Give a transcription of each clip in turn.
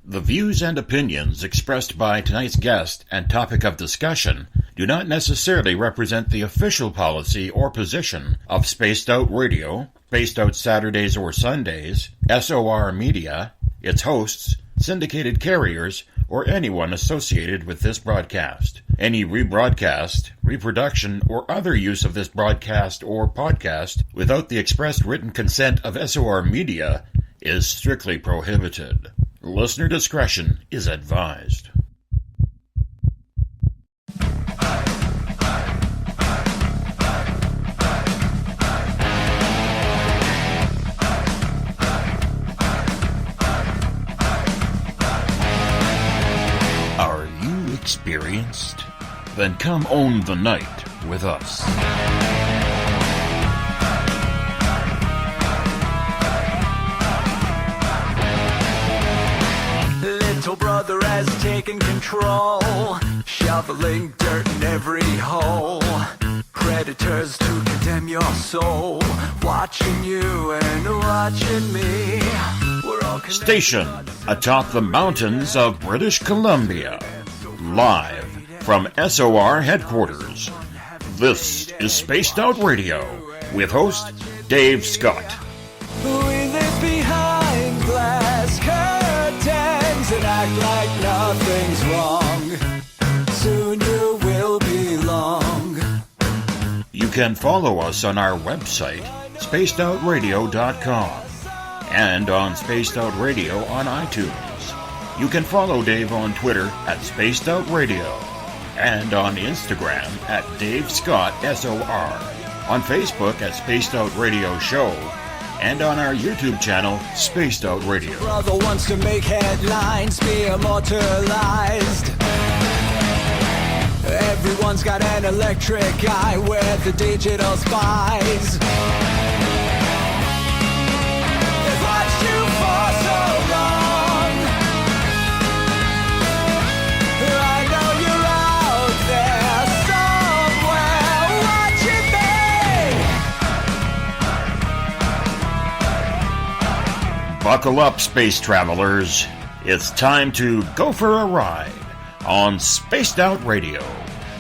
The views and opinions expressed by tonight's guest and topic of discussion do not necessarily represent the official policy or position of Spaced Out Radio, Spaced Out Saturdays or Sundays, SOR Media, its hosts, syndicated carriers, or anyone associated with this broadcast. Any rebroadcast, reproduction, or other use of this broadcast or podcast without the express written consent of SOR Media is strictly prohibited. Listener discretion is advised. Are you experienced? Then come own the night with us. Little brother has taken control, shoveling dirt in every hole. Predators to condemn your soul, watching you and watching me. We're all Station atop the mountains of British Columbia, live from SOR headquarters. This is Spaced Out Radio with host Dave Scott. We live behind glass curtains and act like nothing's wrong. Soon you will belong. You can follow us on our website, spacedoutradio.com, and on Spaced Out Radio on iTunes. You can follow Dave on Twitter at Spaced Out Radio, and on Instagram at Dave Scott SOR, on Facebook at Spaced Out Radio Show, and on our YouTube channel, Spaced Out Radio. Brother wants to make headlines, be immortalized. Everyone's got an electric eye with the digital spies. They've watched you for so long. I know you're out there somewhere watching me. Buckle up, space travelers. It's time to go for a ride on Spaced Out Radio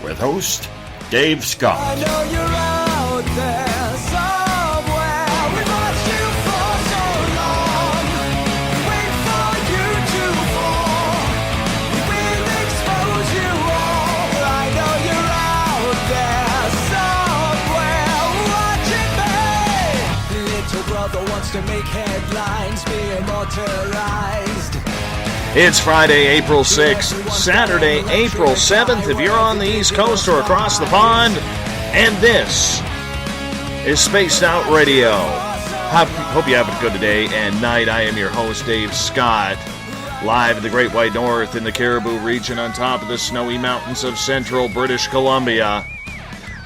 with host Dave Scott. I know you're out there somewhere. We've watched you for so long. Wait for you to fall. We will expose you all. I know you're out there somewhere watching me. Little brother wants to make headlines, be immortalized. It's Friday, April 6th, Saturday, April 7th, if you're on the East Coast or across the pond, and this is Spaced Out Radio. Hope you have a good day and night. I am your host, Dave Scott, live in the Great White North in the Caribou region on top of the snowy mountains of central British Columbia.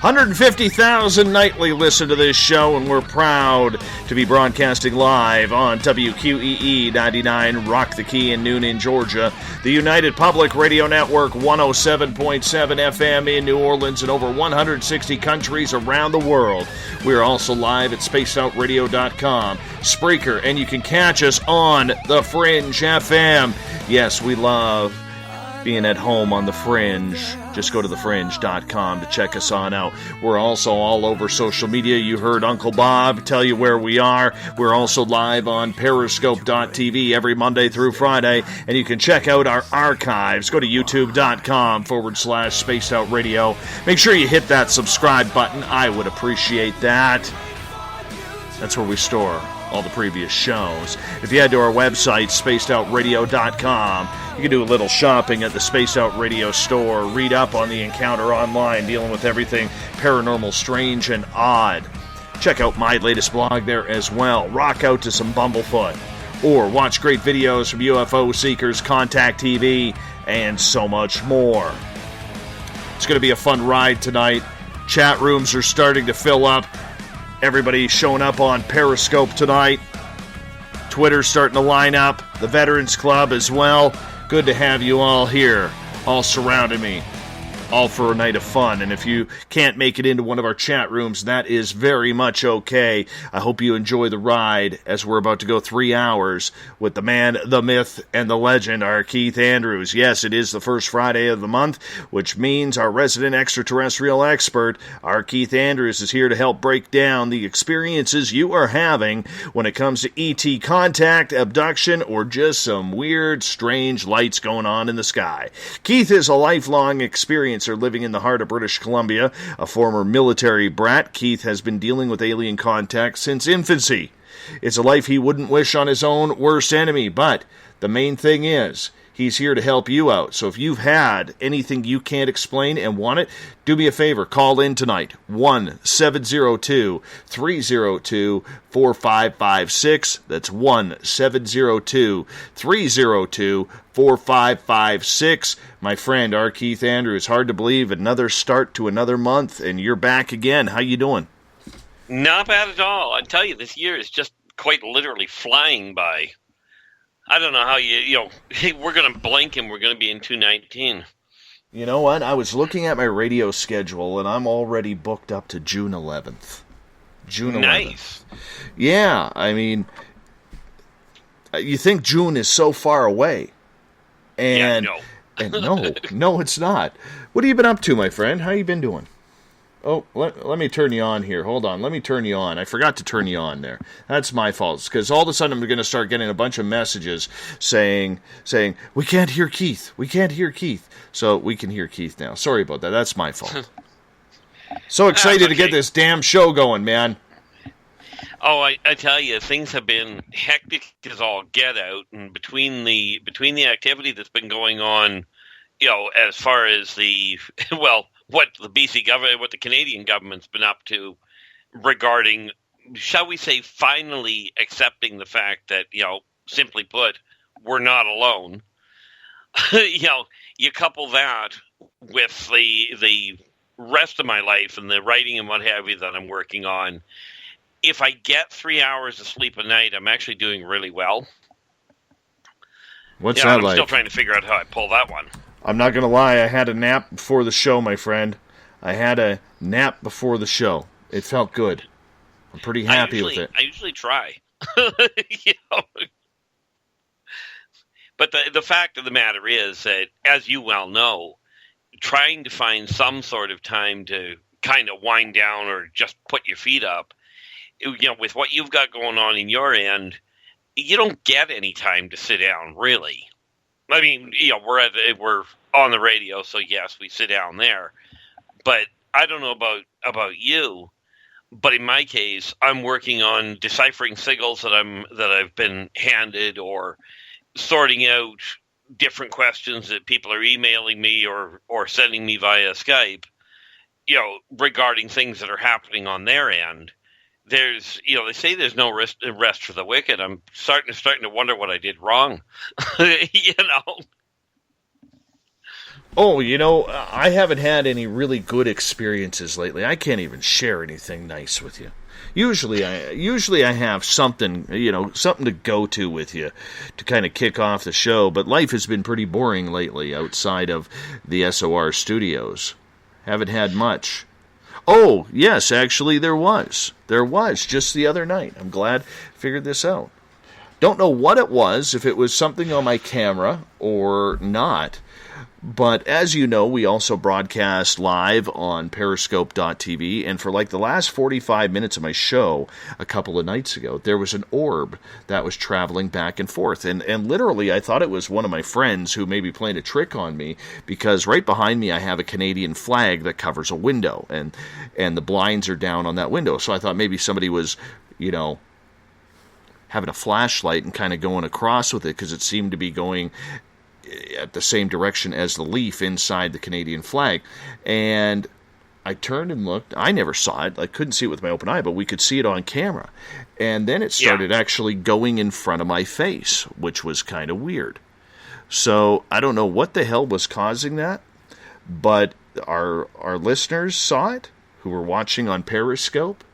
150,000 nightly listen to this show, and we're proud to be broadcasting live on WQEE 99 Rock the Key in Noonan, Georgia, the United Public Radio Network 107.7 FM in New Orleans, and over 160 countries around the world. We're also live at spacedoutradio.com, Spreaker, and you can catch us on The Fringe FM. Yes, we love being at home on The Fringe. Just go to thefringe.com to check us on out. We're also all over social media. You heard Uncle Bob tell you where we are. We're also live on periscope.tv every Monday through Friday, and you can check out our archives. Go to youtube.com/Spaced Out Radio. Make sure you hit that subscribe button. I would appreciate that. That's where we store all the previous shows. If you head to our website, spacedoutradio.com, you can do a little shopping at the Spaced Out Radio store, read up on the Encounter Online, dealing with everything paranormal, strange, and odd. Check out my latest blog there as well. Rock out to some Bumblefoot, or watch great videos from UFO Seekers, Contact TV, and so much more. It's going to be a fun ride tonight. Chat rooms are starting to fill up. Everybody's showing up on Periscope tonight. Twitter's starting to line up. The Veterans Club as well. Good to have you all here, all surrounding me. all for a night of fun. And if you can't make it into one of our chat rooms, that is very much okay. I hope you enjoy the ride as we're about to go 3 hours with the man, the myth, and the legend, our Keith Andrews. Yes, it is the first Friday of the month, which means our resident extraterrestrial expert, our Keith Andrews, is here to help break down the experiences you are having when it comes to ET contact, abduction, or just some weird, strange lights going on in the sky. Keith is a lifelong experiencer living in the heart of British Columbia. A former military brat, Keith has been dealing with alien contact since infancy. It's a life he wouldn't wish on his own worst enemy, but the main thing is, he's here to help you out. So if you've had anything you can't explain and want it, do me a favor, call in tonight. 1-702-302-4556. That's 1-702-302-4556. My friend, our Keith Andrews. Hard to believe, another start to another month, and you're back again. How you doing? Not bad at all. I tell you, this year is just quite literally flying by. I don't know how we're going to blink and we're going to be in 2019. You know what? I was looking at my radio schedule, and I'm already booked up to June 11th. June 11th. Nice. Yeah, I mean, you think June is so far away. And, yeah, no. and no, it's not. What have you been up to, my friend? How you been doing? Oh, let me turn you on here. Hold on. Let me turn you on. I forgot to turn you on there. That's my fault. Because all of a sudden I'm going to start getting a bunch of messages saying, we can't hear Keith. We can't hear Keith. So we can hear Keith now. Sorry about that. That's my fault. So excited to get this damn show going, man. Oh, I tell you, things have been hectic as all get out. And between the activity that's been going on, as far as what the BC government, what the Canadian government's been up to regarding, shall we say, finally accepting the fact that, simply put, we're not alone. You couple that with the rest of my life and the writing and what have you that I'm working on. If I get 3 hours of sleep a night, I'm actually doing really well. What's that like? I'm still trying to figure out how I pull that one. I'm not going to lie, I had a nap before the show, my friend. I had a nap before the show. It felt good. I'm pretty happy with it. I usually try. But the fact of the matter is that, as you well know, trying to find some sort of time to kind of wind down or just put your feet up, with what you've got going on in your end, you don't get any time to sit down, really. I mean, we're on the radio, so yes, we sit down there. But I don't know about you, but in my case, I'm working on deciphering signals that I've been handed, or sorting out different questions that people are emailing me or sending me via Skype, regarding things that are happening on their end. There's, they say there's no rest for the wicked. I'm starting to wonder what I did wrong. Oh, I haven't had any really good experiences lately. I can't even share anything nice with you. Usually I have something, something to go to with you to kind of kick off the show, but life has been pretty boring lately outside of the SOR studios. Haven't had much. Oh, yes, actually there was. There was, just the other night. I'm glad I figured this out. Don't know what it was, if it was something on my camera or not. But as you know, we also broadcast live on periscope.tv, and for like the last 45 minutes of my show a couple of nights ago, there was an orb that was traveling back and forth. And literally, I thought it was one of my friends who may be playing a trick on me, because right behind me I have a Canadian flag that covers a window, and the blinds are down on that window. So I thought maybe somebody was, having a flashlight and kind of going across with it, because it seemed to be going at the same direction as the leaf inside the Canadian flag. And I turned and looked. I never saw it. I couldn't see it with my open eye, but we could see it on camera. And then it started actually going in front of my face, which was kind of weird. So I don't know what the hell was causing that, but our listeners saw it, who were watching on Periscope,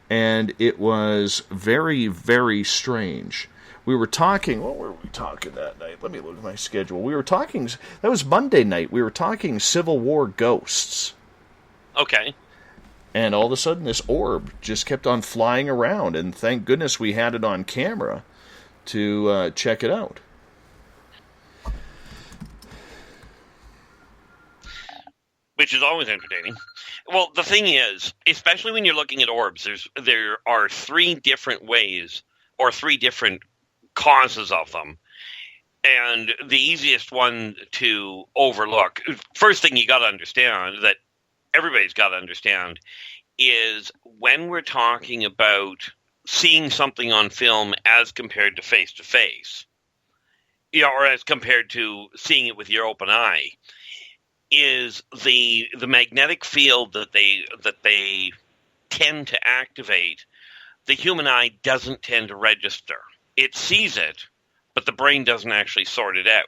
and it was very, very strange. we were talking. What were we talking that night? Let me look at my schedule. We were talking. That was Monday night. We were talking Civil War ghosts. Okay. And all of a sudden, this orb just kept on flying around, and thank goodness we had it on camera to check it out. Which is always entertaining. Well, the thing is, especially when you're looking at orbs, there are three different ways or three different causes of them. And the easiest one to overlook, first thing you got to understand, that everybody's got to understand, is when we're talking about seeing something on film as compared to face-to-face, or as compared to seeing it with your open eye, is the magnetic field that they tend to activate. The human eye doesn't tend to register. It sees it, but the brain doesn't actually sort it out.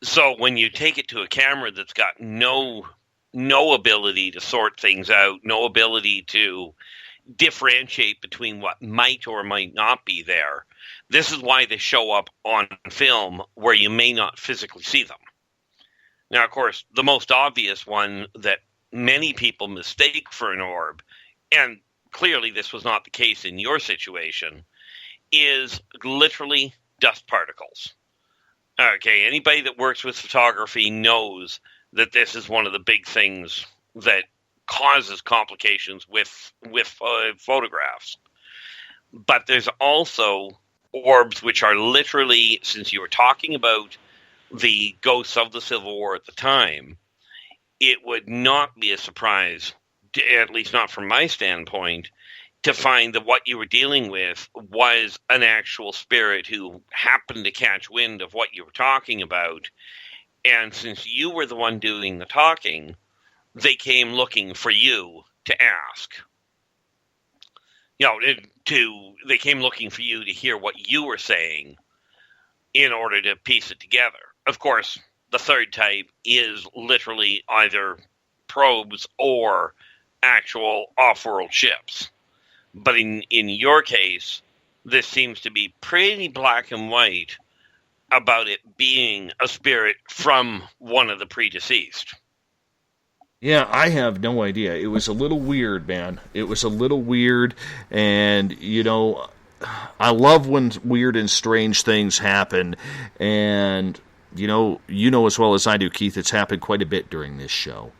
So when you take it to a camera that's got no ability to sort things out, no ability to differentiate between what might or might not be there, this is why they show up on film where you may not physically see them. Now, of course, the most obvious one that many people mistake for an orb, and clearly this was not the case in your situation, is literally dust particles. Okay, anybody that works with photography knows that this is one of the big things that causes complications with photographs. But there's also orbs which are literally, since you were talking about the ghosts of the Civil War at the time, it would not be a surprise, at least not from my standpoint, to find that what you were dealing with was an actual spirit who happened to catch wind of what you were talking about. And since you were the one doing the talking, they came looking for you to ask. They came looking for you to hear what you were saying in order to piece it together. Of course, the third type is literally either probes or actual off-world ships. But in your case, this seems to be pretty black and white about it being a spirit from one of the predeceased. Yeah, I have no idea. It was a little weird, man. It was a little weird, and, I love when weird and strange things happen, and you know as well as I do, Keith, it's happened quite a bit during this show.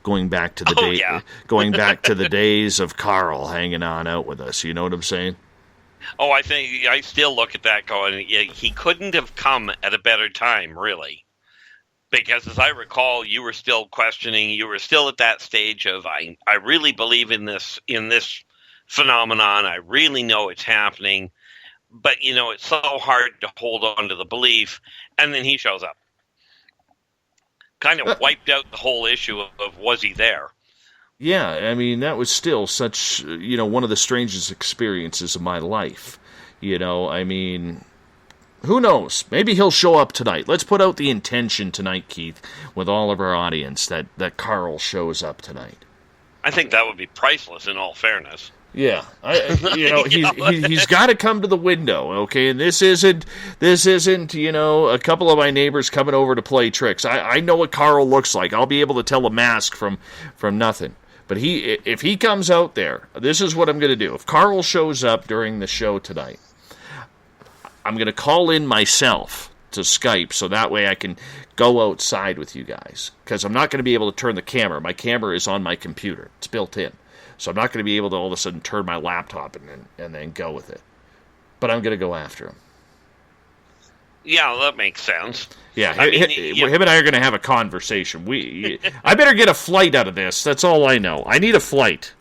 Going back to the going back to the days of Carl hanging on out with us. You know what I'm saying? Oh, I think I still look at that going, he couldn't have come at a better time, really. Because as I recall, you were still questioning, you were still at that stage of, I really believe in this phenomenon, I really know it's happening, but, it's so hard to hold on to the belief, and then he shows up. Kind of wiped out the whole issue of was he there? Yeah, I mean, that was still such, one of the strangest experiences of my life. I mean, who knows? Maybe he'll show up tonight. Let's put out the intention tonight, Keith, with all of our audience, that Carl shows up tonight. I think that would be priceless, in all fairness. Yeah, he's got to come to the window, okay? And this isn't, a couple of my neighbors coming over to play tricks. I know what Carl looks like. I'll be able to tell a mask from nothing. But if he comes out there, this is what I'm going to do. If Carl shows up during the show tonight, I'm going to call in myself to Skype so that way I can go outside with you guys. Because I'm not going to be able to turn the camera. My camera is on my computer. It's built in. So I'm not going to be able to all of a sudden turn my laptop and then go with it. But I'm going to go after him. Yeah, that makes sense. Yeah, him and I are going to have a conversation. I better get a flight out of this. That's all I know. I need a flight.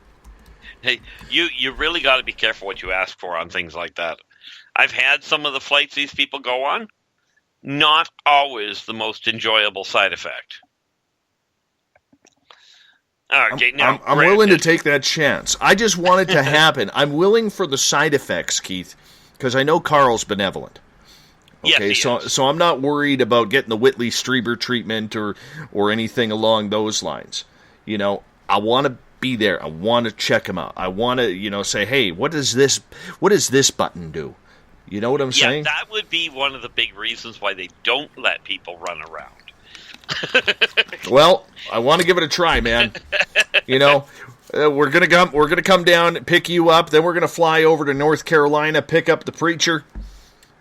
Hey, you really got to be careful what you ask for on things like that. I've had some of the flights these people go on. Not always the most enjoyable side effect. Okay, now, I'm willing to take that chance. I just want it to happen. I'm willing for the side effects, Keith, because I know Carl's benevolent. Okay, yes, so I'm not worried about getting the Whitley Strieber treatment or anything along those lines. I want to be there. I want to check him out. I want to, say, hey, what does this button do? You know what I'm saying? That would be one of the big reasons why they don't let people run around. Well, I want to give it a try, man. You know, we're gonna come down, pick you up, then we're gonna fly over to North Carolina, pick up the preacher,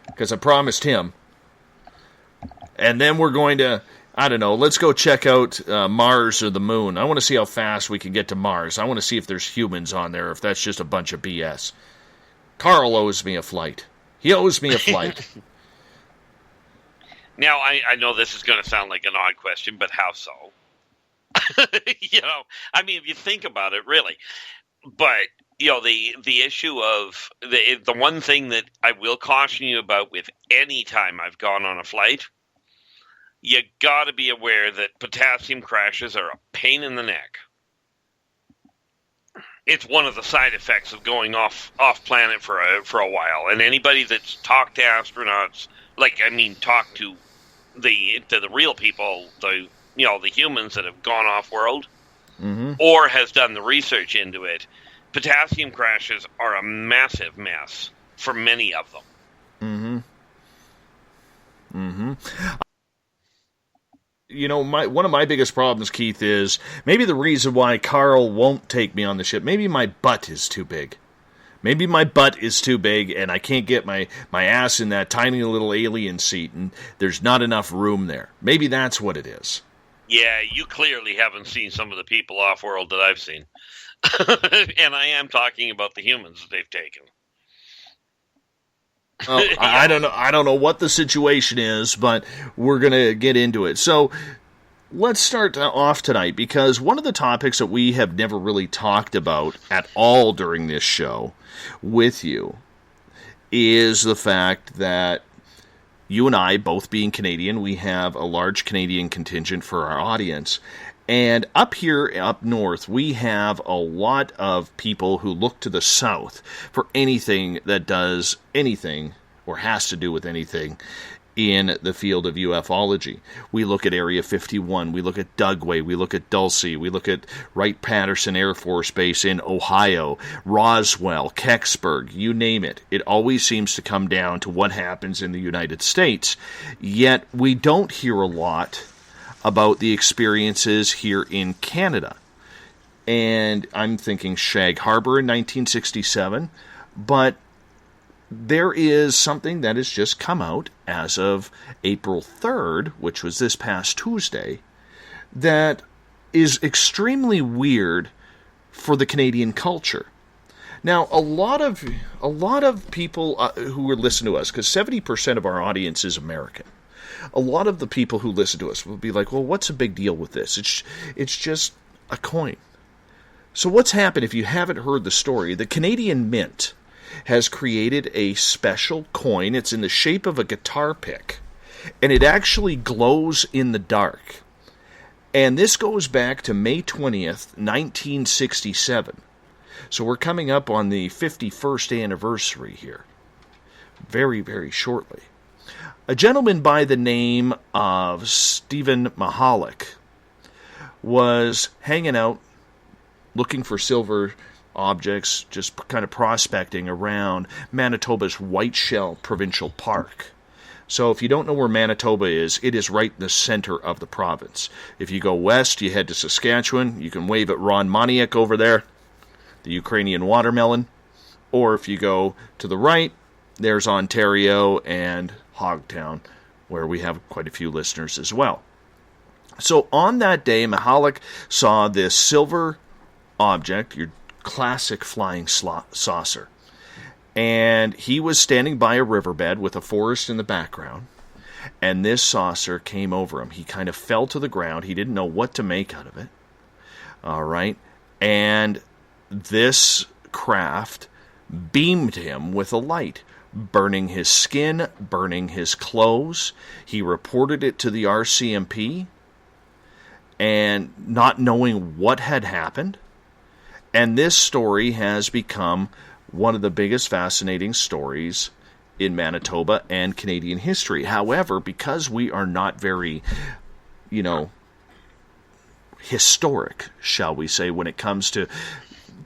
because I promised him, and then we're going to, I don't know, let's go check out Mars or the moon. I want to see how fast we can get to Mars. I want to see if there's humans on there, if that's just a bunch of BS. Carl owes me a flight. He owes me a flight. Now, I know this is going to sound like an odd question, but how so? You know, I mean, if you think about it, really. But, you know, the issue of the one thing that I will caution you about with any time I've gone on a flight, you got to be aware that potassium crashes are a pain in the neck. It's one of the side effects of going off planet for a while. And anybody that's talked to astronauts, talk to the real people, the humans that have gone off world, or has done the research into it, potassium crashes are a massive mess for many of them. You know, one of my biggest problems, Keith, is maybe the reason why Carl won't take me on the ship. Maybe my butt is too big. Maybe my butt is too big and I can't get my ass in that tiny little alien seat and there's not enough room there. Maybe that's what it is. Yeah, you clearly haven't seen some of the people off-world that I've seen. And I am talking about the humans that they've taken. Well, I don't know what the situation is, but we're going to get into it. So let's start off tonight, because one of the topics that we have never really talked about at all during this show with you is the fact that you and I, both being Canadian, we have a large Canadian contingent for our audience. And up here, up north, we have a lot of people who look to the south for anything that does anything or has to do with anything in the field of ufology. We look at Area 51, we look at Dugway, we look at Dulce, we look at Wright-Patterson Air Force Base in Ohio, Roswell, Kecksburg, you name it. It always seems to come down to what happens in the United States. Yet we don't hear a lot about the experiences here in Canada. And I'm thinking Shag Harbor in 1967, but there is something that has just come out as of April 3rd, which was this past Tuesday, that is extremely weird for the Canadian culture. Now, a lot of people who are listening to us, because 70% of our audience is American, a lot of the people who listen to us will be like, well, what's the big deal with this? It's just a coin. So what's happened, if you haven't heard the story, the Canadian Mint has created a special coin. It's in the shape of a guitar pick, and it actually glows in the dark. And this goes back to May 20th, 1967. So we're coming up on the 51st anniversary here, very, very shortly. A gentleman by the name of Stephen Mahalik was hanging out looking for silver objects, just kind of prospecting around Manitoba's Whiteshell Provincial Park. So if you don't know where Manitoba is, it is right in the center of the province. If you go west, you head to Saskatchewan. You can wave at Ron Moniak over there, the Ukrainian watermelon. Or if you go to the right, there's Ontario and Hogtown, where we have quite a few listeners as well. So on that day, Mahalik saw this silver object, your classic flying saucer. And he was standing by a riverbed with a forest in the background, and this saucer came over him. He kind of fell to the ground. He didn't know what to make out of it. All right. And this craft beamed him with a light, burning his skin, burning his clothes. He reported it to the RCMP, and not knowing what had happened. And this story has become one of the biggest fascinating stories in Manitoba and Canadian history. However, because we are not very, historic, shall we say, when it comes to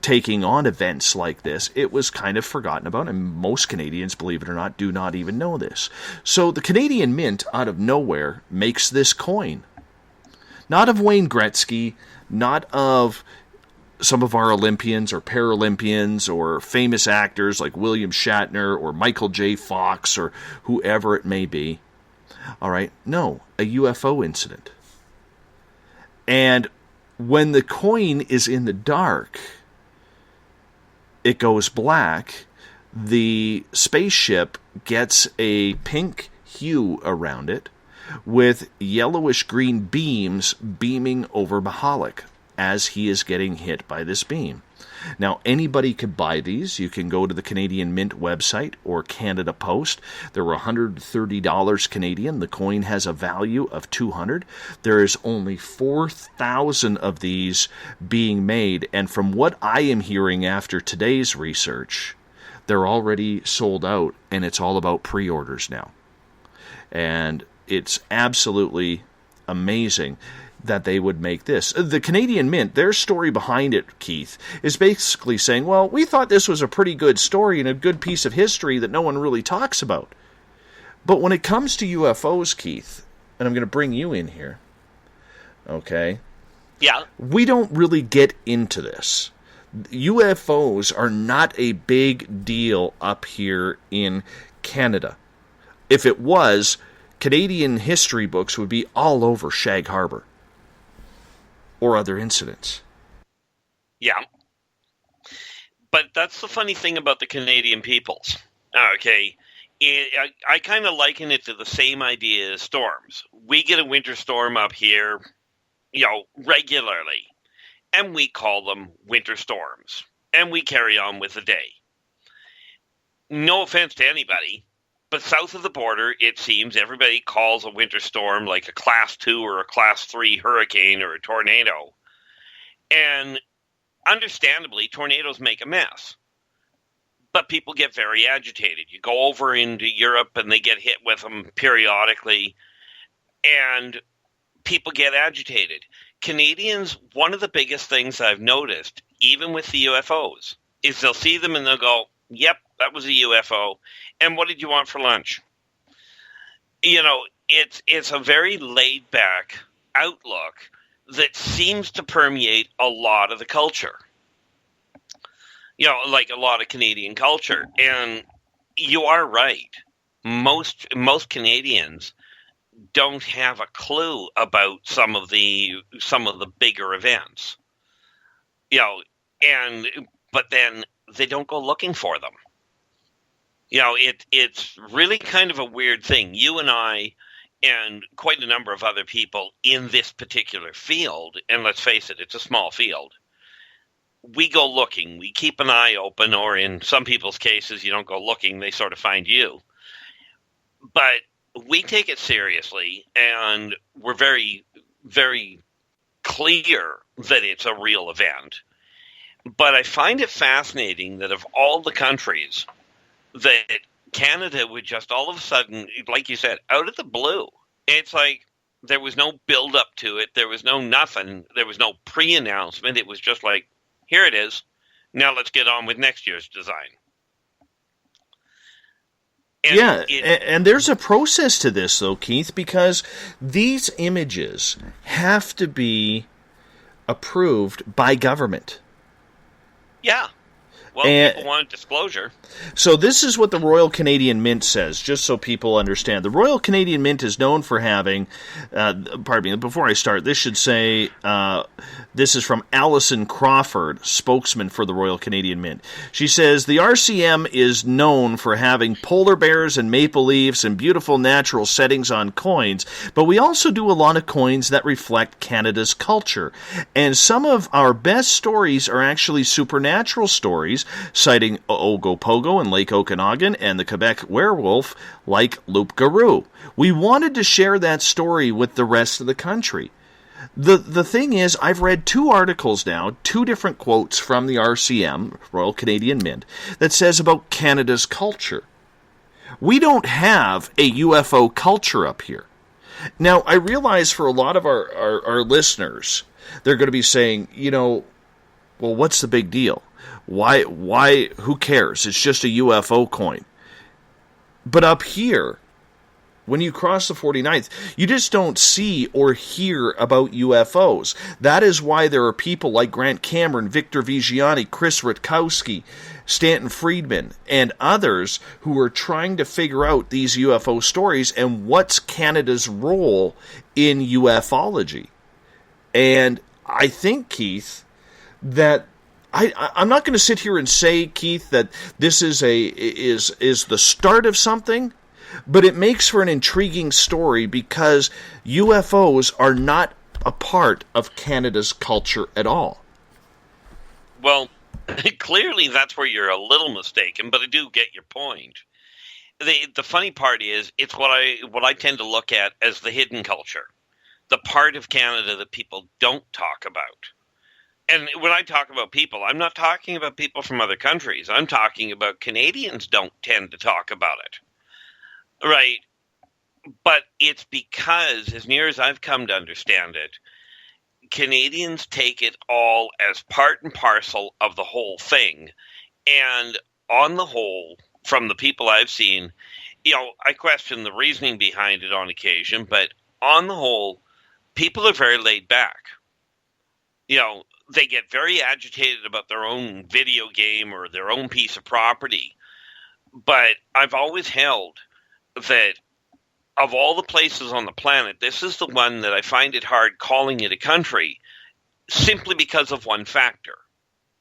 taking on events like this, it was kind of forgotten about, and most Canadians, believe it or not, do not even know this. So the Canadian Mint, out of nowhere, makes this coin. Not of Wayne Gretzky, not of some of our Olympians or Paralympians or famous actors like William Shatner or Michael J. Fox or whoever it may be. All right, no, a UFO incident. And when the coin is in the dark, it goes black. The spaceship gets a pink hue around it with yellowish-green beams beaming over Mahalik as he is getting hit by this beam. Now, anybody could buy these. You can go to the Canadian Mint website or Canada Post. They're $130 Canadian. The coin has a value of $200. There is only 4,000 of these being made, and from what I am hearing after today's research, they're already sold out, and it's all about pre-orders now. And it's absolutely amazing that they would make this. The Canadian Mint, their story behind it, Keith, is basically saying, well, we thought this was a pretty good story and a good piece of history that no one really talks about. But when it comes to UFOs, Keith, and I'm going to bring you in here, okay? Yeah. We don't really get into this. UFOs are not a big deal up here in Canada. If it was, Canadian history books would be all over Shag Harbor or other incidents. Yeah. But that's the funny thing about the Canadian peoples. Okay. I kind of liken it to the same idea as storms. We get a winter storm up here, regularly. And we call them winter storms. And we carry on with the day. No offense to anybody, but south of the border, it seems everybody calls a winter storm like a Class 2 or a Class 3 hurricane or a tornado. And understandably, tornadoes make a mess. But people get very agitated. You go over into Europe and they get hit with them periodically. And people get agitated. Canadians, one of the biggest things I've noticed, even with the UFOs, is they'll see them and they'll go, yep, that was a UFO. And what did you want for lunch? It's a very laid-back outlook that seems to permeate a lot of the culture. Like a lot of Canadian culture. And you are right. Most Canadians don't have a clue about some of the bigger events. But then they don't go looking for them. It's really kind of a weird thing. You and I and quite a number of other people in this particular field, and let's face it, it's a small field, we go looking. We keep an eye open, or in some people's cases, you don't go looking, they sort of find you. But we take it seriously, and we're very, very clear that it's a real event. But I find it fascinating that of all the countries, that Canada would just all of a sudden, like you said, out of the blue, it's like there was no build up to it. There was no nothing. There was no pre-announcement. It was just like, here it is. Now let's get on with next year's design. And and there's a process to this, though, Keith, because these images have to be approved by government. Yeah. Well, people want disclosure. So this is what the Royal Canadian Mint says, just so people understand. The Royal Canadian Mint is known for having, pardon me, before I start, this should say, this is from Alison Crawford, spokesman for the Royal Canadian Mint. She says, the RCM is known for having polar bears and maple leaves and beautiful natural settings on coins, but we also do a lot of coins that reflect Canada's culture. And some of our best stories are actually supernatural stories, citing Ogopogo and Lake Okanagan and the Quebec werewolf like Loup Garou. We wanted to share that story with the rest of the country. The thing is, I've read 2 articles now, 2 different quotes from the RCM, Royal Canadian Mint, that says about Canada's culture. We don't have a UFO culture up here. Now, I realize for a lot of our listeners, they're going to be saying, well, what's the big deal? Why, who cares? It's just a UFO coin. But up here, when you cross the 49th, you just don't see or hear about UFOs. That is why there are people like Grant Cameron, Victor Vigiani, Chris Rutkowski, Stanton Friedman, and others who are trying to figure out these UFO stories and what's Canada's role in ufology. And I think, Keith, that I'm not going to sit here and say, Keith, that this is the start of something, but it makes for an intriguing story because UFOs are not a part of Canada's culture at all. Well, clearly that's where you're a little mistaken, but I do get your point. The funny part is it's what I tend to look at as the hidden culture, the part of Canada that people don't talk about. And when I talk about people, I'm not talking about people from other countries. I'm talking about Canadians don't tend to talk about it. Right? But it's because, as near as I've come to understand it, Canadians take it all as part and parcel of the whole thing. And on the whole, from the people I've seen, I question the reasoning behind it on occasion, but on the whole, people are very laid back. They get very agitated about their own video game or their own piece of property. But I've always held that of all the places on the planet, this is the one that I find it hard calling it a country simply because of one factor.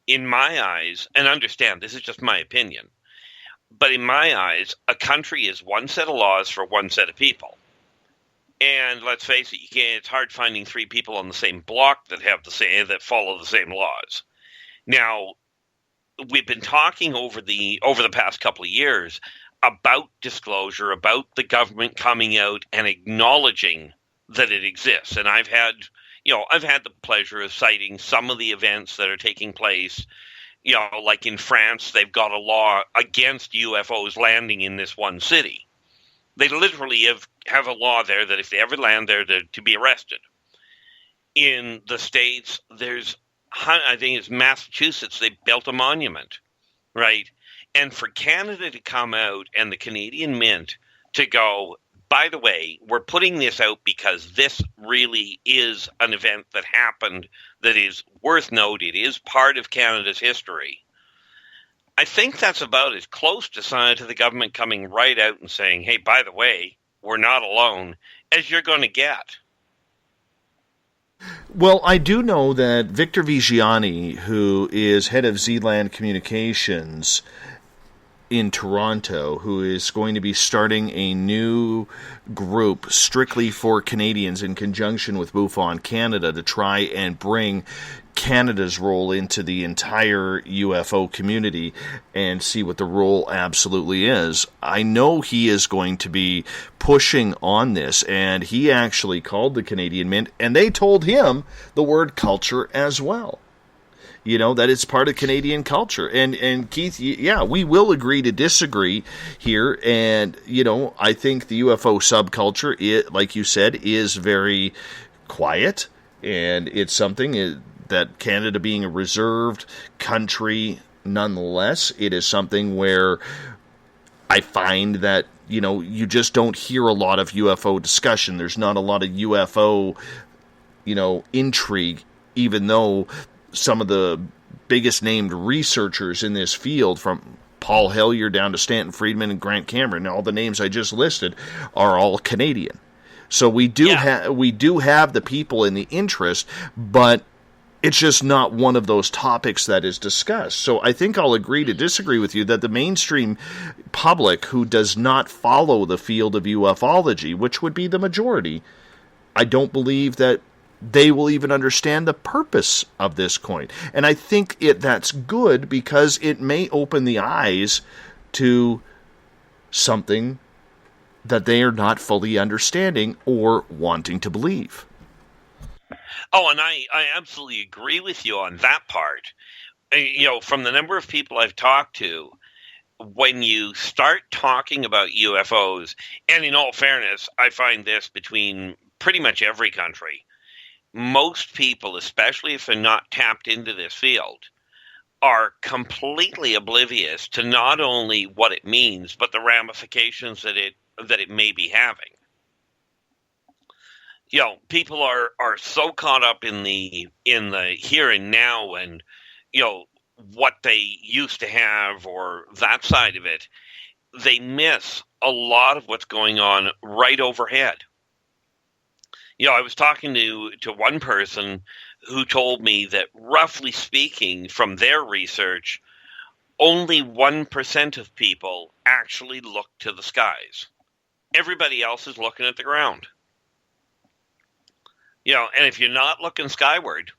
In my eyes, and understand, this is just my opinion, but in my eyes, a country is one set of laws for one set of people. And let's face it, it's hard finding three people on the same block that follow the same laws. Now, we've been talking over the past couple of years about disclosure, about the government coming out and acknowledging that it exists. And I've had the pleasure of citing some of the events that are taking place. Like in France, they've got a law against UFOs landing in this one city. They literally have a law there that if they ever land there, they're to be arrested. In the States, I think it's Massachusetts, they built a monument, right? And for Canada to come out and the Canadian Mint to go, by the way, we're putting this out because this really is an event that happened that is worth note. It is part of Canada's history. I think that's about as close to the government coming right out and saying, hey, by the way, we're not alone, as you're going to get. Well, I do know that Victor Vigiani, who is head of Zealand Communications in Toronto, who is going to be starting a new group strictly for Canadians in conjunction with MUFON Canada to try and bring Canada's role into the entire UFO community and see what the role absolutely is. I know he is going to be pushing on this, and he actually called the Canadian Mint, and they told him the word culture as well. That it's part of Canadian culture. And Keith, yeah, we will agree to disagree here. And, I think the UFO subculture, like you said, is very quiet. And it's something that Canada being a reserved country, nonetheless, it is something where I find that, you just don't hear a lot of UFO discussion. There's not a lot of UFO, intrigue, even though some of the biggest named researchers in this field, from Paul Hellyer down to Stanton Friedman and Grant Cameron, all the names I just listed are all Canadian. So we do have the people in the interest, but it's just not one of those topics that is discussed. So I think I'll agree to disagree with you that the mainstream public who does not follow the field of ufology, which would be the majority, I don't believe that they will even understand the purpose of this coin. And I think that's good because it may open the eyes to something that they are not fully understanding or wanting to believe. Oh, and I absolutely agree with you on that part. From the number of people I've talked to, when you start talking about UFOs, and in all fairness, I find this between pretty much every country, most people, especially if they're not tapped into this field, are completely oblivious to not only what it means, but the ramifications that it may be having. People are so caught up in the here and now, and what they used to have, or that side of it, they miss a lot of what's going on right overhead. I was talking to one person who told me that, roughly speaking, from their research, only 1% of people actually look to the skies. Everybody else is looking at the ground. And if you're not looking skyward,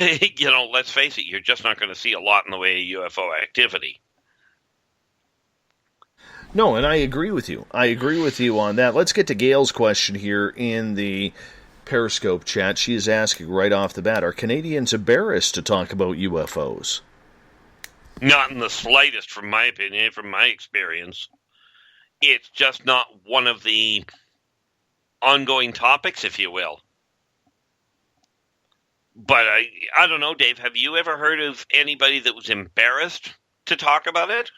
let's face it, you're just not going to see a lot in the way of UFO activity. No, and I agree with you. I agree with you on that. Let's get to Gail's question here in the Periscope chat. She is asking right off the bat, are Canadians embarrassed to talk about UFOs? Not in the slightest, from my opinion, from my experience. It's just not one of the ongoing topics, if you will. But I don't know, Dave, have you ever heard of anybody that was embarrassed to talk about it?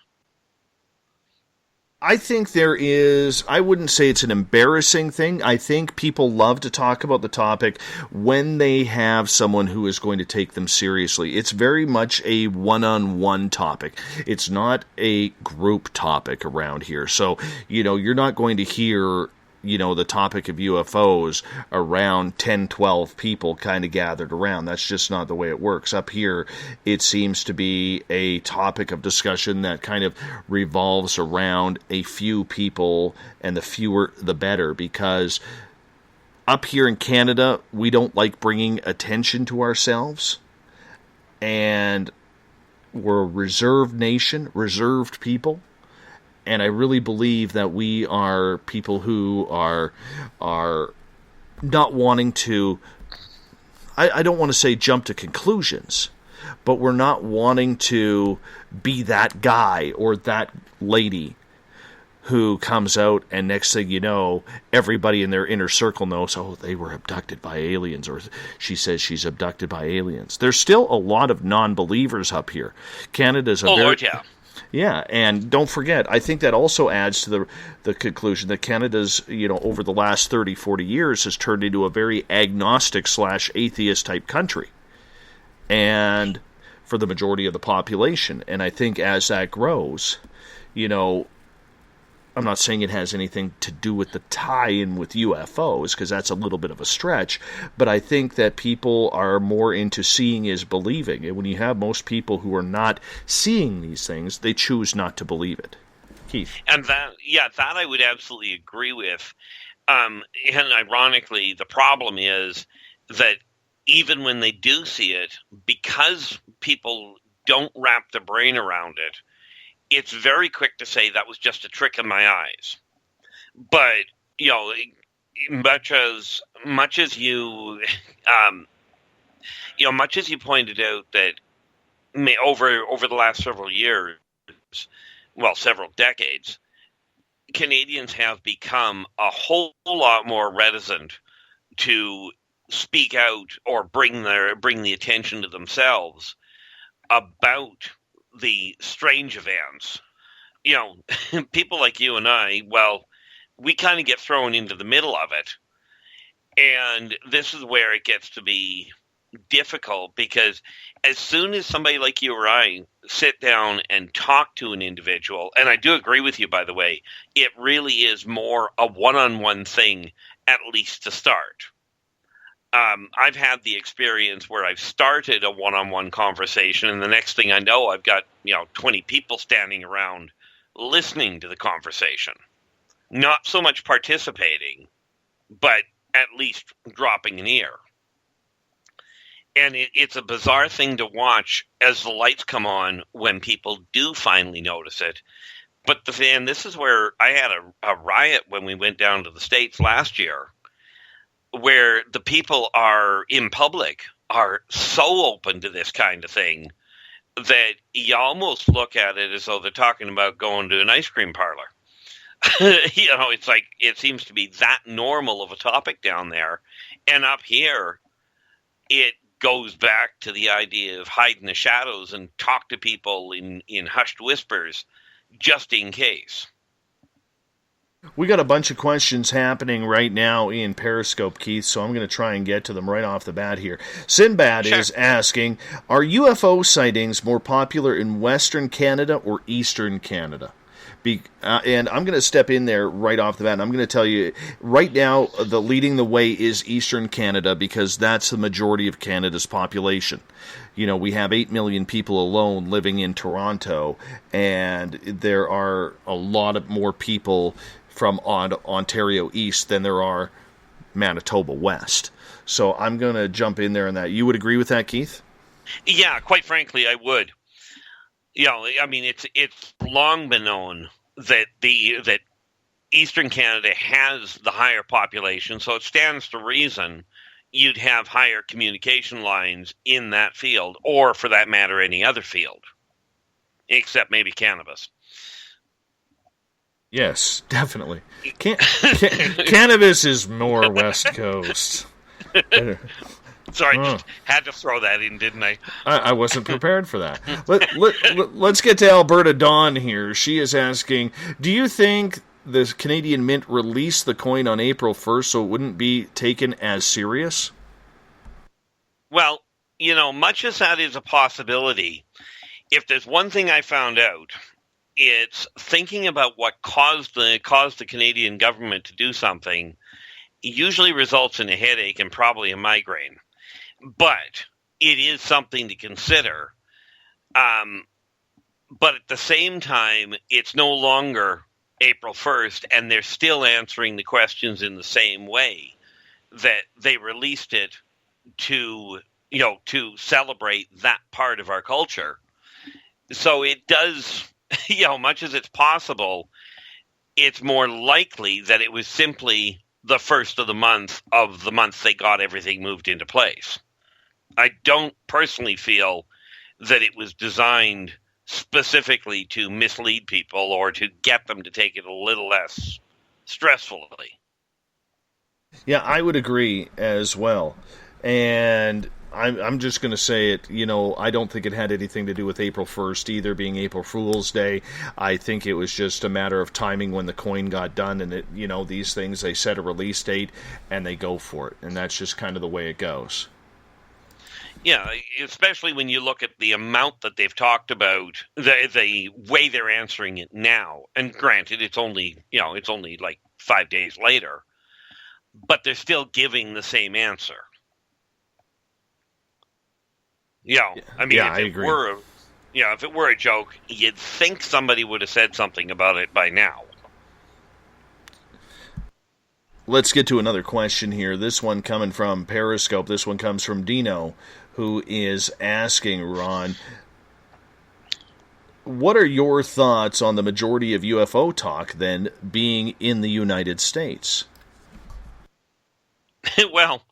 I think there is, I wouldn't say it's an embarrassing thing. I think people love to talk about the topic when they have someone who is going to take them seriously. It's very much a one-on-one topic. It's not a group topic around here. So, you're not going to hear the topic of UFOs around 10, 12 people kind of gathered around. That's just not the way it works. Up here, it seems to be a topic of discussion that kind of revolves around a few people, and the fewer the better, because up here in Canada, we don't like bringing attention to ourselves, and we're a reserved nation, reserved people. And I really believe that we are people who are not wanting to, I don't want to say jump to conclusions, but we're not wanting to be that guy or that lady who comes out and next thing you know, everybody in their inner circle knows, oh, they were abducted by aliens, or she says she's abducted by aliens. There's still a lot of non-believers up here. Canada's a very... Lord, yeah. Yeah, and don't forget, I think that also adds to the conclusion that Canada's, over the last 30, 40 years has turned into a very agnostic/atheist type country. And for the majority of the population. And I think as that grows, I'm not saying it has anything to do with the tie-in with UFOs, because that's a little bit of a stretch, but I think that people are more into seeing is believing. And when you have most people who are not seeing these things, they choose not to believe it. Keith? And that I would absolutely agree with. And ironically, the problem is that even when they do see it, because people don't wrap their brain around it, it's very quick to say that was just a trick of my eyes. But, much as you pointed out that over the last several years, several decades, Canadians have become a whole lot more reticent to speak out or bring the attention to themselves about the strange events. People like you and I, we kind of get thrown into the middle of it. And this is where it gets to be difficult, because as soon as somebody like you or I sit down and talk to an individual, and I do agree with you, by the way, it really is more a one-on-one thing, at least to start. I've had the experience where I've started a one-on-one conversation, and the next thing I know, I've got 20 people standing around listening to the conversation. Not so much participating, but at least dropping an ear. And it's a bizarre thing to watch as the lights come on when people do finally notice it. But this is where I had a riot when we went down to the States last year, where the people are in public are so open to this kind of thing that you almost look at it as though they're talking about going to an ice cream parlor. It's like it seems to be that normal of a topic down there. And up here, it goes back to the idea of hide in the shadows and talk to people in hushed whispers, just in case. We got a bunch of questions happening right now in Periscope, Keith, so I'm going to try and get to them right off the bat here. Sinbad is asking, are UFO sightings more popular in Western Canada or Eastern Canada? And I'm going to step in there right off the bat, and I'm going to tell you, right now, the leading the way is Eastern Canada, because that's the majority of Canada's population. You know, we have 8 million people alone living in Toronto, and there are a lot of more people from Ontario East than there are Manitoba West. So I'm going to jump in there on that. You would agree with that, Keith? Yeah, quite frankly, I would. You know, I mean, it's long been known that that Eastern Canada has the higher population, so it stands to reason you'd have higher communication lines in that field, or for that matter, any other field, except maybe cannabis. Yes, definitely. Cannabis is more West Coast. Sorry, just had to throw that in, didn't I? I wasn't prepared for that. Let's get to Alberta Dawn here. She is asking, do you think the Canadian Mint released the coin on April 1st so it wouldn't be taken as serious? Well, you know, much as that is a possibility, if there's one thing I found out, it's thinking about what caused the Canadian government to do something usually results in a headache and probably a migraine. But it is something to consider. But at the same time, it's no longer April 1st, and they're still answering the questions in the same way that they released it to celebrate that part of our culture. So it does, much as it's possible, it's more likely that it was simply the first of the month they got everything moved into place. I don't personally feel that it was designed specifically to mislead people or to get them to take it a little less stressfully. Yeah, I would agree as well. And I'm just going to say it, I don't think it had anything to do with April 1st either, being April Fool's Day. I think it was just a matter of timing when the coin got done, and these things, they set a release date and they go for it. And that's just kind of the way it goes. Yeah, especially when you look at the amount that they've talked about, the way they're answering it now. And granted, it's only like 5 days later, but they're still giving the same answer. I mean, I agree. If it were a joke, you'd think somebody would have said something about it by now. Let's get to another question here. This one coming from Periscope. This one comes from Dino, who is asking, Ron, what are your thoughts on the majority of UFO talk, then, being in the United States? Well,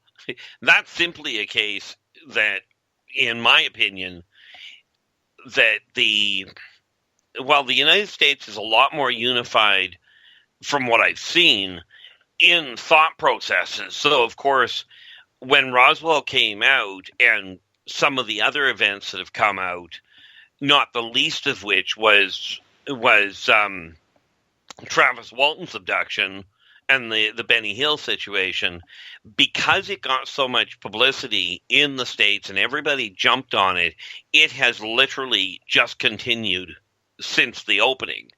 that's simply a case that, in my opinion, that the United States is a lot more unified from what I've seen in thought processes. So, of course, when Roswell came out and some of the other events that have come out, not the least of which was Travis Walton's abduction and the Benny Hill situation, because it got so much publicity in the States and everybody jumped on it, it has literally just continued since the opening,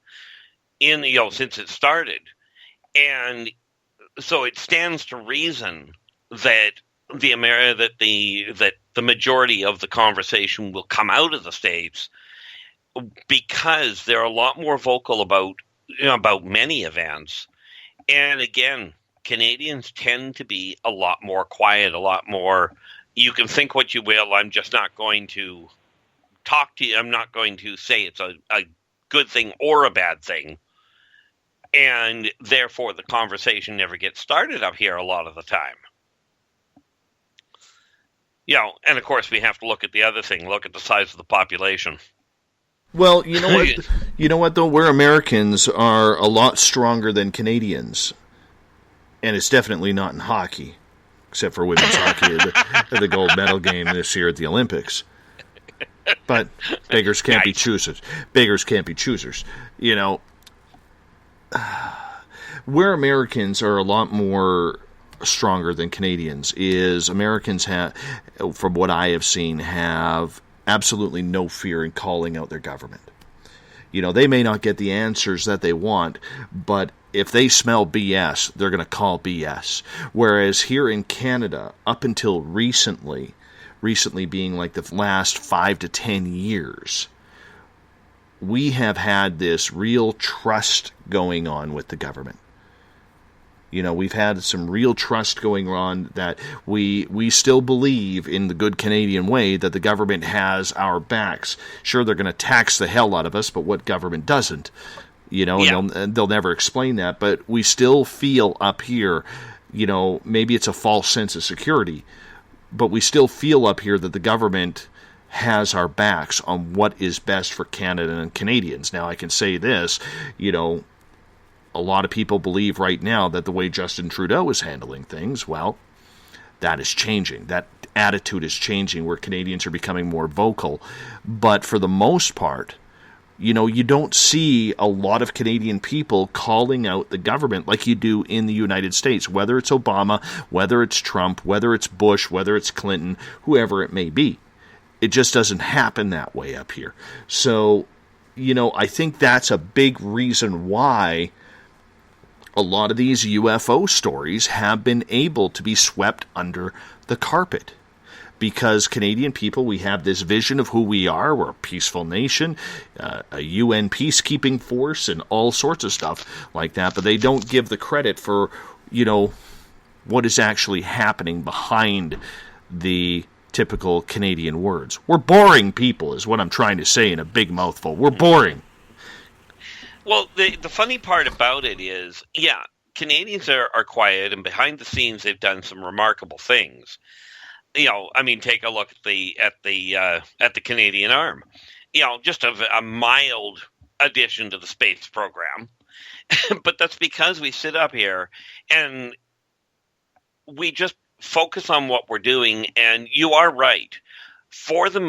since it started. And so it stands to reason that the majority of the conversation will come out of the States, because they're a lot more vocal about many events. And again, Canadians tend to be a lot more quiet, a lot more, you can think what you will, I'm just not going to talk to you, I'm not going to say it's a good thing or a bad thing. And therefore the conversation never gets started up here a lot of the time. And of course we have to look at the other thing, look at the size of the population. Well, you know what? You know what, though? We're Americans are a lot stronger than Canadians. And it's definitely not in hockey. except for women's hockey, the gold medal game this year at the Olympics. But beggars can't be choosers. Beggars can't be choosers. You know, where Americans are a lot more stronger than Canadians is Americans have, from what I have seen, have absolutely no fear in calling out their government. You know, they may not get the answers that they want, but if they smell BS, they're going to call BS. Whereas here in Canada, up until recently being like the last 5 to 10 years, we have had this real trust going on with the government. You know, we've had some real trust going on that we still believe in the good Canadian way that the government has our backs. Sure, they're going to tax the hell out of us, but what government doesn't? You know, Yeah. and they'll never explain that. But we still feel up here, you know, maybe it's a false sense of security, but we still feel up here that the government has our backs on what is best for Canada and Canadians. Now, I can say this, you know, a lot of people believe right now that the way Justin Trudeau is handling things, well, that is changing. That attitude is changing where Canadians are becoming more vocal. But for the most part, you know, you don't see a lot of Canadian people calling out the government like you do in the United States, whether it's Obama, whether it's Trump, whether it's Bush, whether it's Clinton, whoever it may be. It just doesn't happen that way up here. So, you know, I think that's a big reason why a lot of these UFO stories have been able to be swept under the carpet. Because Canadian people, we have this vision of who we are. We're a peaceful nation, a UN peacekeeping force, and all sorts of stuff like that. But they don't give the credit for, you know, what is actually happening behind the typical Canadian words. We're boring people, is what I'm trying to say in a big mouthful. We're boring. Well, the funny part about it is, yeah, Canadians are quiet, and behind the scenes they've done some remarkable things. You know, I mean, take a look at the Canadian arm. You know, just a mild addition to the space program, but that's because we sit up here and we just focus on what we're doing. And you are right. For the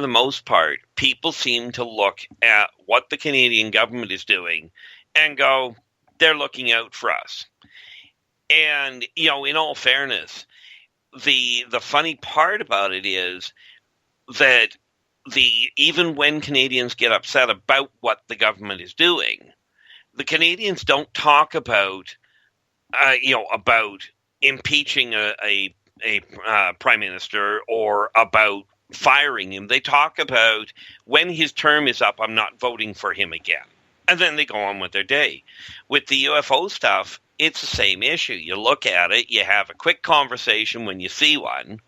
most part, people seem to look at what the Canadian government is doing and go, they're looking out for us. And, you know, in all fairness, the funny part about it is that even when Canadians get upset about what the government is doing, the Canadians don't talk about about impeaching a prime minister or about firing him. They talk about when his term is up, I'm not voting for him again. And then they go on with their day. With the UFO stuff, it's the same issue. You look at it, you have a quick conversation when you see one,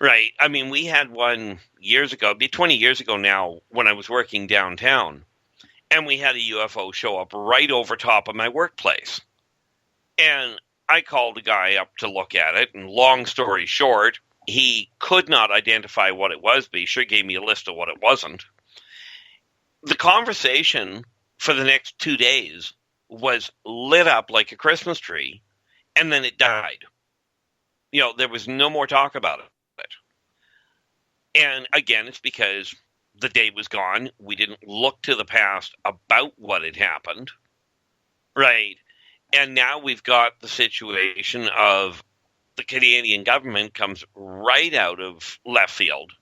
right? I mean, we had one years ago, it'd be 20 years ago now, when I was working downtown, and we had a UFO show up right over top of my workplace. And I called a guy up to look at it, and long story short, he could not identify what it was, but he sure gave me a list of what it wasn't. The conversation for the next 2 days was lit up like a Christmas tree, and then it died. You know, there was no more talk about it. And again, it's because the day was gone. We didn't look to the past about what had happened, right? And now we've got the situation of the Canadian government comes right out of left field,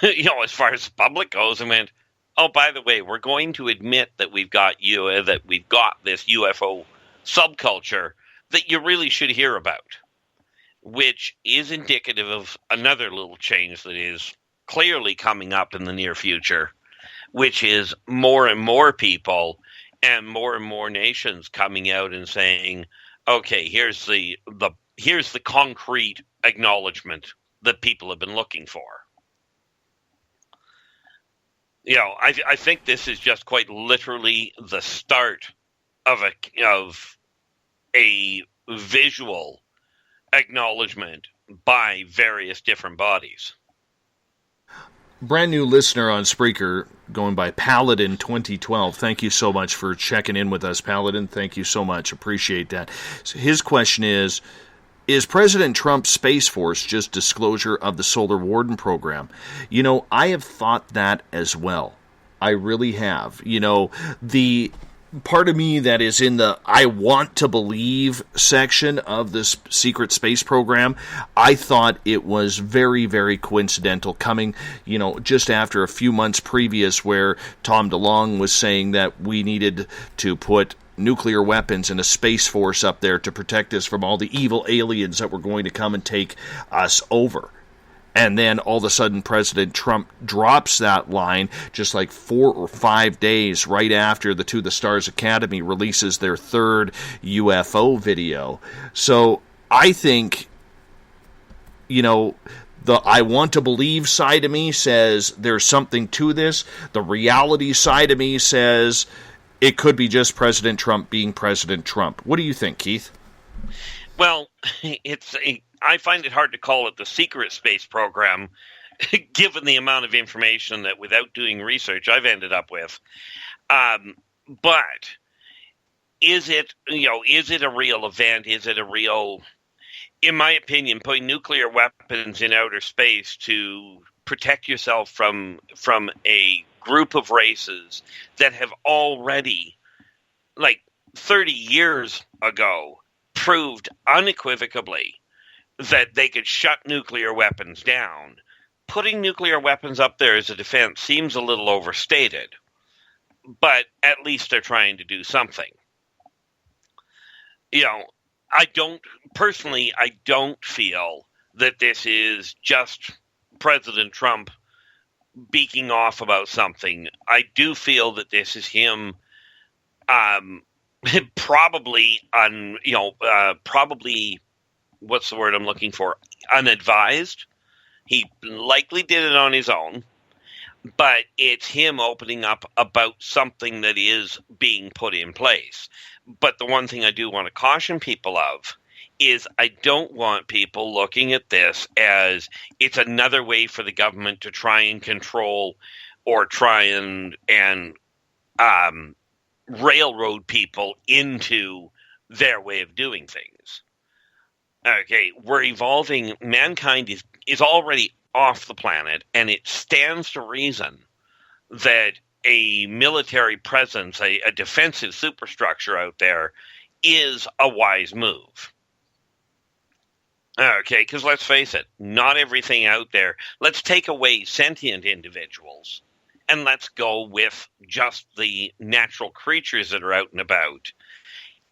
you know, as far as the public goes, and went, oh, by the way, we're going to admit that we've got this UFO subculture that you really should hear about, which is indicative of another little change that is clearly coming up in the near future, which is more and more people and more nations coming out and saying, okay, here's the concrete acknowledgement that people have been looking for. You know, I think this is just quite literally the start of a visual acknowledgement by various different bodies. Brand new listener on Spreaker, going by Paladin 2012. Thank you so much for checking in with us, Paladin. Thank you so much. Appreciate that. So his question is, is President Trump's Space Force just disclosure of the Solar Warden program? You know, I have thought that as well. I really have. You know, the part of me that is in the I want to believe section of this secret space program, I thought it was very, very coincidental coming, you know, just after a few months previous where Tom DeLonge was saying that we needed to put nuclear weapons and a space force up there to protect us from all the evil aliens that were going to come and take us over. And then all of a sudden President Trump drops that line just like 4 or 5 days right after the To the Stars Academy releases their third UFO video. So I think, you know, the I want to believe side of me says there's something to this. The reality side of me says it could be just President Trump being President Trump. What do you think, Keith? Well, I find it hard to call it the secret space program, given the amount of information that, without doing research, I've ended up with. But is it a real event? Is it a real? In my opinion, putting nuclear weapons in outer space to protect yourself from a group of races that have already, like 30 years ago, proved unequivocally that they could shut nuclear weapons down. Putting nuclear weapons up there as a defense seems a little overstated, but at least they're trying to do something. You know, I don't feel that this is just President Trump beaking off about something. I do feel that this is him probably what's the word I'm looking for? Unadvised. He likely did it on his own, but it's him opening up about something that is being put in place. But the one thing I do want to caution people of is I don't want people looking at this as it's another way for the government to try and control or try and railroad people into their way of doing things. Okay, we're evolving. Mankind is already off the planet, and it stands to reason that a military presence, a defensive superstructure out there, is a wise move. Okay, because let's face it, not everything out there. Let's take away sentient individuals, and let's go with just the natural creatures that are out and about.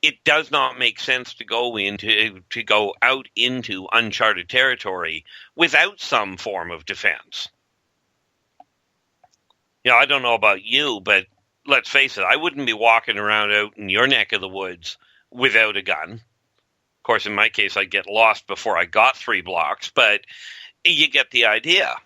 It does not make sense to go out into uncharted territory without some form of defense. You know, I don't know about you, but let's face it, I wouldn't be walking around out in your neck of the woods without a gun. Of course, in my case, I'd get lost before I got 3 blocks, but you get the idea.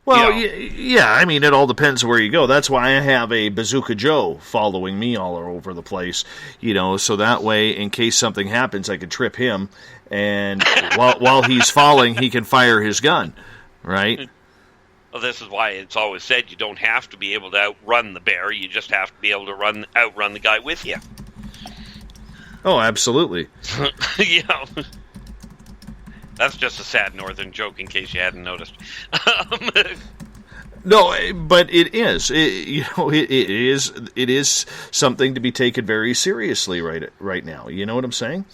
Well, yeah, I mean, it all depends where you go. That's why I have a Bazooka Joe following me all over the place, you know, so that way, in case something happens, I can trip him, and while he's falling, he can fire his gun, right? Well, this is why it's always said you don't have to be able to outrun the bear, you just have to be able to outrun the guy with you. Oh, absolutely. You know, that's just a sad northern joke in case you hadn't noticed. No, but it is. It is something to be taken very seriously right now. You know what I'm saying?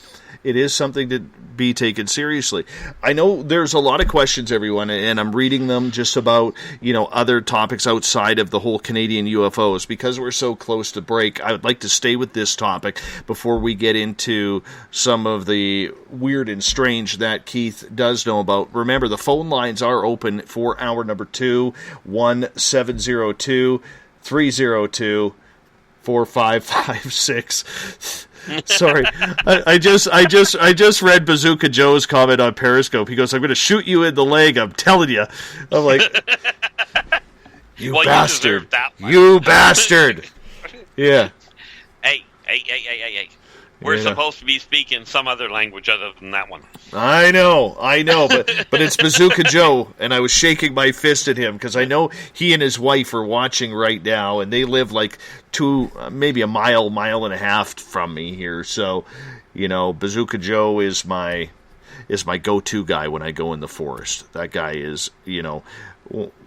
It is something to be taken seriously. I know there's a lot of questions, everyone, and I'm reading them just about, you know, other topics outside of the whole Canadian UFOs. Because we're so close to break, I would like to stay with this topic before we get into some of the weird and strange that Keith does know about. Remember, the phone lines are open for hour number 2, 1-702-302-4556. Sorry, I just read Bazooka Joe's comment on Periscope. He goes, "I'm going to shoot you in the leg. I'm telling you." I'm like, "You bastard! You bastard!" Yeah. Hey. We're supposed to be speaking some other language other than that one. I know, but it's Bazooka Joe, and I was shaking my fist at him because I know he and his wife are watching right now, and they live like maybe a mile and a half from me here. So, Bazooka Joe is my go-to guy when I go in the forest. That guy is,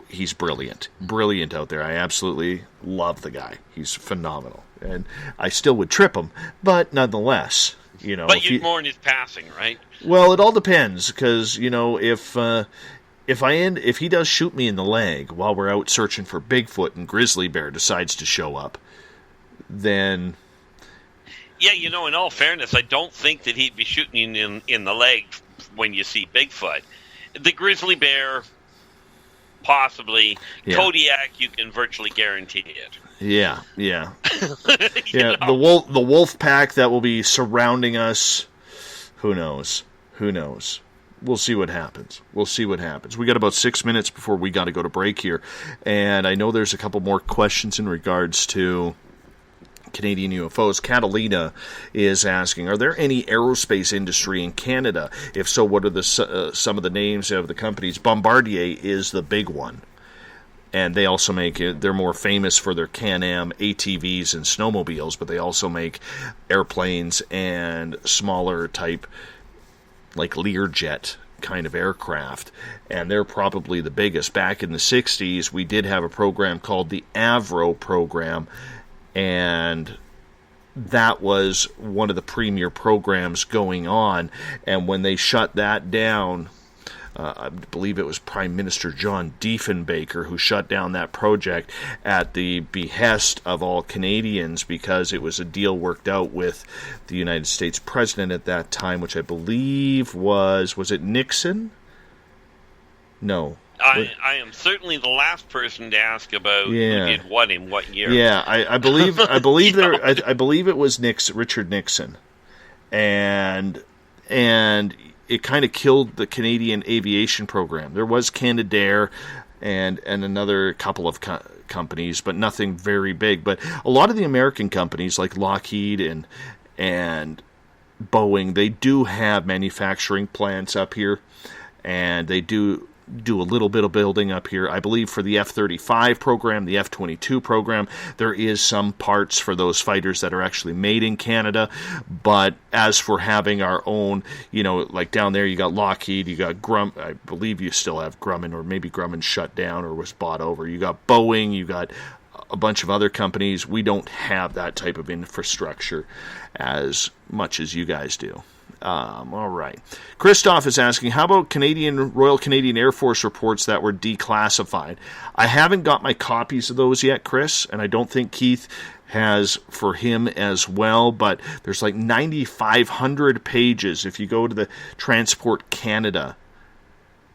he's brilliant out there. I absolutely love the guy. He's phenomenal. And I still would trip him, but nonetheless, But you'd mourn his passing, right? Well, it all depends, because if he does shoot me in the leg while we're out searching for Bigfoot and grizzly bear decides to show up, then yeah, in all fairness, I don't think that he'd be shooting you in the leg when you see Bigfoot. The grizzly bear, possibly. Yeah. Kodiak, you can virtually guarantee it. Yeah. Yeah, the wolf pack that will be surrounding us, who knows? We'll see what happens. We got about 6 minutes before we got to go to break here, and I know there's a couple more questions in regards to Canadian UFOs. Catalina is asking, are there any aerospace industry in Canada? If so, what are some of the names of the companies? Bombardier is the big one. And they also they're more famous for their Can-Am ATVs and snowmobiles, but they also make airplanes and smaller type, like Learjet kind of aircraft. And they're probably the biggest. Back in the 60s, we did have a program called the Avro program, and that was one of the premier programs going on. And when they shut that down, I believe it was Prime Minister John Diefenbaker who shut down that project at the behest of all Canadians, because it was a deal worked out with the United States President at that time, which I believe was it Nixon? No. I am certainly the last person to ask about who did what in what year. Yeah, I believe I believe it was Richard Nixon, and it kind of killed the Canadian aviation program. There was Canadair and another couple of companies, but nothing very big. But a lot of the American companies like Lockheed and Boeing, they do have manufacturing plants up here, and they do a little bit of building up here. I believe for the F-35 program, the F-22 program, there is some parts for those fighters that are actually made in Canada. But as for having our own, like down there, you got Lockheed, you got I believe you still have Grumman, or maybe Grumman shut down or was bought over. You got Boeing, you got a bunch of other companies. We don't have that type of infrastructure as much as you guys do. All right. Christoph is asking, how about Royal Canadian Air Force reports that were declassified? I haven't got my copies of those yet, Chris, and I don't think Keith has for him as well, but there's like 9,500 pages if you go to the Transport Canada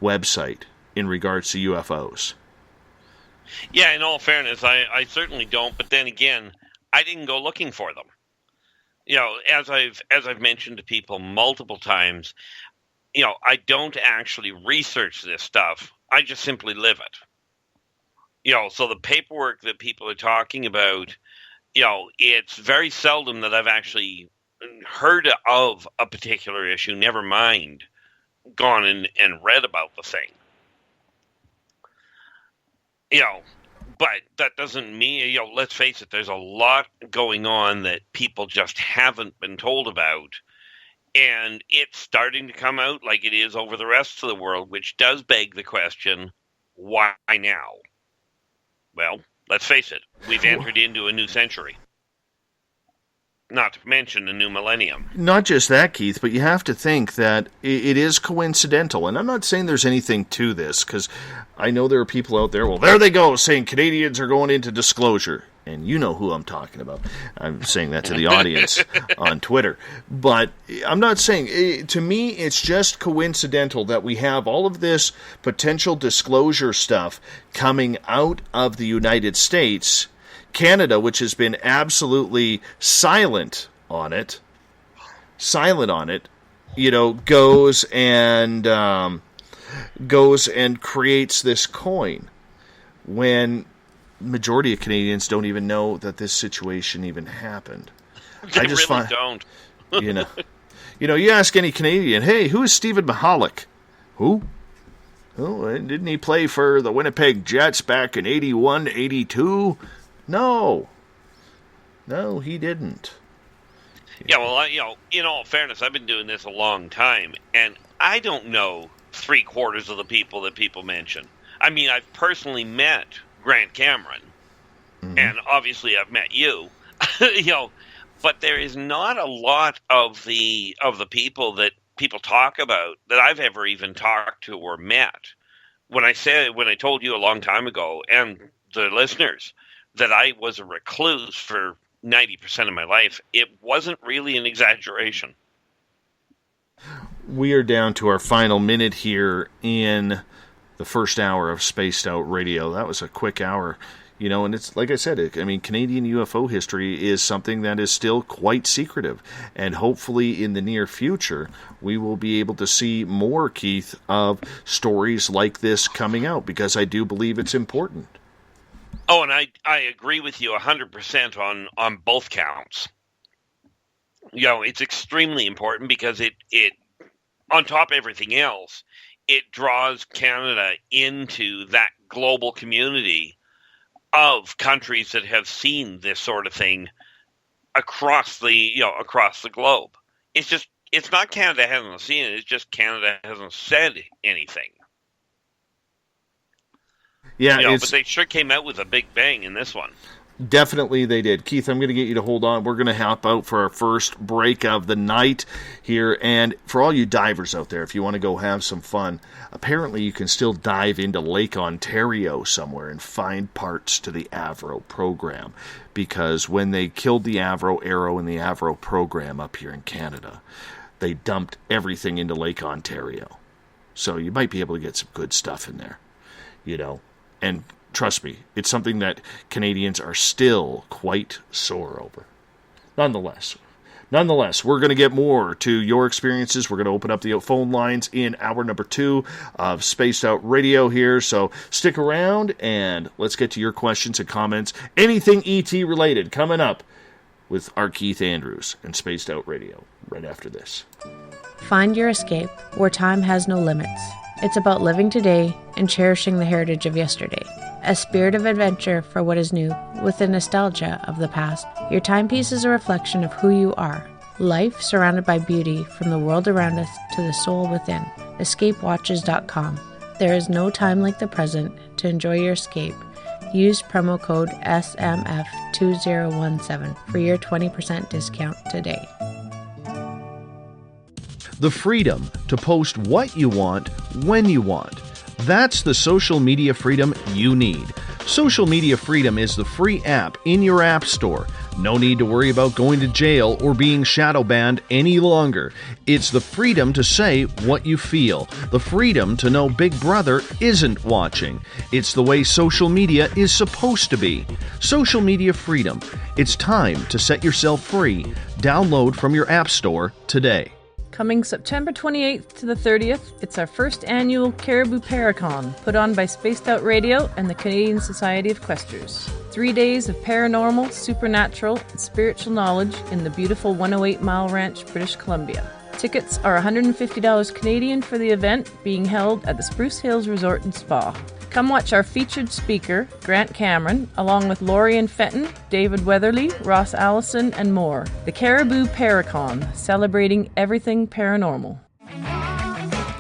website in regards to UFOs. Yeah, in all fairness, I certainly don't, but then again, I didn't go looking for them. As I've mentioned to people multiple times, I don't actually research this stuff. I just simply live it. So the paperwork that people are talking about, it's very seldom that I've actually heard of a particular issue, never mind gone and read about the thing. But that doesn't mean, let's face it, there's a lot going on that people just haven't been told about. And it's starting to come out like it is over the rest of the world, which does beg the question, why now? Well, let's face it, we've entered into a new century. Not to mention a new millennium. Not just that, Keith, but you have to think that it is coincidental. And I'm not saying there's anything to this, because I know there are people out there, well, there they go, saying Canadians are going into disclosure. And you know who I'm talking about. I'm saying that to the audience on Twitter. But I'm not saying, to me, it's just coincidental that we have all of this potential disclosure stuff coming out of the United States. Canada, which has been absolutely silent on it, goes and creates this coin when majority of Canadians don't even know that this situation even happened. They really don't. You know, you ask any Canadian, hey, who is Stephen Mahalik? Who? Oh, didn't he play for the Winnipeg Jets back in 81, 82? No, he didn't. Yeah, well, in all fairness, I've been doing this a long time, and I don't know 3/4 of the people that people mention. I mean, I've personally met Grant Cameron, and obviously I've met you, but there is not a lot of the people that people talk about that I've ever even talked to or met. When I told you a long time ago, and the listeners, that I was a recluse for 90% of my life, it wasn't really an exaggeration. We are down to our final minute here in the first hour of Spaced Out Radio. That was a quick hour. And it's like I said, Canadian UFO history is something that is still quite secretive. And hopefully in the near future, we will be able to see more, Keith, of stories like this coming out, because I do believe it's important. Oh, and I agree with you 100% on both counts. It's extremely important because it on top of everything else, it draws Canada into that global community of countries that have seen this sort of thing across the globe. It's not Canada hasn't seen it, it's just Canada hasn't said anything. Yeah, but they sure came out with a big bang in this one. Definitely they did. Keith, I'm going to get you to hold on. We're going to hop out for our first break of the night here. And for all you divers out there, if you want to go have some fun, apparently you can still dive into Lake Ontario somewhere and find parts to the Avro program. Because when they killed the Avro Arrow and the Avro program up here in Canada, they dumped everything into Lake Ontario. So you might be able to get some good stuff in there, And trust me, it's something that Canadians are still quite sore over. Nonetheless, we're going to get more to your experiences. We're going to open up the phone lines in hour number 2 of Spaced Out Radio here. So stick around and let's get to your questions and comments. Anything ET related coming up with our Keith Andrews and Spaced Out Radio right after this. Find your escape where time has no limits. It's about living today and cherishing the heritage of yesterday. A spirit of adventure for what is new, with the nostalgia of the past. Your timepiece is a reflection of who you are. Life surrounded by beauty from the world around us to the soul within. EscapeWatches.com. There is no time like the present to enjoy your escape. Use promo code SMF2017 for your 20% discount today. The freedom to post what you want, when you want. That's the social media freedom you need. Social Media Freedom is the free app in your app store. No need to worry about going to jail or being shadow banned any longer. It's the freedom to say what you feel. The freedom to know Big Brother isn't watching. It's the way social media is supposed to be. Social Media Freedom. It's time to set yourself free. Download from your app store today. Coming September 28th to the 30th, it's our first annual Caribou Paracon, put on by Spaced Out Radio and the Canadian Society of Questers. 3 days of paranormal, supernatural, and spiritual knowledge in the beautiful 108 Mile Ranch, British Columbia. Tickets are $150 Canadian for the event, being held at the Spruce Hills Resort and Spa. Come watch our featured speaker, Grant Cameron, along with Lorian Fenton, David Weatherly, Ross Allison, and more. The Caribou Paracon, celebrating everything paranormal.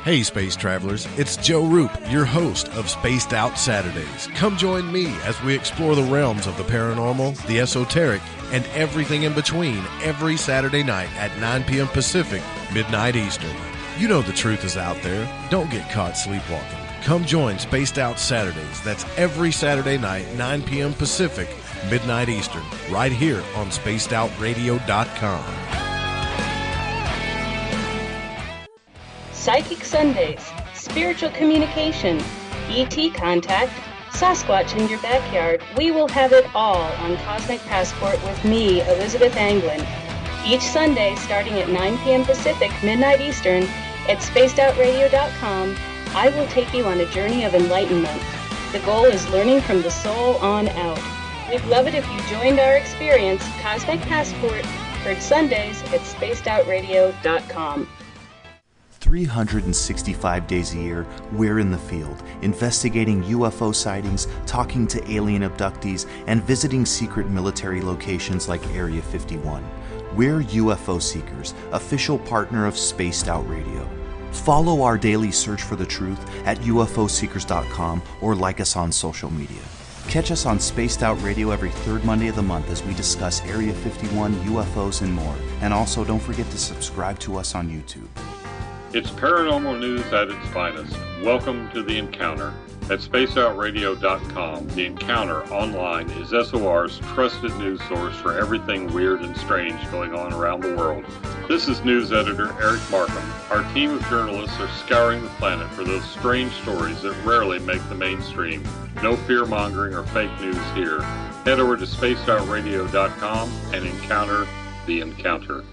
Hey Space Travelers, it's Joe Roop, your host of Spaced Out Saturdays. Come join me as we explore the realms of the paranormal, the esoteric, and everything in between every Saturday night at 9 p.m. Pacific, midnight Eastern. You know the truth is out there. Don't get caught sleepwalking. Come join Spaced Out Saturdays. That's every Saturday night, 9 p.m. Pacific, midnight Eastern, right here on SpacedOutRadio.com. Psychic Sundays, spiritual communication, ET contact, Sasquatch in your backyard. We will have it all on Cosmic Passport with me, Elizabeth Anglin. Each Sunday, starting at 9 p.m. Pacific, midnight Eastern, at SpacedOutRadio.com, I will take you on a journey of enlightenment. The goal is learning from the soul on out. We'd love it if you joined our experience. Cosmic Passport, Heard Sundays at spacedoutradio.com. 365 days a year, we're in the field, investigating UFO sightings, talking to alien abductees, and visiting secret military locations like Area 51. We're UFO Seekers, official partner of Spaced Out Radio. Follow our daily search for the truth at ufoseekers.com or like us on social media. Catch us on Spaced Out Radio every third Monday of the month as we discuss Area 51, UFOs, and more. And also, don't forget to subscribe to us on YouTube. It's paranormal news at its finest. Welcome to The Encounter. At spacedoutradio.com, The Encounter online is SOR's trusted news source for everything weird and strange going on around the world. This is news editor Eric Markham. Our team of journalists are scouring the planet for those strange stories that rarely make the mainstream. No fear-mongering or fake news here. Head over to spacedoutradio.com and encounter The Encounter.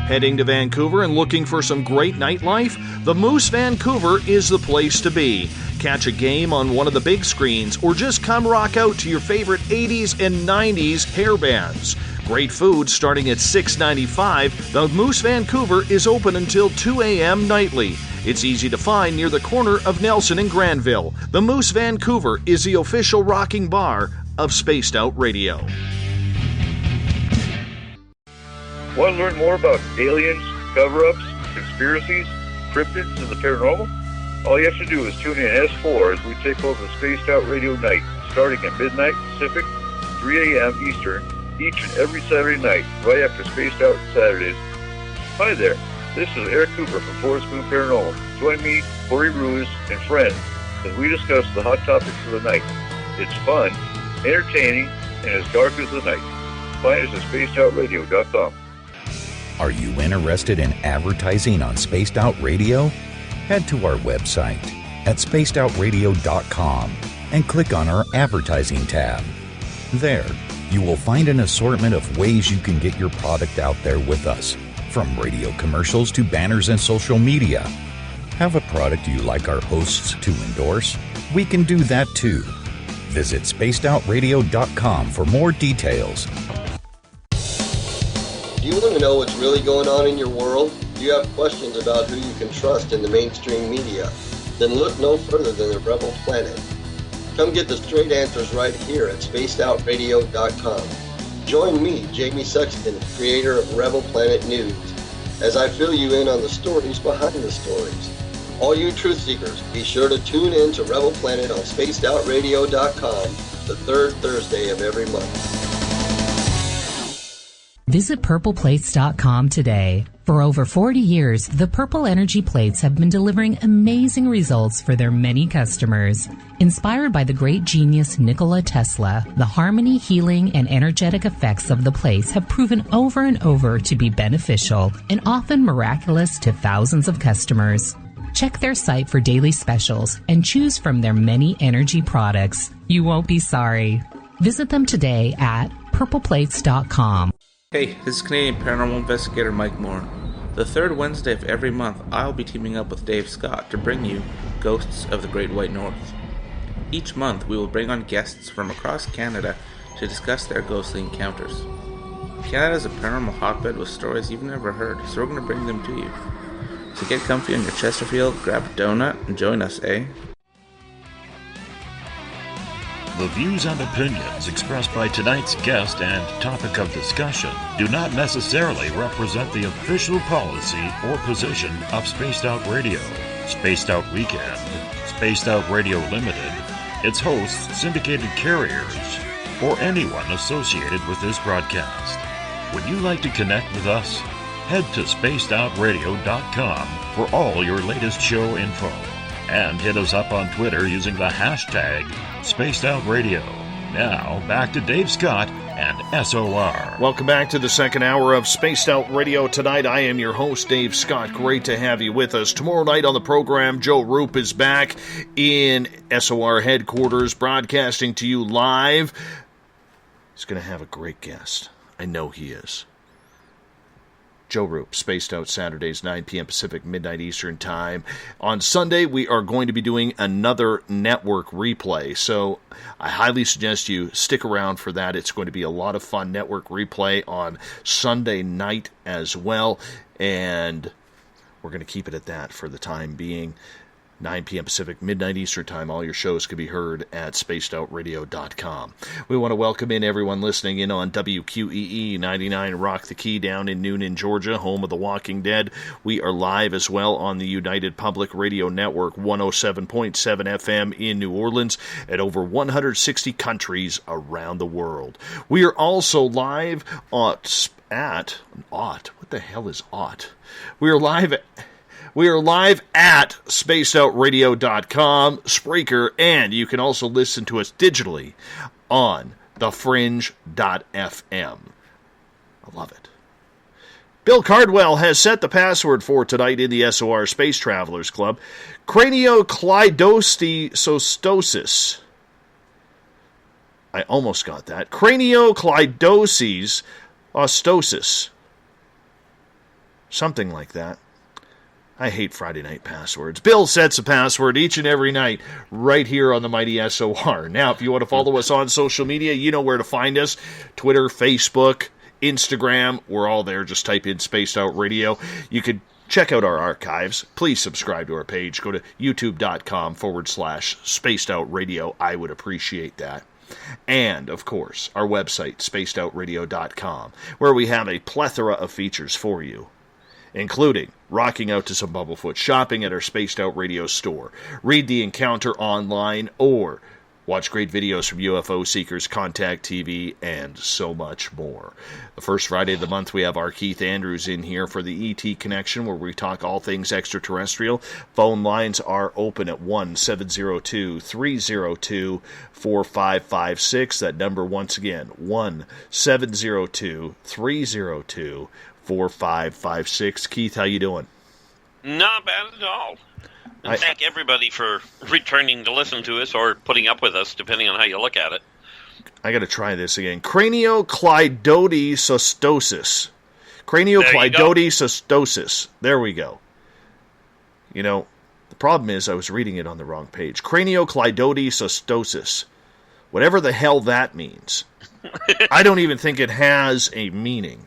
Heading to Vancouver and looking for some great nightlife? The Moose Vancouver is the place to be. Catch a game on one of the big screens or just come rock out to your favorite 80s and 90s hair bands. Great food starting at $6.95. The Moose Vancouver is open until 2 a.m. nightly. It's easy to find near the corner of Nelson and Granville. The Moose Vancouver is the official rocking bar of Spaced Out Radio. Want to learn more about aliens, cover-ups, conspiracies, cryptids, and the paranormal? All you have to do is tune in S4 as we take over Spaced Out Radio Night, starting at midnight Pacific, 3 a.m. Eastern, each and every Saturday night, right after Spaced Out Saturdays. Hi there, this is Eric Cooper from Forest Moon Paranormal. Join me, Corey Ruiz, and friends as we discuss the hot topics of the night. It's fun, entertaining, and as dark as the night. Find us at spacedoutradio.com. Are you interested in advertising on Spaced Out Radio? Head to our website at spacedoutradio.com and click on our advertising tab. There, you will find an assortment of ways you can get your product out there with us, from radio commercials to banners and social media. Have a product you like our hosts to endorse? We can do that too. Visit spacedoutradio.com for more details. Do you want to know what's really going on in your world? Do you have questions about who you can trust in the mainstream media? Then look no further than the Rebel Planet. Come get the straight answers right here at spacedoutradio.com. Join me, Jamie Sexton, creator of Rebel Planet News, as I fill you in on the stories behind the stories. All you truth seekers, be sure to tune in to Rebel Planet on spacedoutradio.com the third Thursday of every month. Visit purpleplates.com today. For over 40 years, the Purple Energy Plates have been delivering amazing results for their many customers. Inspired by the great genius Nikola Tesla, the harmony, healing, and energetic effects of the plates have proven over and over to be beneficial and often miraculous to thousands of customers. Check their site for daily specials and choose from their many energy products. You won't be sorry. Visit them today at purpleplates.com. Hey, this is Canadian Paranormal Investigator Mike Moore. The third Wednesday of every month, I'll be teaming up with Dave Scott to bring you Ghosts of the Great White North. Each month, we will bring on guests from across Canada to discuss their ghostly encounters. Canada is a paranormal hotbed with stories you've never heard, so we're going to bring them to you. So get comfy on your Chesterfield, grab a donut, and join us, eh? The views and opinions expressed by tonight's guest and topic of discussion do not necessarily represent the official policy or position of Spaced Out Radio, Spaced Out Weekend, Spaced Out Radio Limited, its hosts, syndicated carriers, or anyone associated with this broadcast. Would you like to connect with us? Head to spacedoutradio.com for all your latest show info. And hit us up on Twitter using the hashtag SpacedOutRadio. Now, back to Dave Scott and SOR. Welcome back to the second hour of Spaced Out Radio tonight. I am your host, Dave Scott. Great to have you with us. Tomorrow night on the program, Joe Roop is back in SOR headquarters, broadcasting to you live. He's going to have a great guest. I know he is. Joe Roop, Spaced Out Saturdays, 9 p.m. Pacific, midnight Eastern Time. On Sunday, we are going to be doing another network replay, so I highly suggest you stick around for that. It's going to be a lot of fun network replay on Sunday night as well, and we're going to keep it at that for the time being. 9 p.m. Pacific, midnight Eastern Time. All your shows can be heard at spacedoutradio.com. We want to welcome in everyone listening in on WQEE 99 Rock the Key down in Noonan, Georgia, home of The Walking Dead. We are live as well on the United Public Radio Network 107.7 FM in New Orleans at over 160 countries around the world. We are also live what the hell is OT? We are live at spacedoutradio.com, Spreaker, and you can also listen to us digitally on thefringe.fm. I love it. Bill Cardwell has set the password for tonight in the SOR Space Travelers Club. Craniocleidocystosis. I almost got that. Craniocleidosis ostosis. Something like that. I hate Friday night passwords. Bill sets a password each and every night right here on the mighty SOR. Now, if you want to follow us on social media, you know where to find us. Twitter, Facebook, Instagram, we're all there. Just type in Spaced Out Radio. You could check out our archives. Please subscribe to our page. Go to youtube.com/Spaced Out Radio. I would appreciate that. And, of course, our website, spacedoutradio.com, where we have a plethora of features for you, including rocking out to some Bumblefoot, shopping at our Spaced Out Radio store, read The Encounter online, or watch great videos from UFO Seekers, Contact TV, and so much more. The first Friday of the month, we have our Keith Andrews in here for the ET Connection, where we talk all things extraterrestrial. Phone lines are open at 1-702-302-4556. That number, once again, 1-702-302-4556. 4556. Keith, how you doing? Not bad at all. And thank everybody for returning to listen to us or putting up with us, depending on how you look at it. I got to try this again. Craniocleidocystosis. Craniocleidocystosis. There we go. You know, the problem is I was reading it on the wrong page. Craniocleidocystosis. Whatever the hell that means. I don't even think it has a meaning,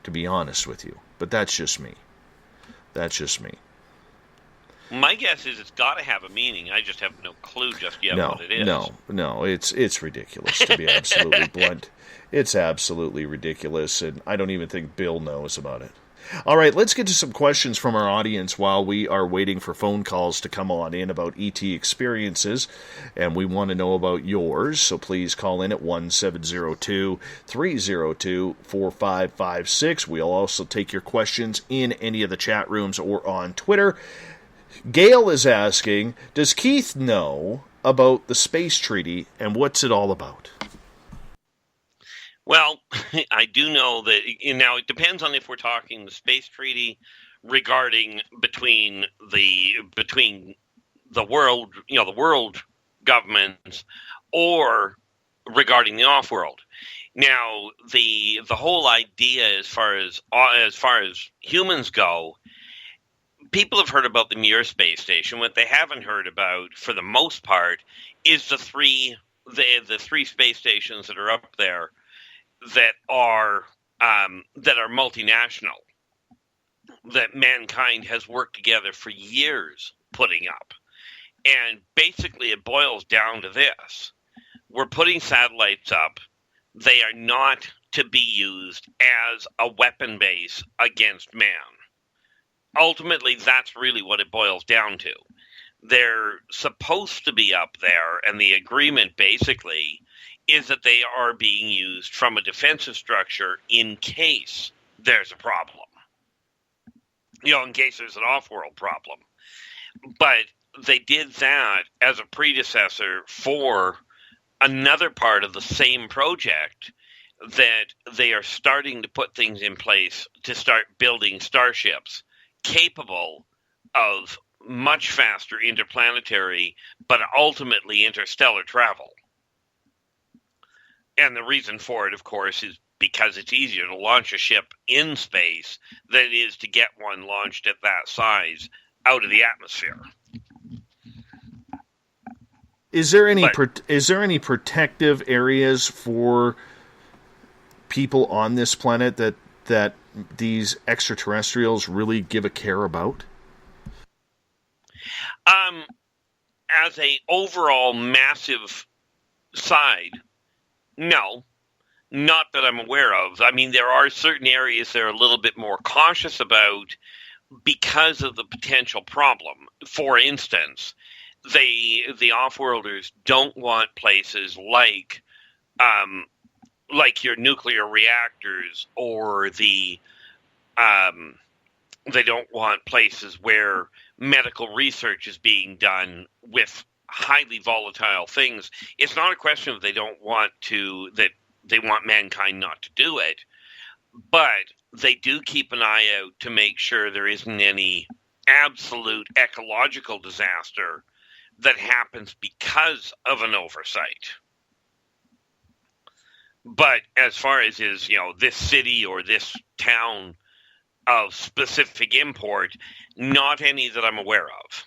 to be honest with you. But that's just me. My guess is it's got to have a meaning. I just have no clue just yet what it is. No, it's ridiculous, to be absolutely blunt. It's absolutely ridiculous, and I don't even think Bill knows about it. All right, let's get to some questions from our audience while we are waiting for phone calls to come on in about ET experiences, and we want to know about yours, so please call in at 1-702-302-4556. We'll also take your questions in any of the chat rooms or on Twitter. Gail is asking, does Keith know about the space treaty, and what's it all about? Well, I do know that now it depends on if we're talking the space treaty regarding between the world, the world governments, or regarding the off-world. Now, the whole idea as far as humans go, people have heard about the Mir space station. What they haven't heard about, for the most part, is the three space stations that are up there that are multinational, that mankind has worked together for years putting up. And basically it boils down to this. We're putting satellites up. They are not to be used as a weapon base against man. Ultimately, that's really what it boils down to. They're supposed to be up there, and the agreement basically is that they are being used from a defensive structure in case there's a problem. In case there's an off-world problem. But they did that as a predecessor for another part of the same project, that they are starting to put things in place to start building starships capable of much faster interplanetary, but ultimately interstellar travel. And the reason for it, of course, is because it's easier to launch a ship in space than it is to get one launched at that size out of the atmosphere. Is there any protective areas for people on this planet that these extraterrestrials really give a care about? As a overall massive side, no. Not that I'm aware of. I mean, there are certain areas they're a little bit more cautious about because of the potential problem. For instance, the off-worlders don't want places like your nuclear reactors, or they don't want places where medical research is being done with highly volatile things. It's not a question of they want mankind not to do it, but they do keep an eye out to make sure there isn't any absolute ecological disaster that happens because of an oversight. But as far as is, this city or this town of specific import, not any that I'm aware of.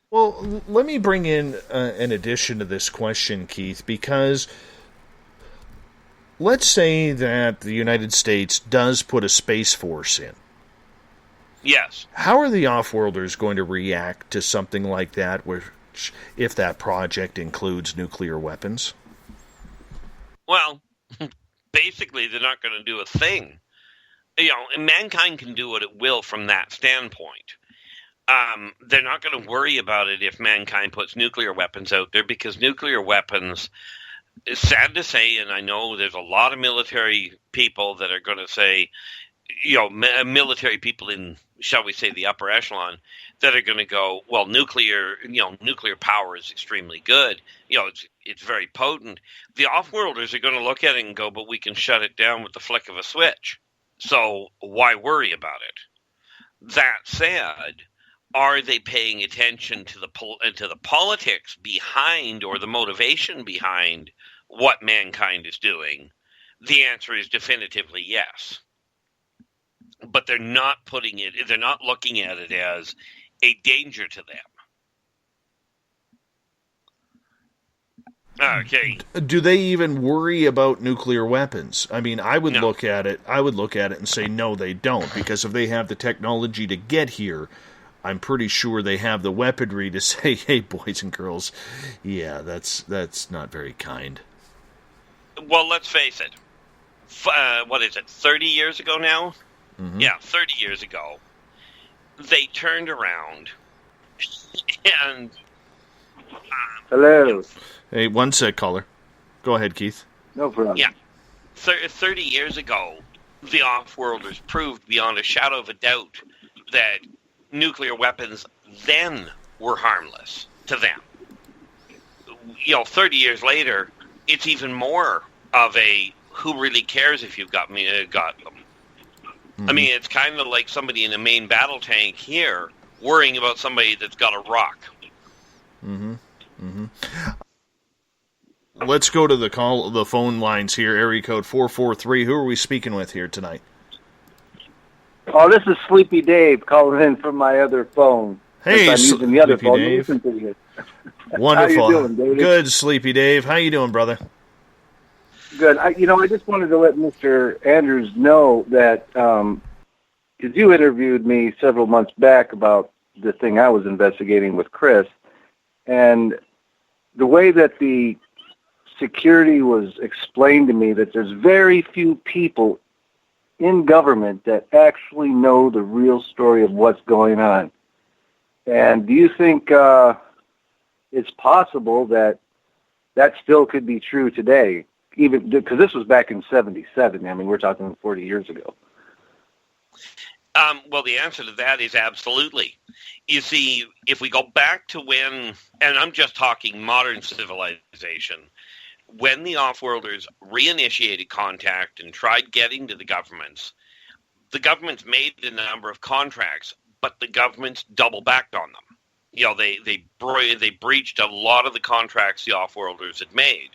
Well, let me bring in an addition to this question, Keith, because let's say that the United States does put a Space Force in. Yes. How are the off-worlders going to react to something like that, if that project includes nuclear weapons? Well, basically, they're not going to do a thing. Mankind can do what it will from that standpoint. They're not going to worry about it if mankind puts nuclear weapons out there, because nuclear weapons, it's sad to say, and I know there's a lot of military people that are going to say, military people in, shall we say, the upper echelon, that are going to go, well, nuclear power is extremely good. It's very potent. The off-worlders are going to look at it and go, but we can shut it down with the flick of a switch. So why worry about it? That said, are they paying attention to the politics behind, or the motivation behind, what mankind is doing? The answer is definitively yes. But they're not looking at it as a danger to them. Okay. Do they even worry about nuclear weapons? I mean, I would look at it and say no, they don't, because if they have the technology to get here, I'm pretty sure they have the weaponry to say, hey, boys and girls, yeah, that's not very kind. Well, let's face it. What is it, 30 years ago now? Mm-hmm. Yeah, 30 years ago, they turned around and... Hello. Hey, one sec, caller. Go ahead, Keith. No problem. Yeah. 30 years ago, the off-worlders proved beyond a shadow of a doubt that nuclear weapons then were harmless to them. 30 years later, it's even more of a who really cares if you've got them. Mm-hmm. I mean, it's kind of like somebody in a main battle tank here worrying about somebody that's got a rock. Mm-hmm. Mm-hmm. Let's go to the phone lines here. Area code 443. Who are we speaking with here tonight? Oh, this is Sleepy Dave calling in from my other phone. Hey, I'm using the other Sleepy phone. Dave. Listen to you. Wonderful. How you doing, David? Good, Sleepy Dave. How you doing, brother? Good. I just wanted to let Mr. Andrews know that because you interviewed me several months back about the thing I was investigating with Chris, and the way that the security was explained to me, that there's very few people in government that actually know the real story of what's going on. And do you think it's possible that still could be true today? Even because this was back in '77. I mean, we're talking 40 years ago. Well, the answer to that is absolutely. You see, if we go back to when, and I'm just talking modern civilization, when the off-worlders reinitiated contact and tried getting to the governments made a number of contracts, but the governments double backed on them. They breached a lot of the contracts the off-worlders had made.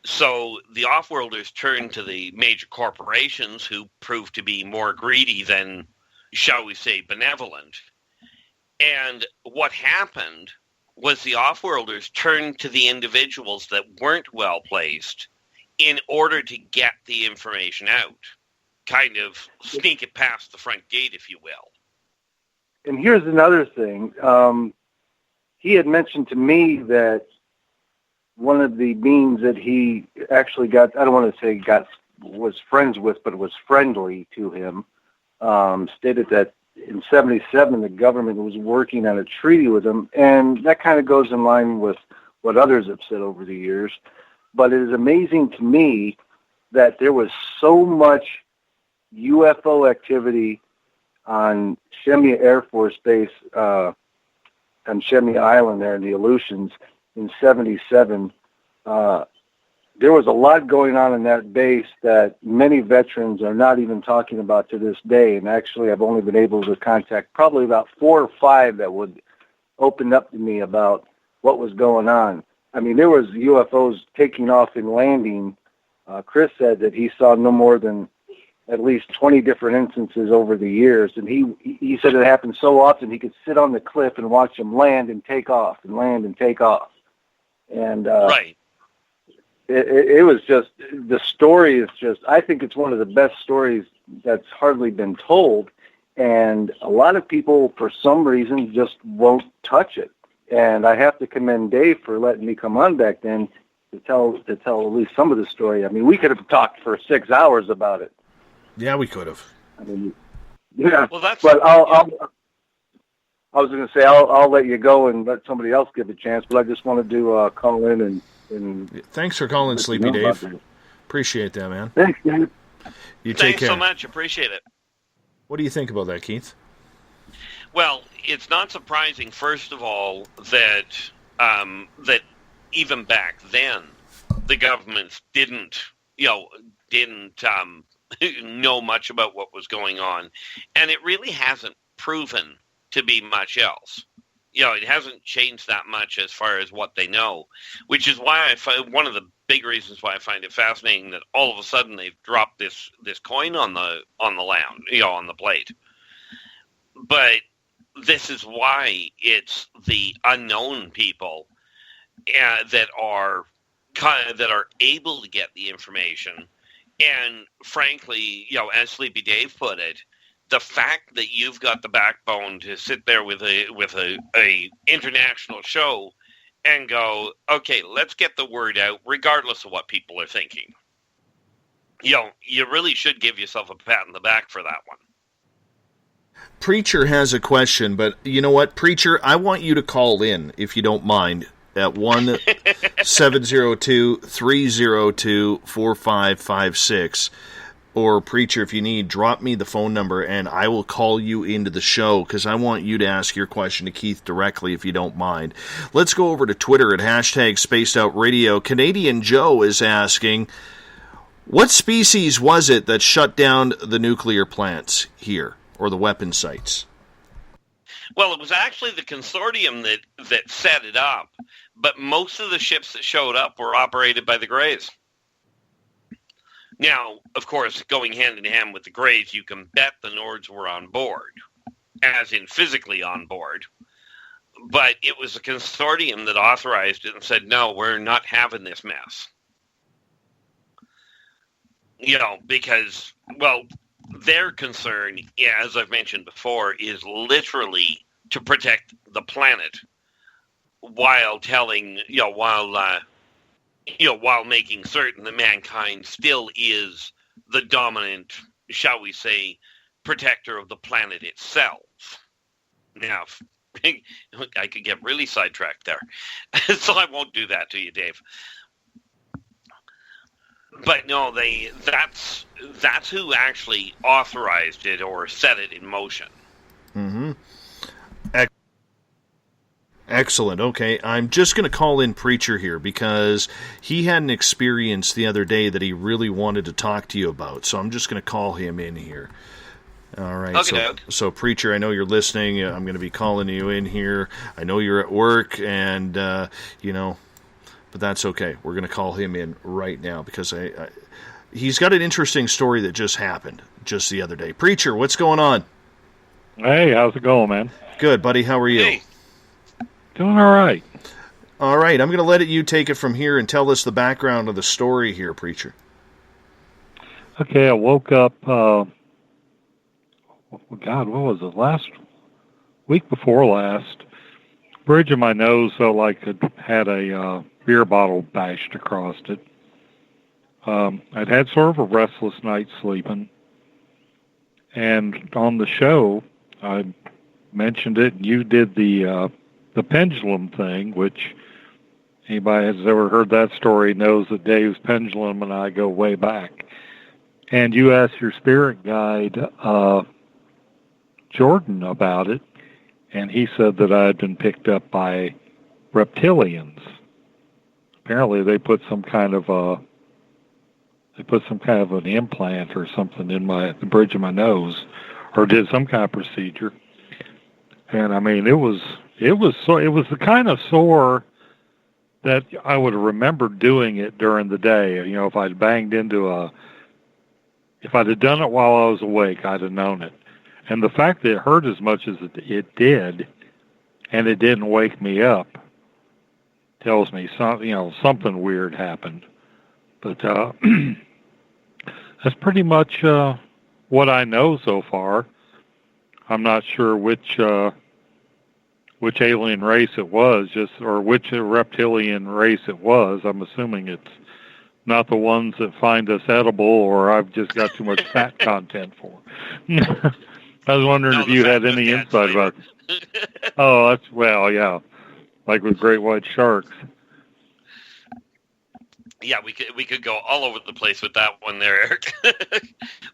So the off-worlders turned to the major corporations who proved to be more greedy than, shall we say, benevolent. And what happened was the off-worlders turned to the individuals that weren't well-placed in order to get the information out. Kind of sneak it past the front gate, if you will. And here's another thing. He had mentioned to me that one of the beings that he actually got, I don't want to say was friends with, but was friendly to him, stated that in 1977 the government was working on a treaty with him, and that kind of goes in line with what others have said over the years. But it is amazing to me that there was so much UFO activity on Shemya Air Force Base, on Shemya Island there in the Aleutians in 1977. There was a lot going on in that base that many veterans are not even talking about to this day. And actually, I've only been able to contact probably about 4 or 5 that would open up to me about what was going on. I mean, there was UFOs taking off and landing. Chris said that he saw no more than at least 20 different instances over the years. And he said it happened so often he could sit on the cliff and watch them land and take off and land and take off. And right. It was just, the story is just, I think it's one of the best stories that's hardly been told. And a lot of people, for some reason, just won't touch it. And I have to commend Dave for letting me come on back then to tell at least some of the story. I mean, we could have talked for 6 hours about it. Yeah, we could have. I mean, yeah. Well, that's. But I was going to say I'll let you go and let somebody else give a chance. But I just wanted to call in and thanks for calling, Sleepy Dave. Appreciate that, man. Thanks, Dave. You take Thanks care. so much. Appreciate it. What do you think about that, Keith? Well, it's not surprising, first of all, that that even back then the governments didn't know much about what was going on, and it really hasn't proven to be much else. It hasn't changed that much as far as what they know, which is why I find one of the big reasons why I find it fascinating that all of a sudden they've dropped this coin on the land, on the plate. But this is why it's the unknown people that are able to get the information. And frankly, as Sleepy Dave put it, the fact that you've got the backbone to sit there with a international show and go, okay, let's get the word out, regardless of what people are thinking. You really should give yourself a pat on the back for that one. Preacher has a question, but you know what, Preacher? I want you to call in, if you don't mind, at 1-702-302-4556. Or, Preacher, if you need, drop me the phone number, and I will call you into the show, because I want you to ask your question to Keith directly, if you don't mind. Let's go over to Twitter at #SpacedOutRadio. Canadian Joe is asking, what species was it that shut down the nuclear plants here, or the weapon sites? Well, it was actually the consortium that set it up, but most of the ships that showed up were operated by the Greys. Now, of course, going hand in hand with the Greys, you can bet the Nords were on board, as in physically on board. But it was a consortium that authorized it and said, no, we're not having this mess. Because, well, their concern, as I've mentioned before, is literally to protect the planet while while making certain that mankind still is the dominant, shall we say, protector of the planet itself. Now, I could get really sidetracked there, so I won't do that to you, Dave. But no, that's who actually authorized it or set it in motion. Mm-hmm. Excellent. Okay, I'm just going to call in Preacher here because he had an experience the other day that he really wanted to talk to you about. So I'm just going to call him in here. All right. Okay, so Preacher, I know you're listening. I'm going to be calling you in here. I know you're at work, and But that's okay. We're going to call him in right now because he's got an interesting story that just happened just the other day. Preacher, what's going on? Hey, how's it going, man? Good, buddy. How are you? Hey. Doing all right. All right. I'm going to let you take it from here and tell us the background of the story here, Preacher. Okay, I woke up, God, what was it, last week before last? Bridge of my nose felt like it had a beer bottle bashed across it. I'd had sort of a restless night sleeping. And on the show, I mentioned it, and you did the pendulum thing, which anybody has ever heard that story knows that Dave's pendulum and I go way back. And you asked your spirit guide, Jordan, about it, and he said that I had been picked up by reptilians. Apparently, they put some kind of an implant or something in the bridge of my nose, or did some kind of procedure. And I mean, it was the kind of sore that I would have remembered doing it during the day. You know, if I'd banged if I'd have done it while I was awake, I'd have known it. And the fact that it hurt as much as it did, and it didn't wake me up, tells me something weird happened. But that's pretty much what I know so far. I'm not sure which alien race it was, or which reptilian race it was. I'm assuming it's not the ones that find us edible, or I've just got too much fat content for. I was wondering if you had any insight about it. Oh, yeah, like with great white sharks. Yeah, we could go all over the place with that one there, Eric.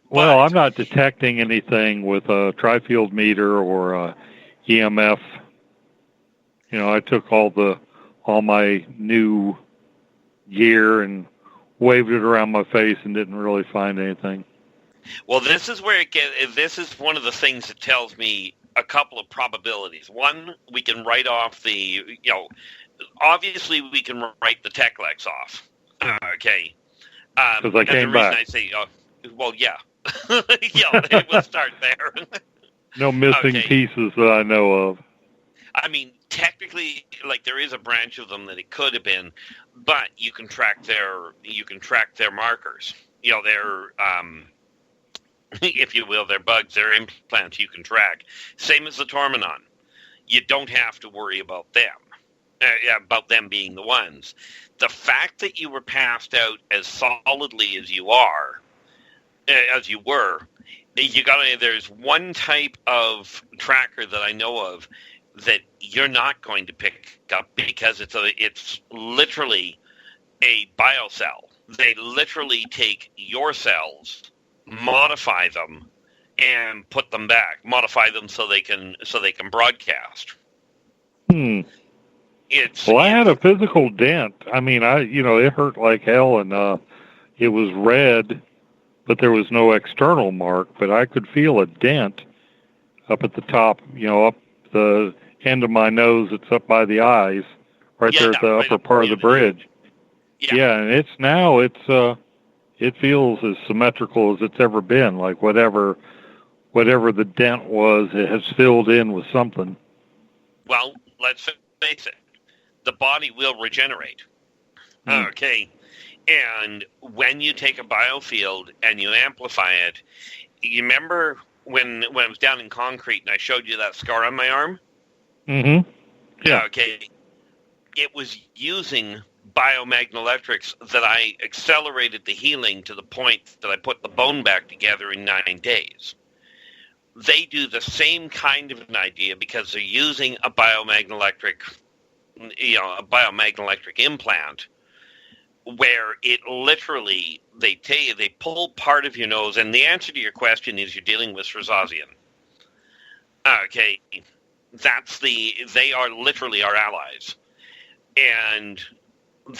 Well, I'm not detecting anything with a tri-field meter or a EMF. You know, I took all my new gear and waved it around my face and didn't really find anything. Well, this is where this is one of the things that tells me a couple of probabilities. One, we can write off obviously we can write the Techlex off. Okay. Because I came back. I say, well, yeah. Yeah, we'll start there. No missing pieces that I know of. I mean, technically, there is a branch of them that it could have been, but you can track their markers. You know, their if you will, their bugs, their implants you can track. Same as the Tormenon. You don't have to worry about them being the ones. The fact that you were passed out as solidly as you were, there's one type of tracker that I know of that you're not going to pick up because it's literally a biocell. They literally take your cells, modify them, and put them back. Modify them so they can broadcast. I had a physical dent. I mean, it hurt like hell, and it was red, but there was no external mark. But I could feel a dent up at the top, up the end of my nose. It's up by the eyes, right there at the upper part of the bridge. Yeah, and it feels as symmetrical as it's ever been. Like whatever the dent was, it has filled in with something. Well, let's face it. The body will regenerate. Okay. And when you take a biofield and you amplify it, you remember when I was down in concrete and I showed you that scar on my arm? Mm-hmm. Yeah. Okay. It was using biomagnetoelectrics that I accelerated the healing to the point that I put the bone back together in 9 days. They do the same kind of an idea because they're using a biomagnetoelectric implant where it literally, they tell you, they pull part of your nose, and the answer to your question is you're dealing with Srazazian. Okay, they are literally our allies. And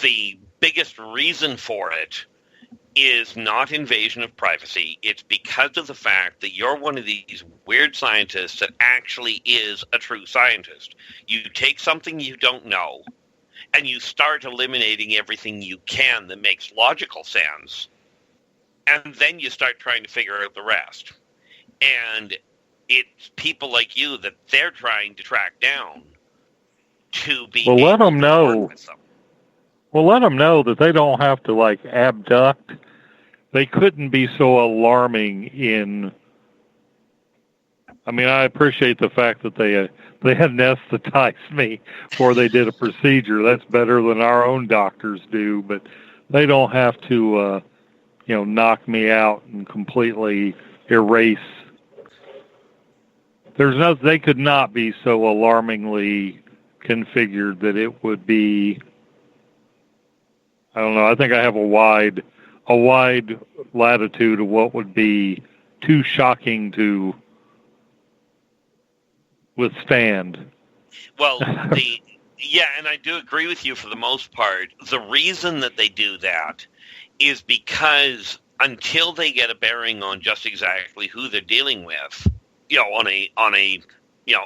the biggest reason for it is not invasion of privacy. It's because of the fact that you're one of these weird scientists that actually is a true scientist. You take something you don't know, and you start eliminating everything you can that makes logical sense, and then you start trying to figure out the rest. And it's people like you that they're trying to track down to be Well, let them to know. work with them. Well, let them know that they don't have to, like, abduct. They couldn't be so alarming in... I mean, I appreciate the fact that they anesthetized me before they did a procedure. That's better than our own doctors do, but they don't have to, knock me out and completely erase. They could not be so alarmingly configured that it would be... I don't know. I think I have a wide latitude of what would be too shocking to withstand. Well, and I do agree with you for the most part. The reason that they do that is because until they get a bearing on just exactly who they're dealing with, on a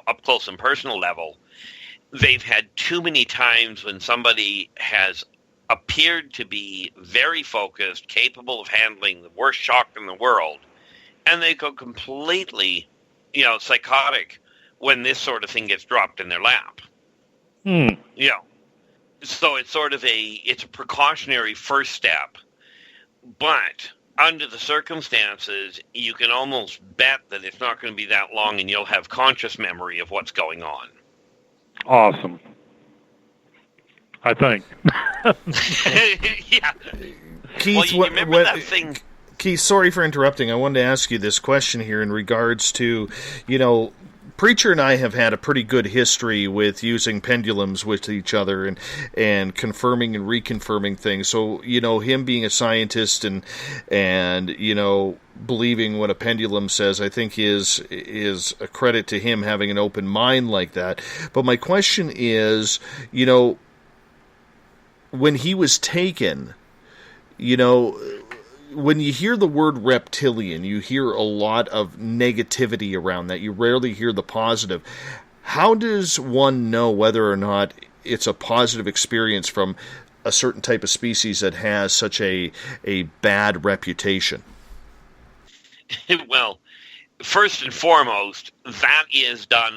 up close and personal level, they've had too many times when somebody has appeared to be very focused, capable of handling the worst shock in the world, and they go completely, psychotic when this sort of thing gets dropped in their lap. So it's sort of it's a precautionary first step, but under the circumstances, you can almost bet that it's not going to be that long and you'll have conscious memory of what's going on. Awesome. I think. Yeah. Keith, you remember that thing? Keith, sorry for interrupting. I wanted to ask you this question here in regards to, Preacher and I have had a pretty good history with using pendulums with each other and confirming and reconfirming things. So, him being a scientist and believing what a pendulum says, I think is a credit to him having an open mind like that. But my question is, when he was taken, when you hear the word reptilian, you hear a lot of negativity around that. You rarely hear the positive. How does one know whether or not it's a positive experience from a certain type of species that has such a bad reputation? Well, first and foremost, that is done.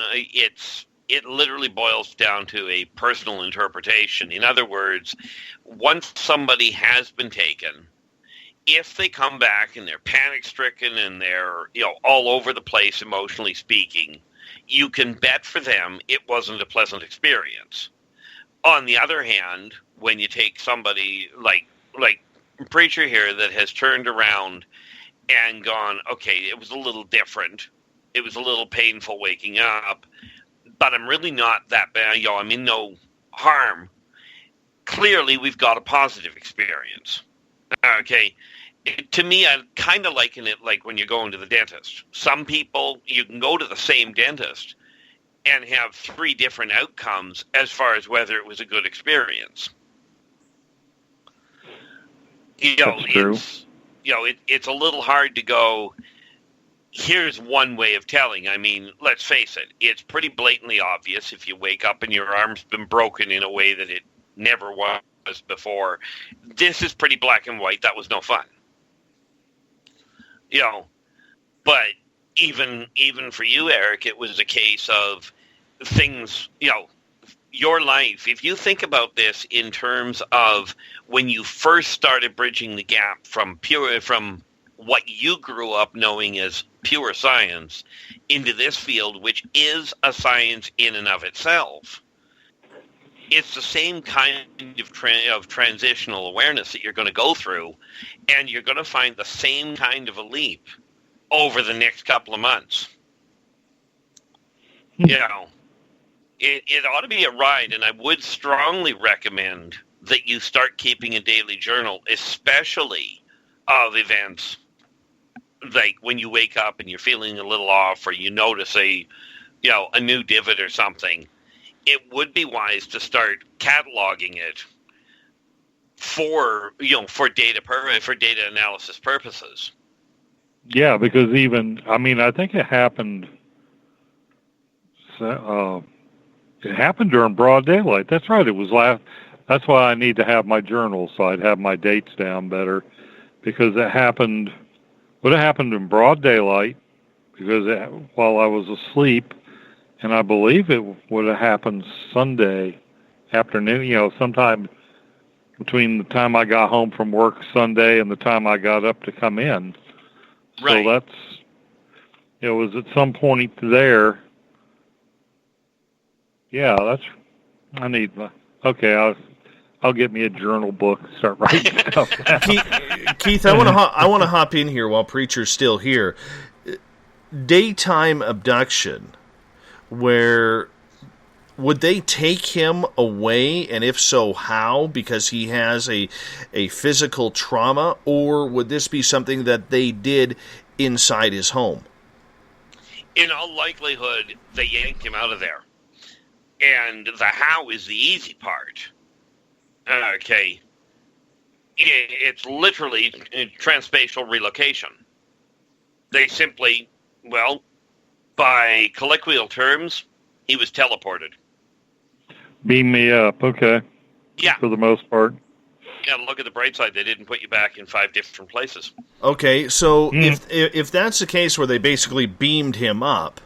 It literally boils down to a personal interpretation. In other words, once somebody has been taken, if they come back and they're panic-stricken and they're all over the place emotionally speaking, you can bet for them it wasn't a pleasant experience. On the other hand, when you take somebody like Preacher here that has turned around and gone, okay, it was a little different, it was a little painful waking up, but I'm really not that bad, I'm in no harm. Clearly, we've got a positive experience. Okay, to me, I kind of liken it like when you're going to the dentist. Some people, you can go to the same dentist and have 3 different outcomes as far as whether it was a good experience. That's true. It's a little hard to go, here's one way of telling. I mean, let's face it, it's pretty blatantly obvious if you wake up and your arm's been broken in a way that it never was before. This is pretty black and white. That was no fun. But even for you, Eric, it was a case of things, your life. If you think about this in terms of when you first started bridging the gap from what you grew up knowing as pure science into this field, which is a science in and of itself, it's the same kind of transitional awareness that you're going to go through, and you're going to find the same kind of a leap over the next couple of months. It ought to be a ride, and I would strongly recommend that you start keeping a daily journal, especially of events like when you wake up and you're feeling a little off, or you notice a new divot or something. It would be wise to start cataloging it for data analysis purposes. Yeah, because I think it happened. It happened during broad daylight. That's right. It was That's why I need to have my journal, so I'd have my dates down better, because would have happened in broad daylight, because while I was asleep, and I believe it would have happened Sunday afternoon, sometime between the time I got home from work Sunday and the time I got up to come in. Right. So it was at some point there. Yeah, I'll get me a journal book and start writing stuff down. Keith, I want to hop in here while Preacher's still here. Daytime abduction, where would they take him away, and if so, how? Because he has a physical trauma, or would this be something that they did inside his home? In all likelihood, they yanked him out of there. And the how is the easy part. Okay. It's literally transspatial relocation. They simply, by colloquial terms, he was teleported. Beam me up, okay. Yeah. For the most part. Yeah, look at the bright side. They didn't put you back in 5 different places. Okay, so if that's the case where they basically beamed him up,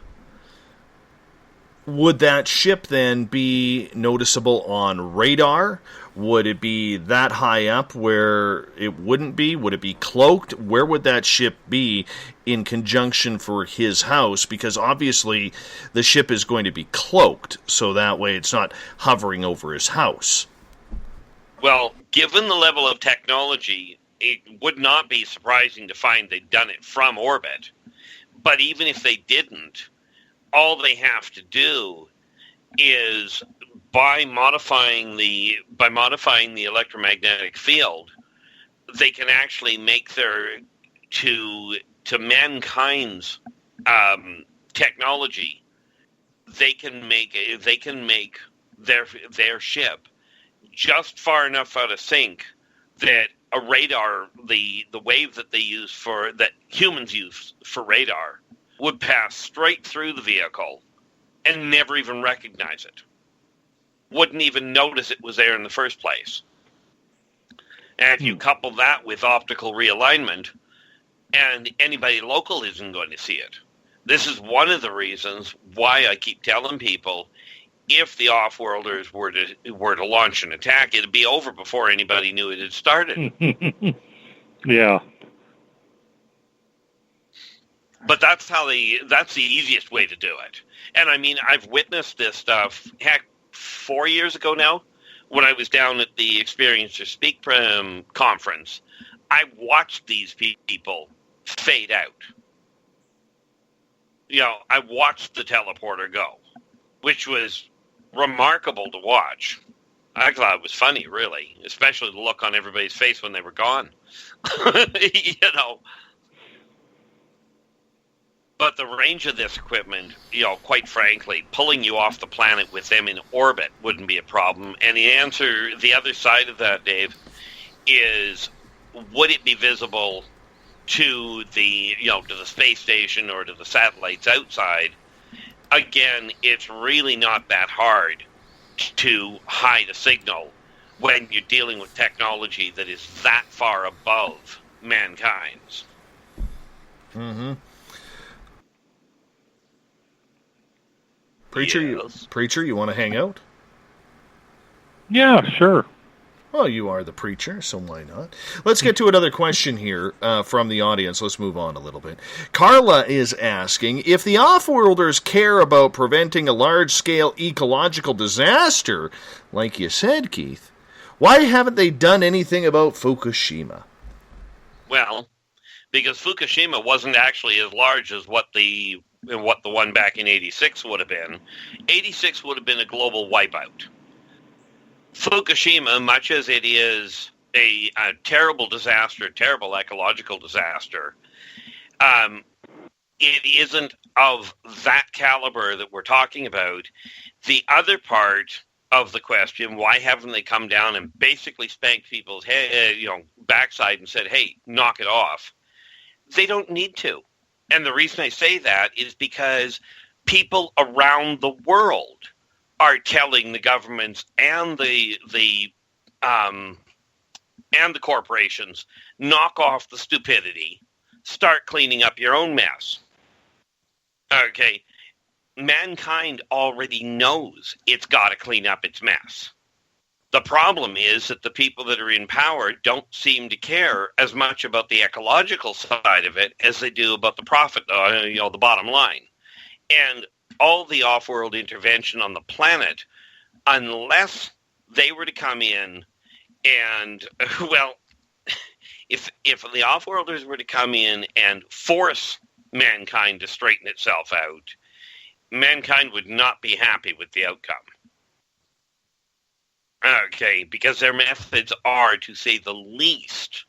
would that ship then be noticeable on radar? Would it be that high up where it wouldn't be? Would it be cloaked? Where would that ship be in conjunction for his house? Because obviously the ship is going to be cloaked, so that way it's not hovering over his house. Well, given the level of technology, it would not be surprising to find they'd done it from orbit. But even if they didn't, all they have to do is by modifying the electromagnetic field, they can actually make their to mankind's technology. They can make their ship just far enough out of sync that a radar, the wave that they use that humans use for radar, would pass straight through the vehicle and never even recognize it. Wouldn't even notice it was there in the first place. And if you couple that with optical realignment, and anybody local isn't going to see it. This is one of the reasons why I keep telling people, if the off-worlders were to launch an attack, it'd be over before anybody knew it had started. Yeah. But that's the easiest way to do it. And I mean, I've witnessed this stuff, 4 years ago now, when I was down at the Experience or Speak conference. I watched these people fade out. I watched the teleporter go, which was remarkable to watch. I thought it was funny, really, especially the look on everybody's face when they were gone. But the range of this equipment, quite frankly, pulling you off the planet with them in orbit wouldn't be a problem. And the other side of that, Dave, is would it be visible to the space station or to the satellites outside? Again, it's really not that hard to hide a signal when you're dealing with technology that is that far above mankind's. Mm-hmm. Preacher, you want to hang out? Yeah, sure. Well, you are the preacher, so why not? Let's get to another question here from the audience. Let's move on a little bit. Carla is asking, if the off-worlders care about preventing a large-scale ecological disaster, like you said, Keith, why haven't they done anything about Fukushima? Well, because Fukushima wasn't actually as large as what the one back in 86 would have been. 86 would have been a global wipeout. Fukushima, much as it is a terrible disaster, terrible ecological disaster, it isn't of that caliber that we're talking about. The other part of the question, why haven't they come down and basically spanked people's backside and said, hey, knock it off? They don't need to. And the reason I say that is because people around the world are telling the governments and the and the corporations knock off the stupidity, start cleaning up your own mess. Okay, mankind already knows it's got to clean up its mess. The problem is that the people that are in power don't seem to care as much about the ecological side of it as they do about the profit, the bottom line. And all the off-world intervention on the planet, unless they were to come in and, well, if the off-worlders were to come in and force mankind to straighten itself out, mankind would not be happy with the outcome. Okay, because their methods are, to say the least,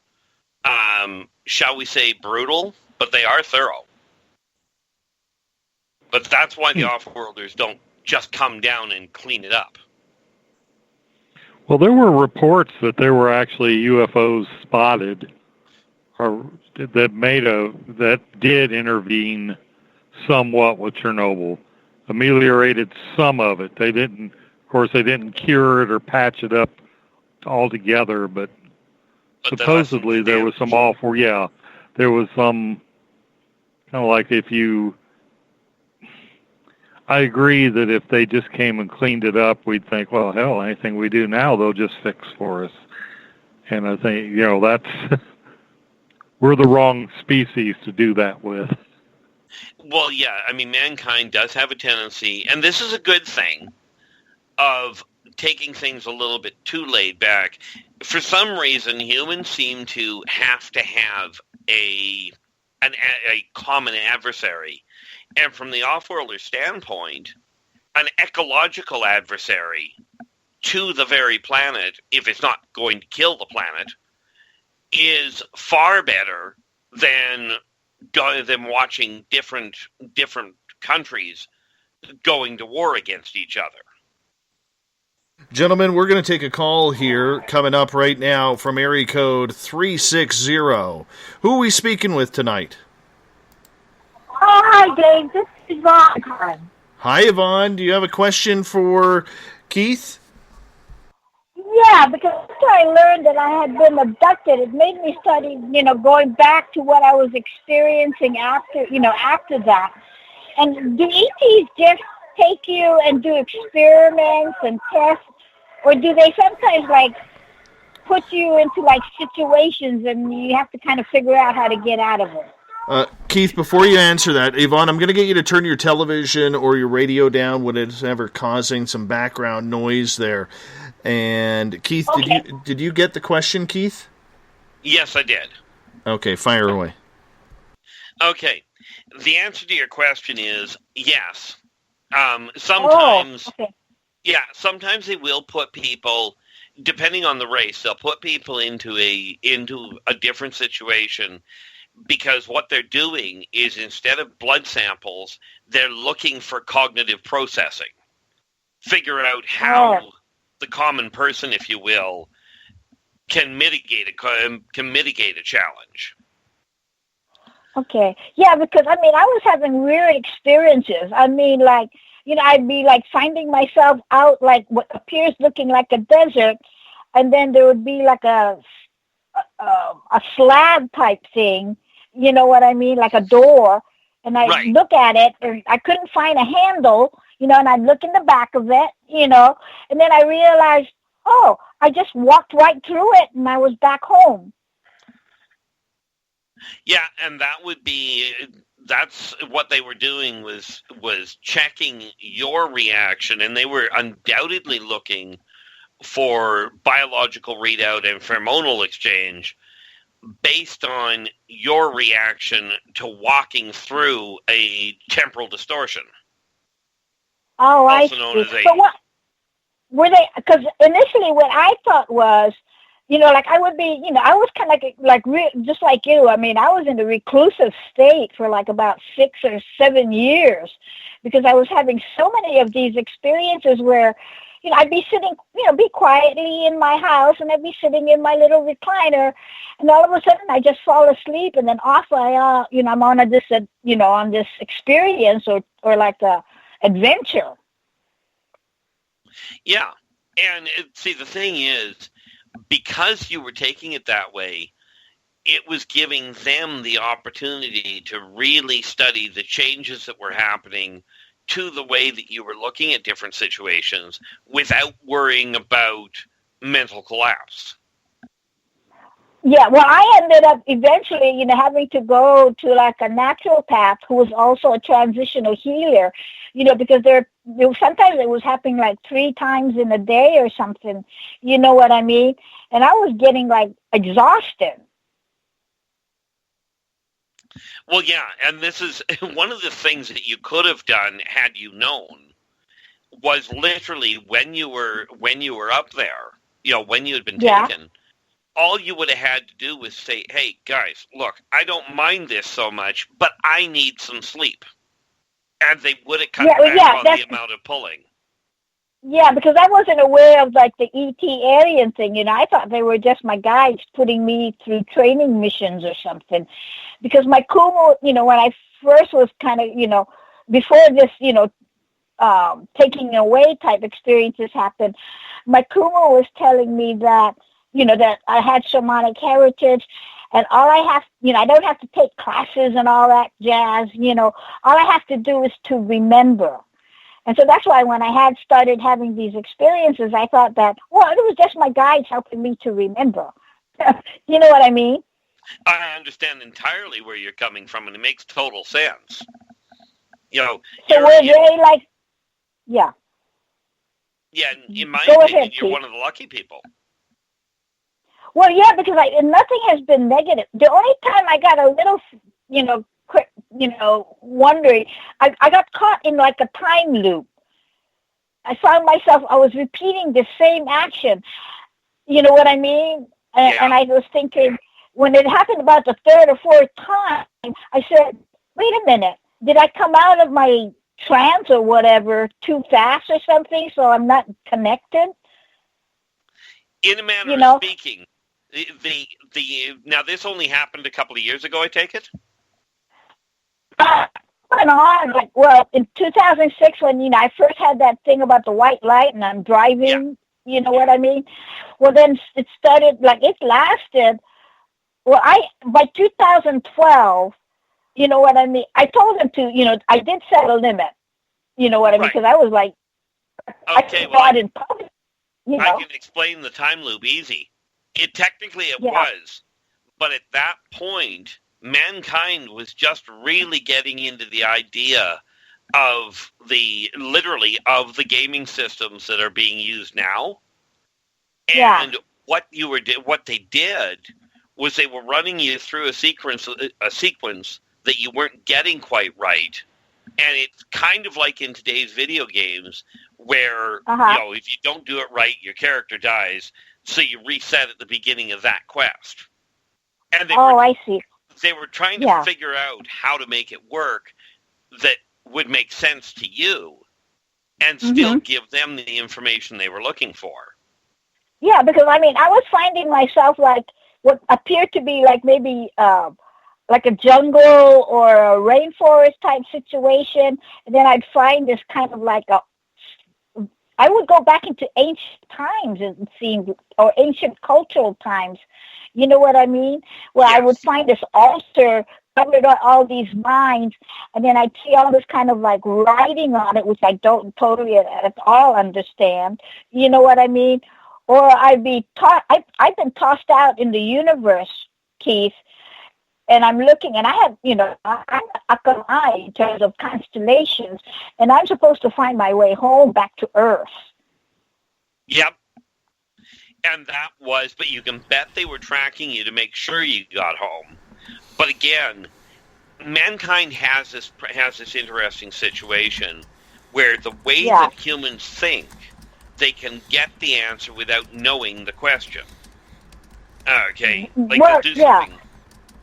shall we say, brutal, but they are thorough. But that's why the off-worlders don't just come down and clean it up. Well, there were reports that there were actually UFOs spotted, or that did intervene somewhat with Chernobyl, ameliorated some of it. They didn't cure it or patch it up altogether, but supposedly there was some there was some kind of like I agree that if they just came and cleaned it up, we'd think, well, hell, anything we do now, they'll just fix for us. And I think, that's, we're the wrong species to do that with. Well, yeah, I mean, mankind does have a tendency, and this is a good thing, of taking things a little bit too laid back. For some reason, humans seem to have a common adversary. And from the off-worlder standpoint, an ecological adversary to the very planet, if it's not going to kill the planet, is far better than watching different countries going to war against each other. Gentlemen, we're going to take a call here coming up right now from area code 360. Who are we speaking with tonight? Oh, hi, Dave. This is Yvonne. Hi, Yvonne. Do you have a question for Keith? Yeah, because after I learned that I had been abducted, it made me start, going back to what I was experiencing after that. And do ETs just take you and do experiments and tests, or do they sometimes, put you into, situations and you have to kind of figure out how to get out of it? Keith, before you answer that, Yvonne, I'm going to get you to turn your television or your radio down when it's ever causing some background noise there. And Keith, okay. Did you get the question, Keith? Yes, I did. Okay, fire away. Okay, the answer to your question is yes. Sometimes, sometimes they will put people, depending on the race, they'll put people into a different situation. Because what they're doing is, instead of blood samples, they're looking for cognitive processing. Figure out how the common person, if you will, can mitigate a challenge. Okay. Yeah, because, I was having weird experiences. I'd be, finding myself out, what appears looking like a desert, and then there would be, a slab type thing, you know what I mean, like a door, and I'd look at it, and I couldn't find a handle, and I'd look in the back of it, and then I realized, I just walked right through it, and I was back home. Yeah, and that's what they were doing was checking your reaction, and they were undoubtedly looking for biological readout and pheromonal exchange based on your reaction to walking through a temporal distortion. Oh, I see. So what were they? Because initially, what I thought was, I would be, I was kind of just like you. I was in a reclusive state for about 6 or 7 years because I was having so many of these experiences where, I'd be sitting, be quietly in my house, and I'd be sitting in my little recliner, and all of a sudden I just fall asleep, and then off I'm on on this experience or like a adventure. Yeah, and see, the thing is, because you were taking it that way, it was giving them the opportunity to really study the changes that were happening to the way that you were looking at different situations without worrying about mental collapse. Yeah, well, I ended up eventually, having to go to like a naturopath who was also a transitional healer, because sometimes it was happening like 3 times in a day or something, you know what I mean? And I was getting like exhausted. Well, yeah, and this is one of the things that you could have done had you known was literally when you were up there, when you had been taken, all you would have had to do was say, hey, guys, look, I don't mind this so much, but I need some sleep. And they would have cut back on the amount of pulling. Yeah, because I wasn't aware of like the ET alien thing, I thought they were just my guides putting me through training missions or something. Because my Kumu, when I first was kind of, before this, taking away type experiences happened, my Kumu was telling me that, that I had shamanic heritage, and all I have, I don't have to take classes and all that jazz, all I have to do is to remember. And so that's why when I had started having these experiences, I thought that, well, it was just my guides helping me to remember. You know what I mean? I understand entirely where you're coming from, and it makes total sense. So were they like, yeah. Yeah, in my opinion, you're one of the lucky people. Well, yeah, because nothing has been negative. The only time I got a little, quick, wondering, I got caught in like a time loop. I found myself, I was repeating the same action. You know what I mean? And I was thinking, when it happened about the 3rd or 4th time, I said, wait a minute, did I come out of my trance or whatever too fast or something so I'm not connected? In a manner of speaking, now this only happened a couple of years ago, I take it? Went on, like, well, in 2006 when, I first had that thing about the white light and I'm driving, you know what I mean? Well, then it started, like, it lasted, well, by 2012, you know what I mean? I told him to, I did set a limit, you know what I mean? Because I was like, okay, I in public, I can explain the time loop easy. Technically it was, but at that point, mankind was just really getting into the idea of the gaming systems that are being used now. And what they did was they were running you through a sequence that you weren't getting quite right. And it's kind of like in today's video games where, if you don't do it right, your character dies. So you reset at the beginning of that quest. And I see. They were trying to figure out how to make it work that would make sense to you and still give them the information they were looking for. Yeah, because, I was finding myself like what appeared to be like maybe like a jungle or a rainforest type situation. And then I'd find this kind of like I would go back into ancient times, it seemed, or ancient cultural times. You know what I mean? Where I would find this altar covered on all these mines, and then I'd see all this kind of like writing on it, which I don't totally at all understand. You know what I mean? Or I'd be I've been tossed out in the universe, Keith, and I'm looking, and I have, I'm Akamai in terms of constellations, and I'm supposed to find my way home back to Earth. Yep. And that was, but you can bet they were tracking you to make sure you got home. But again, mankind has this interesting situation where the way that humans think, they can get the answer without knowing the question. Okay? Like, they'll do something.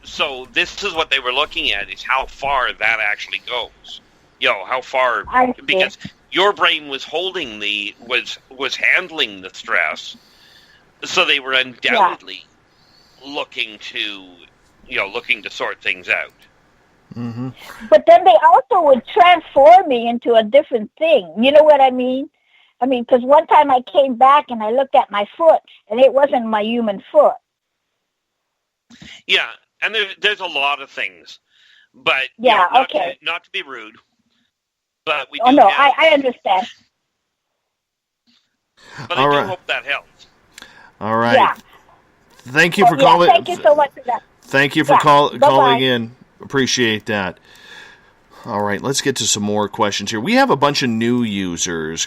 So this is what they were looking at, is how far that actually goes. How far, because your brain was holding was handling the stress. So they were undoubtedly looking to sort things out. But then they also would transform me into a different thing. You know what I mean? I mean, because one time I came back and I looked at my foot, and it wasn't my human foot. Yeah, and there's a lot of things, but Yeah, not okay. not to be rude, but we Oh do no, have, I understand. but All I right. do hope that helps. All right. Yeah. Thank you for Yeah, calling. thank you so much for that. Thank you for Yeah, calling bye-bye. in. Appreciate that. All right, let's get to some more questions here. We have a bunch of new users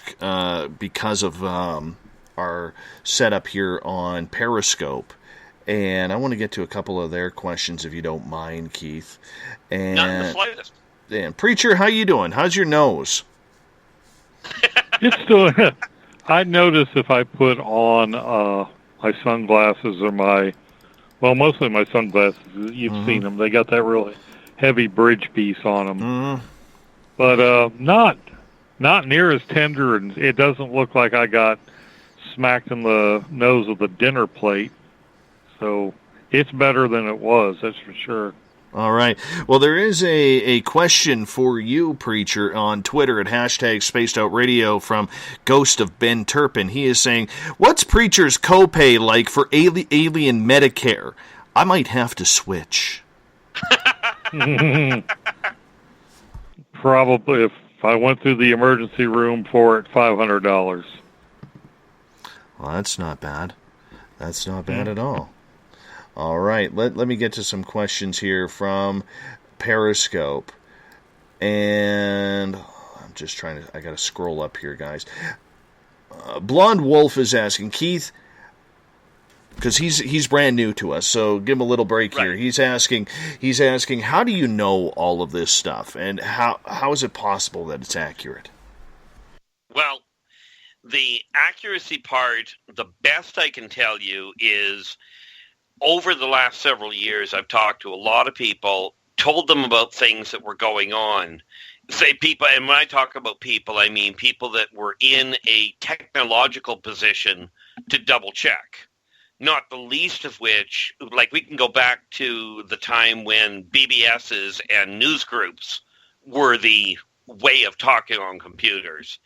because of our setup here on Periscope, and I want to get to a couple of their questions if you don't mind, Keith. And, Not in the slightest. And Preacher, how you doing? How's your nose? It's still. I notice if I put on my sunglasses or mostly my sunglasses. You've seen them. They got that really heavy bridge piece on them. But not near as tender, and it doesn't look like I got smacked in the nose with a dinner plate. So it's better than it was, that's for sure. All right. Well, there is a question for you, Preacher, on Twitter at #SpacedOutRadio from Ghost of Ben Turpin. He is saying, what's Preacher's copay like for alien Medicare? I might have to switch. Probably, if I went through the emergency room for it, $500. Well, that's not bad. That's not bad at all. All right, let me get to some questions here from Periscope. And I'm just trying to, I got to scroll up here, guys. Blonde Wolf is asking, Keith, because he's brand new to us, so give him a little break here. He's asking, how do you know all of this stuff, and how is it possible that it's accurate? Well, the accuracy part, the best I can tell you is over the last several years, I've talked to a lot of people, told them about things that were going on. Say people, and when I talk about people, I mean people that were in a technological position to double check. Not the least of which, like we can go back to the time when BBSs and news groups were the way of talking on computers.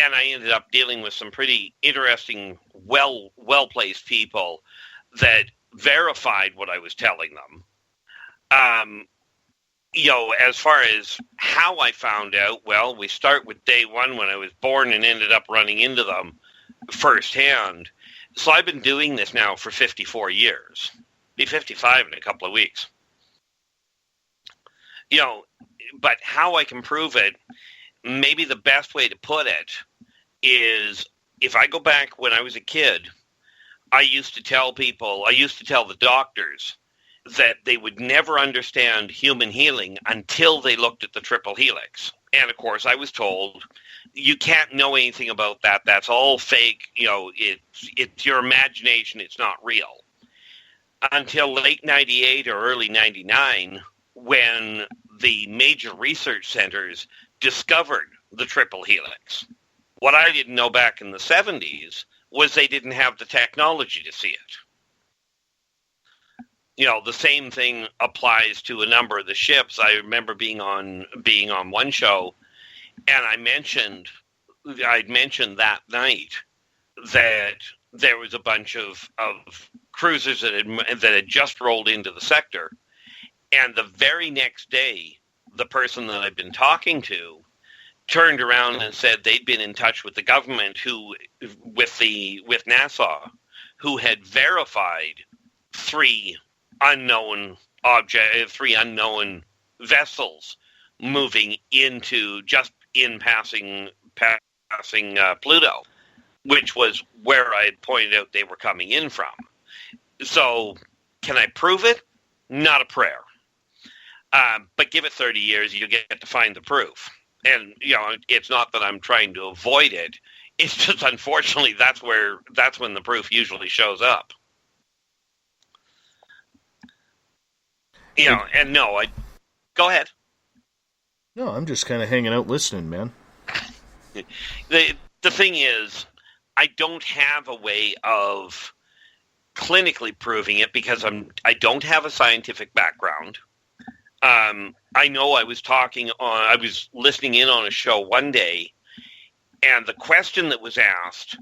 And I ended up dealing with some pretty interesting, well-placed people that verified what I was telling them. As far as how I found out, well, we start with day one when I was born and ended up running into them firsthand. So I've been doing this now for 54 years. Be 55 in a couple of weeks. But how I can prove it, maybe the best way to put it is if I go back when I was a kid, I used to tell the doctors that they would never understand human healing until they looked at the triple helix. And of course, I was told, you can't know anything about that. That's all fake. It's your imagination. It's not real. Until late 98 or early 99, when the major research centers discovered the triple helix. What I didn't know back in the 70s was they didn't have the technology to see it. The same thing applies to a number of the ships. I remember being on one show, and I'd mentioned that night that there was a bunch of cruisers that had just rolled into the sector, and the very next day, the person that I'd been talking to turned around and said they'd been in touch with the government with NASA, who had verified three unknown vessels moving passing Pluto, which was where I had pointed out they were coming in from. So, can I prove it? Not a prayer. But give it 30 years, you'll get to find the proof. And, it's not that I'm trying to avoid it. It's just, unfortunately, that's when the proof usually shows up. And no, go ahead. No, I'm just kind of hanging out listening, man. The thing is, I don't have a way of clinically proving it because I don't have a scientific background. I know I was listening in on a show one day, And the question that was asked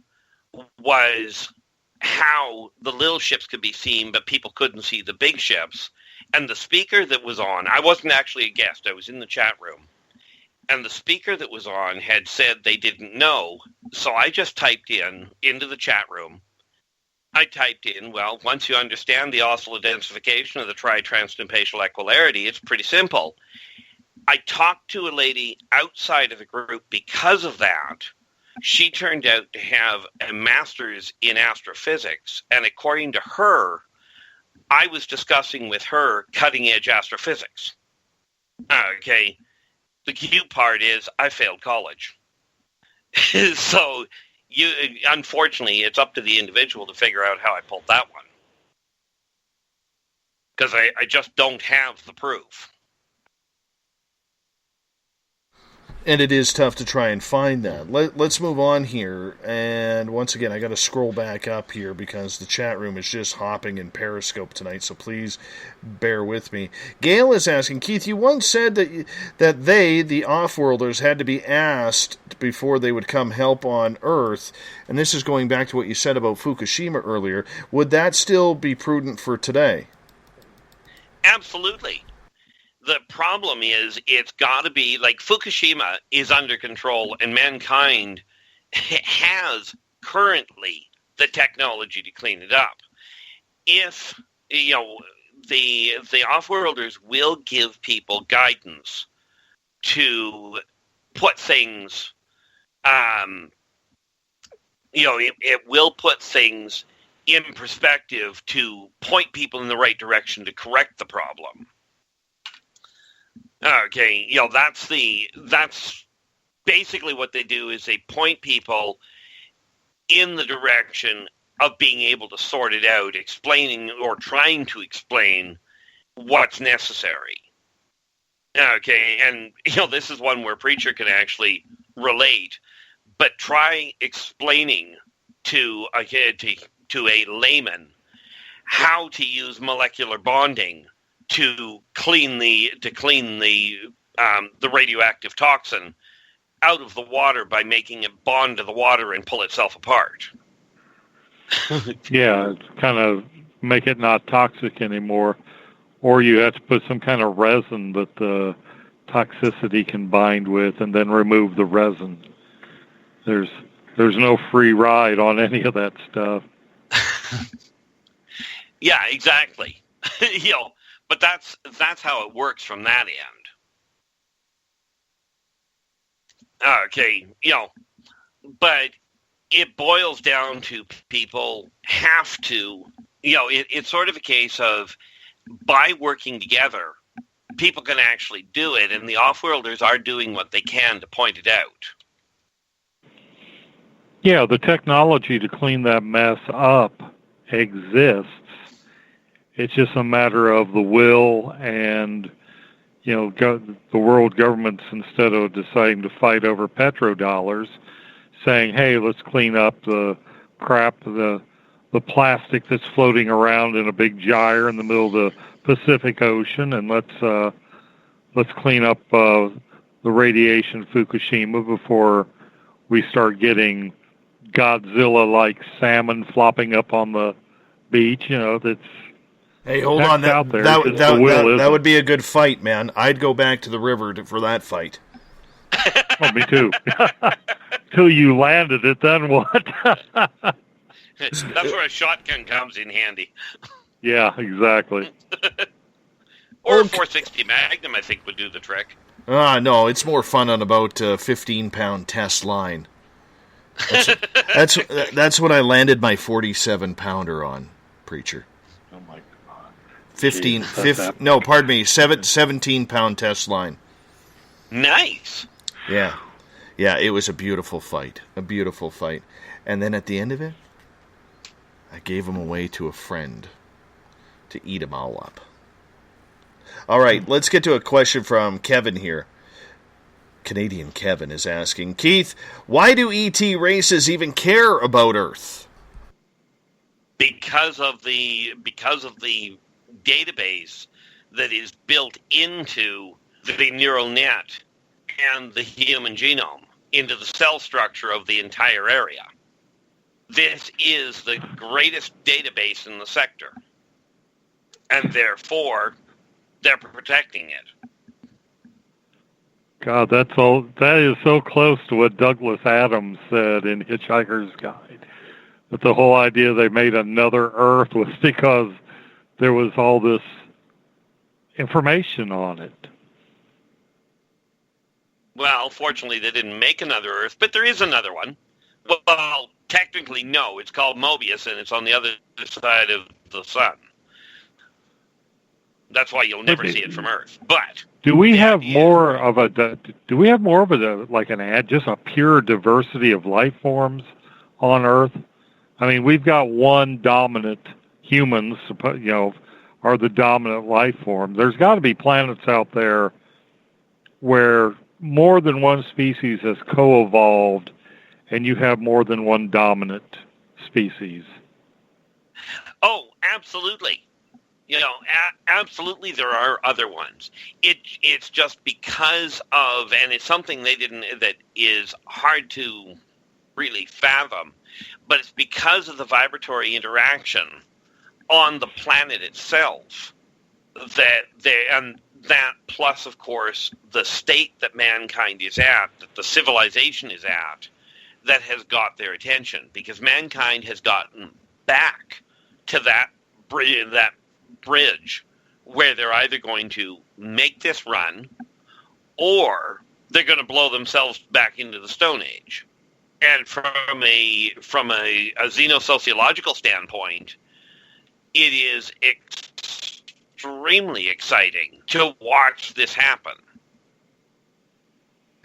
was how the little ships could be seen, but people couldn't see the big ships. And the speaker that was on, I wasn't actually a guest, I was in the chat room. And the speaker that was on had said they didn't know. So I just typed into the chat room. I typed in, well, once you understand the oscillatory densification of the tri-transtemporal equilarity, it's pretty simple. I talked to a lady outside of the group because of that. She turned out to have a master's in astrophysics, and according to her, I was discussing with her cutting-edge astrophysics. Okay, the cute part is I failed college. So, unfortunately, it's up to the individual to figure out how I pulled that one. Because I just don't have the proof. And it is tough to try and find that. Let's move on here. And once again, I got to scroll back up here because the chat room is just hopping in Periscope tonight, so please bear with me. Gail is asking, Keith, you once said that they, the off-worlders, had to be asked before they would come help on Earth. And this is going back to what you said about Fukushima earlier. Would that still be prudent for today? Absolutely. The problem is it's got to be, like, Fukushima is under control, and mankind has currently the technology to clean it up. If, the off-worlders will give people guidance to put things, it will put things in perspective to point people in the right direction to correct the problem. Okay, that's basically what they do is they point people in the direction of being able to sort it out, explaining or trying to explain what's necessary. Okay, and this is one where Preacher can actually relate, but try explaining to a layman how to use molecular bonding to clean the radioactive toxin out of the water by making it bond to the water and pull itself apart. Yeah, it's kind of make it not toxic anymore, or you have to put some kind of resin that the toxicity can bind with, and then remove the resin. There's no free ride on any of that stuff. Yeah, exactly. But that's how it works from that end. Okay, but it boils down to people have to, it's sort of a case of by working together, people can actually do it, and the off-worlders are doing what they can to point it out. Yeah, the technology to clean that mess up exists. It's just a matter of the will and, the world governments, instead of deciding to fight over petrodollars, saying, hey, let's clean up the crap, the plastic that's floating around in a big gyre in the middle of the Pacific Ocean, and let's clean up the radiation Fukushima before we start getting Godzilla-like salmon flopping up on the beach. That's... Hey, hold on. That would be a good fight, man. I'd go back to the river for that fight. Oh, me too. Till you landed it, then what? That's where a shotgun comes in handy. Yeah, exactly. Or a 460 Magnum, I think, would do the trick. No, it's more fun on about a 15-pound test line. That's what I landed my 47-pounder on, Preacher. 17-pound test line. Nice. Yeah, it was a beautiful fight. And then at the end of it, I gave him away to a friend to eat them all up. All right, let's get to a question from Kevin here. Canadian Kevin is asking, Keith, why do ET races even care about Earth? Because of the database that is built into the neural net and the human genome. into the cell structure of the entire area. This is the greatest database in the sector, and therefore they're protecting it. God, that is so close to what Douglas Adams said in Hitchhiker's Guide. That the whole idea they made another Earth was because there was all this information on it. Well, fortunately, they didn't make another Earth, but there is another one. Well, technically, no. It's called Mobius, and it's on the other side of the sun. That's why you'll never see it from Earth. But do we have more of a just a pure diversity of life forms on Earth? I mean, we've got one dominant, humans, are the dominant life form. There's got to be planets out there where more than one species has co-evolved, and you have more than one dominant species. Oh, absolutely. Absolutely there are other ones. It's just because of, and it's something that is hard to really fathom, but it's because of the vibratory interaction on the planet itself that plus, of course, the state that mankind is at, that the civilization is at, that has got their attention, because mankind has gotten back to that bridge where they're either going to make this run or they're going to blow themselves back into the Stone Age. And from a xenosociological standpoint, it is extremely exciting to watch this happen.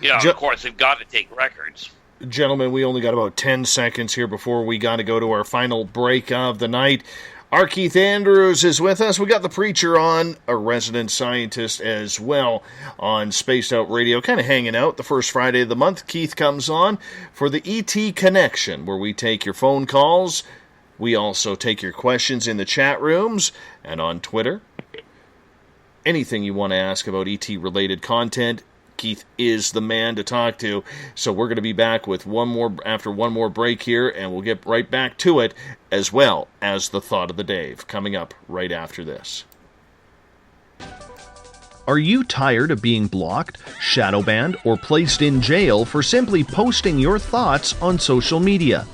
Of course, they've got to take records. Gentlemen, we only got about 10 seconds here before we got to go to our final break of the night. Our Keith Andrews is with us. We got the preacher on, a resident scientist as well, on Spaced Out Radio, kind of hanging out the first Friday of the month. Keith comes on for the ET Connection, where we take your phone calls. We also take your questions in the chat rooms and on Twitter. Anything you want to ask about ET-related content, Keith is the man to talk to. So we're going to be back with one more break here, and we'll get right back to it, as well as the Thought of the Day coming up right after this. Are you tired of being blocked, shadow banned, or placed in jail for simply posting your thoughts on social media?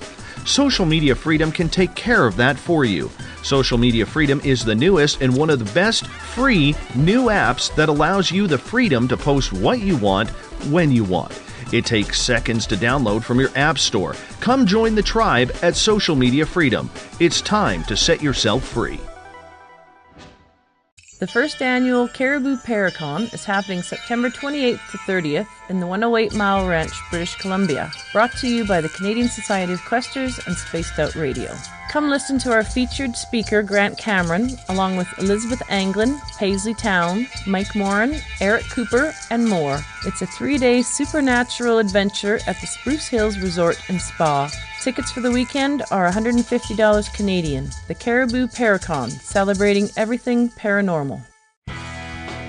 Social Media Freedom can take care of that for you. Social Media Freedom is the newest and one of the best free new apps that allows you the freedom to post what you want, when you want. It takes seconds to download from your app store. Come join the tribe at Social Media Freedom. It's time to set yourself free. The first annual Caribou Paracon is happening September 28th to 30th in the 108 Mile Ranch, British Columbia. Brought to you by the Canadian Society of Questers and Spaced Out Radio. Come listen to our featured speaker, Grant Cameron, along with Elizabeth Anglin, Paisley Town, Mike Moran, Eric Cooper, and more. It's a 3-day supernatural adventure at the Spruce Hills Resort and Spa. Tickets for the weekend are $150 Canadian. The Caribou Paracon, celebrating everything paranormal.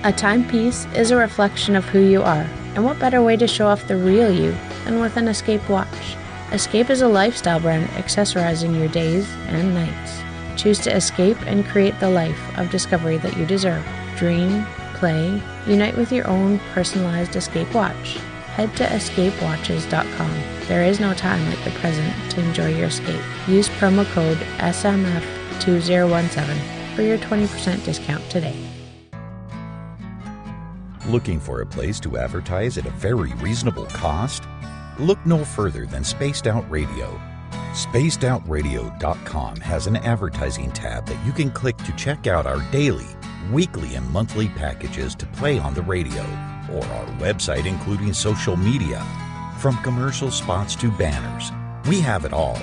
A timepiece is a reflection of who you are, and what better way to show off the real you than with an Escape watch? Escape is a lifestyle brand accessorizing your days and nights. Choose to escape and create the life of discovery that you deserve. Dream, play, unite with your own personalized Escape watch. Head to escapewatches.com. There is no time like the present to enjoy your escape. Use promo code SMF2017 for your 20% discount today. Looking for a place to advertise at a very reasonable cost? Look no further than Spaced Out Radio. SpacedOutRadio.com has an advertising tab that you can click to check out our daily, weekly, and monthly packages to play on the radio, or our website including social media. From commercial spots to banners, we have it all.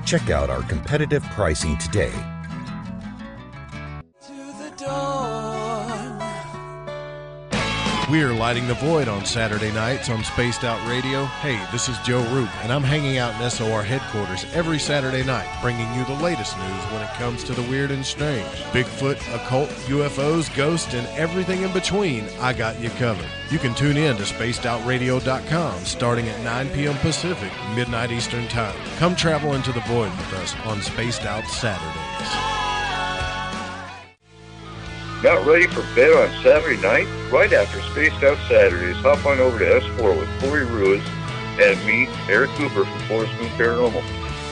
Check out our competitive pricing today. We're lighting the void on Saturday nights on Spaced Out Radio. Hey, this is Joe Roop, and I'm hanging out in SOR headquarters every Saturday night, bringing you the latest news when it comes to the weird and strange. Bigfoot, occult, UFOs, ghosts, and everything in between, I got you covered. You can tune in to spacedoutradio.com starting at 9 p.m. Pacific, midnight Eastern Time. Come travel into the void with us on Spaced Out Saturdays. Not ready for bed on Saturday night? Right after Spaced Out Saturdays, hop on over to S4 with Corey Ruiz and me, Eric Cooper from Forest Moon Paranormal.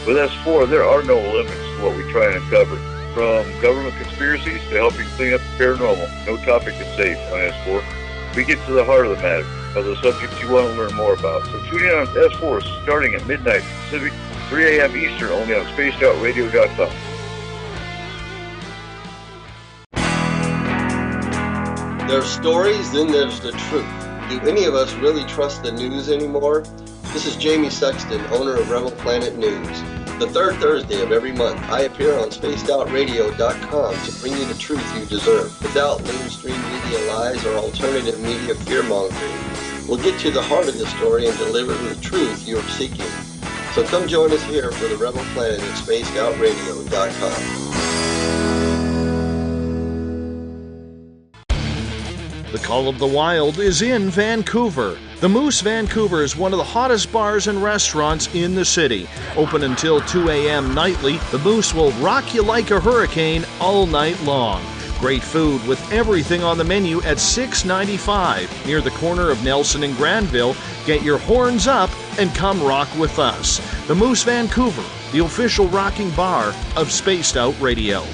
With S4, there are no limits to what we try and uncover. From government conspiracies to helping clean up the paranormal, no topic is safe on S4. We get to the heart of the matter, of the subjects you want to learn more about. So tune in on S4 starting at midnight Pacific, 3 a.m. Eastern, only on spacedoutradio.com. There's stories, then there's the truth. Do any of us really trust the news anymore? This is Jamie Sexton, owner of Rebel Planet News. The third Thursday of every month, I appear on spacedoutradio.com to bring you the truth you deserve, without mainstream media lies or alternative media fear-mongering. We'll get to the heart of the story and deliver the truth you're seeking. So come join us here for the Rebel Planet at spacedoutradio.com. The Call of the Wild is in Vancouver. The Moose Vancouver is one of the hottest bars and restaurants in the city. Open until 2 a.m. nightly, the Moose will rock you like a hurricane all night long. Great food with everything on the menu at $6.95 near the corner of Nelson and Granville. Get your horns up and come rock with us. The Moose Vancouver, the official rocking bar of Spaced Out Radio.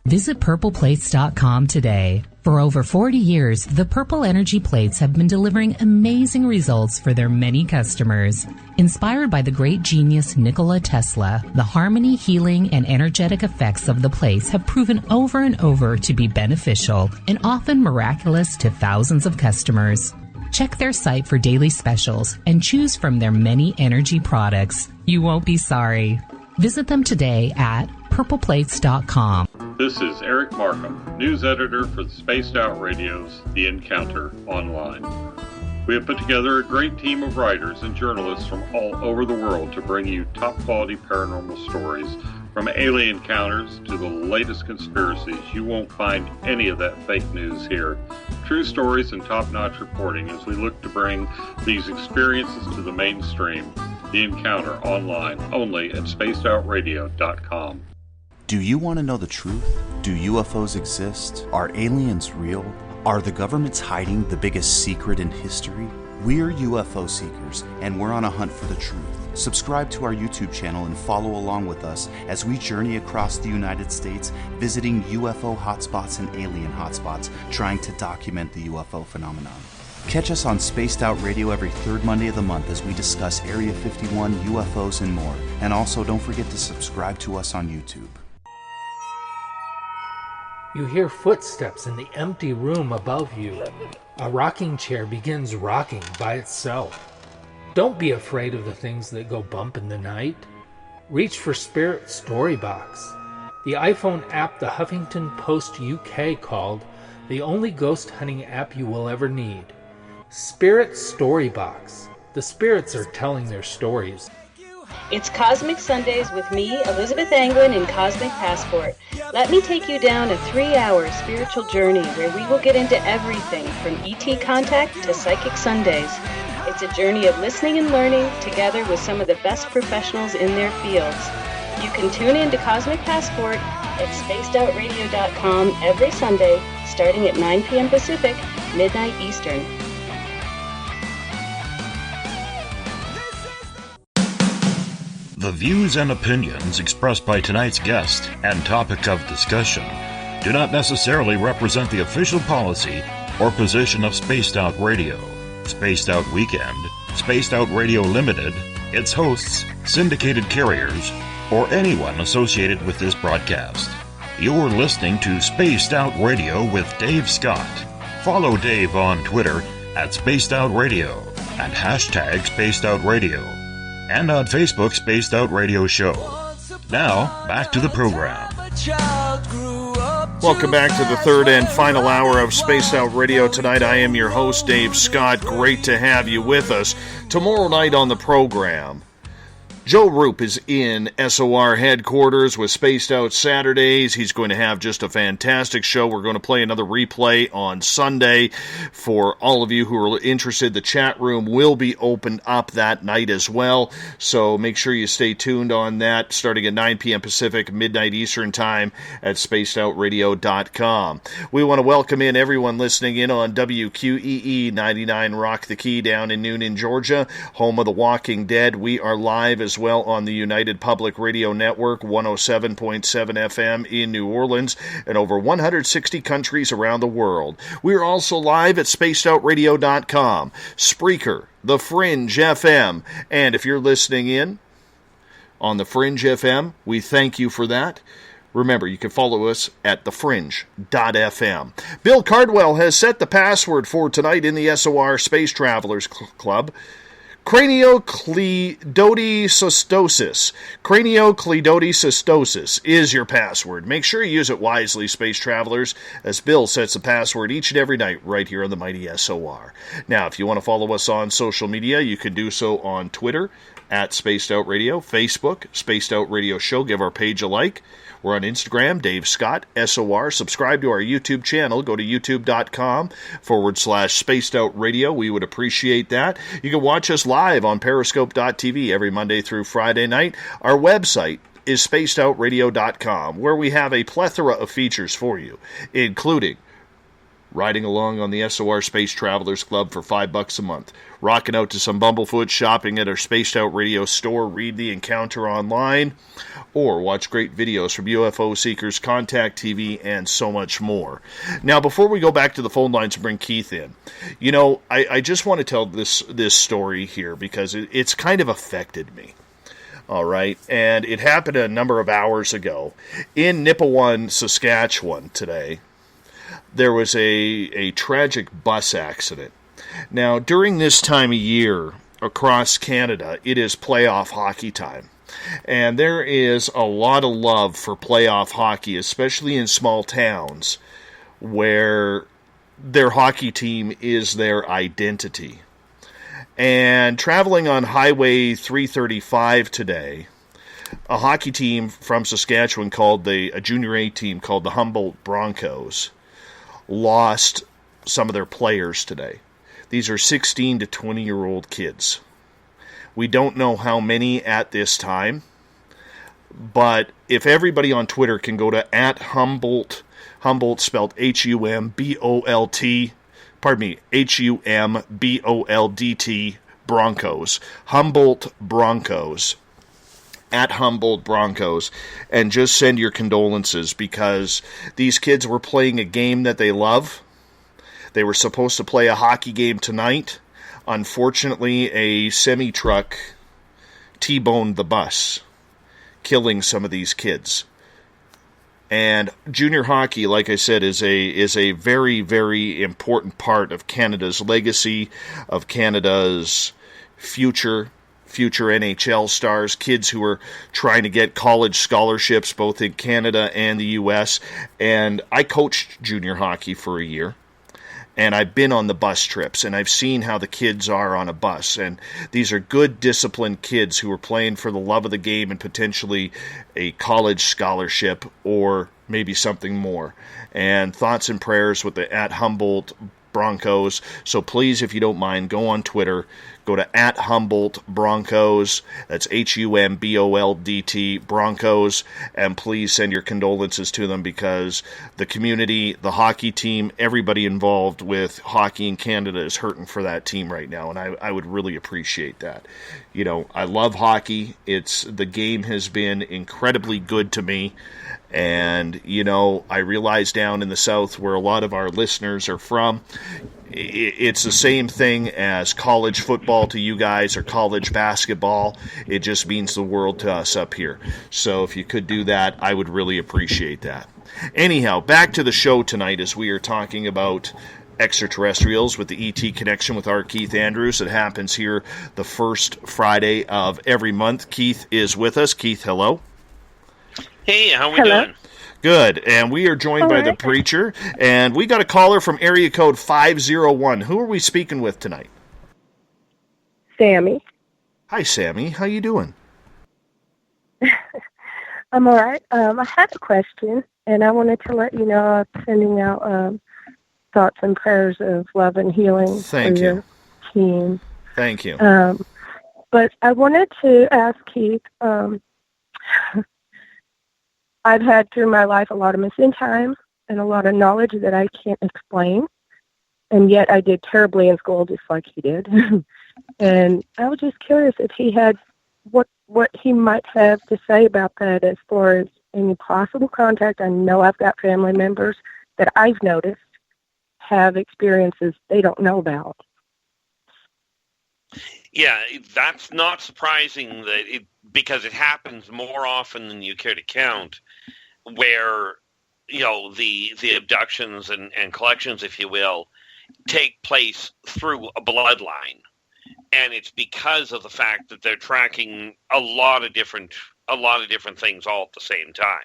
Visit purpleplates.com today. For over 40 years, the Purple Energy Plates have been delivering amazing results for their many customers. Inspired by the great genius Nikola Tesla, the harmony, healing, and energetic effects of the plates have proven over and over to be beneficial and often miraculous to thousands of customers. Check their site for daily specials and choose from their many energy products. You won't be sorry. Visit them today at purpleplates.com. This is Eric Markham, news editor for the Spaced Out Radio's The Encounter Online. We have put together a great team of writers and journalists from all over the world to bring you top-quality paranormal stories, from alien encounters to the latest conspiracies. You won't find any of that fake news here. True stories and top-notch reporting as we look to bring these experiences to the mainstream. The Encounter Online, only at spacedoutradio.com. Do you want to know the truth? Do UFOs exist? Are aliens real? Are the governments hiding the biggest secret in history? We're UFO seekers, and we're on a hunt for the truth. Subscribe to our YouTube channel and follow along with us as we journey across the United States, visiting UFO hotspots and alien hotspots, trying to document the UFO phenomenon. Catch us on Spaced Out Radio every third Monday of the month as we discuss Area 51, UFOs, and more. And also, don't forget to subscribe to us on YouTube. You hear footsteps in the empty room above you. A rocking chair begins rocking by itself. Don't be afraid of the things that go bump in the night. Reach for Spirit Storybox, the iPhone app the Huffington Post UK called the only ghost hunting app you will ever need. Spirit Storybox. The spirits are telling their stories. It's Cosmic Sundays with me, Elizabeth Anglin, in Cosmic Passport. Let me take you down a 3-hour spiritual journey where we will get into everything from ET contact to Psychic Sundays. It's a journey of listening and learning together with some of the best professionals in their fields. You can tune in to Cosmic Passport at spacedoutradio.com every Sunday, starting at 9 p.m. Pacific, midnight Eastern. The views and opinions expressed by tonight's guest and topic of discussion do not necessarily represent the official policy or position of Spaced Out Radio, Spaced Out Weekend, Spaced Out Radio Limited, its hosts, syndicated carriers, or anyone associated with this broadcast. You're listening to Spaced Out Radio with Dave Scott. Follow Dave on Twitter at Spaced Out Radio and hashtag Spaced Out Radio, and on Facebook, Spaced Out Radio Show. Now, back to the program. Welcome back to the third and final hour of Spaced Out Radio tonight. I am your host, Dave Scott. Great to have you with us. Tomorrow night on the program, Joe Roop is in SOR headquarters with Spaced Out Saturdays. He's going to have just a fantastic show. We're going to play another replay on Sunday. For all of you who are interested, the chat room will be opened up that night as well. So make sure you stay tuned on that, starting at 9 p.m. Pacific, midnight Eastern time at spacedoutradio.com. We want to welcome in everyone listening in on WQEE 99 Rock the Key down in Noonan, Georgia, home of The Walking Dead. We are live as well on the United Public Radio Network, 107.7 FM in New Orleans, and over 160 countries around the world. We are also live at spacedoutradio.com, Spreaker, The Fringe FM, and if you're listening in on The Fringe FM, we thank you for that. Remember, you can follow us at thefringe.fm. Bill Cardwell has set the password for tonight in the SOR Space Travelers Club. Craniocleidodycystosis. Craniocleidodycystosis is your password. Make sure you use it wisely, Space Travelers, as Bill sets the password each and every night right here on the mighty SOR. Now, if you want to follow us on social media, you can do so on Twitter, at Spaced Out Radio, Facebook, Spaced Out Radio Show. Give our page a like. We're on Instagram, Dave Scott, SOR. Subscribe to our YouTube channel. Go to youtube.com/Spaced Out Radio. We would appreciate that. You can watch us live on Periscope.tv every Monday through Friday night. Our website is spacedoutradio.com, where we have a plethora of features for you, including riding along on the SOR Space Travelers Club for $5 a month, rocking out to some Bumblefoot, shopping at our Spaced Out Radio store, read the Encounter online, or watch great videos from UFO Seekers, Contact TV, and so much more. Now, before we go back to the phone lines and bring Keith in, you know, I just want to tell this story here because it's kind of affected me. All right, and it happened a number of hours ago in Nipawin, Saskatchewan today. There was a tragic bus accident. Now, during this time of year across Canada, it is playoff hockey time. And there is a lot of love for playoff hockey, especially in small towns where their hockey team is their identity. And traveling on Highway 335 today, a hockey team from Saskatchewan a Junior A team called the Humboldt Broncos, lost some of their players today. These are 16 to 20-year-old kids. We don't know how many at this time, but if everybody on Twitter can go to @Humboldt, Humboldt spelled Humboldt, Humboldt Broncos, Humboldt Broncos, @Humboldt Broncos, and just send your condolences because these kids were playing a game that they love. They were supposed to play a hockey game tonight. Unfortunately, a semi-truck T-boned the bus, killing some of these kids. And junior hockey, like I said, is a very, very important part of Canada's legacy, of Canada's future NHL stars, kids who are trying to get college scholarships both in Canada and the U.S. And I coached junior hockey for a year, and I've been on the bus trips, and I've seen how the kids are on a bus. And these are good, disciplined kids who are playing for the love of the game and potentially a college scholarship or maybe something more. And thoughts and prayers with the @Humboldt Broncos. So please, if you don't mind, go on Twitter, go to @Humboldt Broncos, that's HUMBOLDT Broncos, and please send your condolences to them because the community, the hockey team, everybody involved with hockey in Canada is hurting for that team right now, and I would really appreciate that. You know, I love hockey. The game has been incredibly good to me. And, you know, I realize down in the South where a lot of our listeners are from, it's the same thing as college football to you guys or college basketball. It just means the world to us up here. So if you could do that, I would really appreciate that. Anyhow, back to the show tonight as we are talking about extraterrestrials with the ET Connection with our Keith Andrews. It happens here the first Friday of every month. Keith is with us. Keith, hello. Hey, how we doing? Good. And we are joined by the preacher, and we got a caller from area code 501. Who are we speaking with tonight? Sammy. Hi, Sammy. How you doing? I'm all right. I had a question, and I wanted to let you know I'm sending out thoughts and prayers of love and healing Thank for you. your team. Thank you. But I wanted to ask Keith, I've had through my life a lot of missing time and a lot of knowledge that I can't explain, and yet I did terribly in school just like he did. And I was just curious if he had what he might have to say about that as far as any possible contact. I know I've got family members that I've noticed have experiences they don't know about. Yeah, that's not surprising because it happens more often than you care to count, where, you know, the abductions and collections, if you will, take place through a bloodline. And it's because of the fact that they're tracking a lot of different things all at the same time.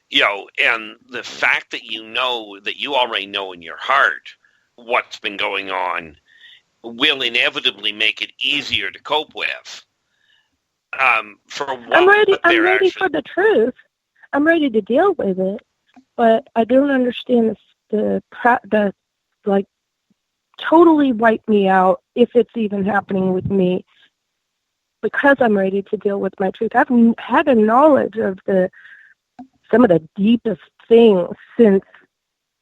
You know, and the fact that you already know in your heart what's been going on will inevitably make it easier to cope with. I'm ready for the truth. I'm ready to deal with it, but I don't understand the like totally wipe me out if it's even happening with me, because I'm ready to deal with my truth. I've had a knowledge of some of the deepest things since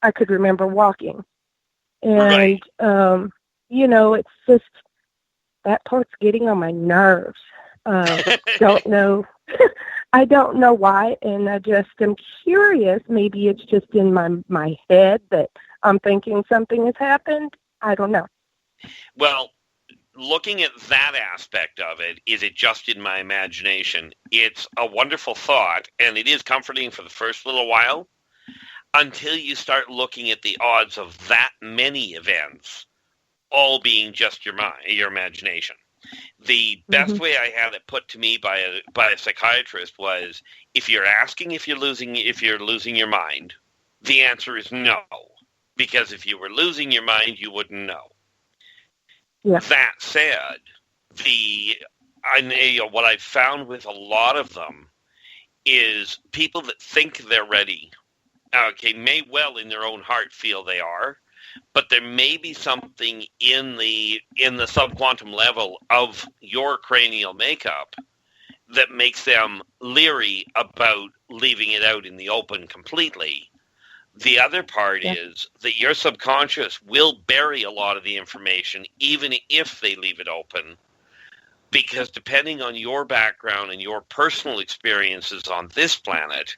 I could remember walking. And, you know, it's just, that part's getting on my nerves. Don't know. I don't know why, and I just am curious. Maybe it's just in my head that I'm thinking something has happened. I don't know. Well, looking at that aspect of it, is it just in my imagination? It's a wonderful thought, and it is comforting for the first little while, until you start looking at the odds of that many events all being just your imagination. The best way I had it put to me by a psychiatrist was, if you're asking if you're losing your mind, the answer is no. Because if you were losing your mind, you wouldn't know. Yeah. That said, what I've found with a lot of them is people that think they're ready, may well in their own heart feel they are, but there may be something in the subquantum level of your cranial makeup that makes them leery about leaving it out in the open completely. The other part is that your subconscious will bury a lot of the information, even if they leave it open, because depending on your background and your personal experiences on this planet,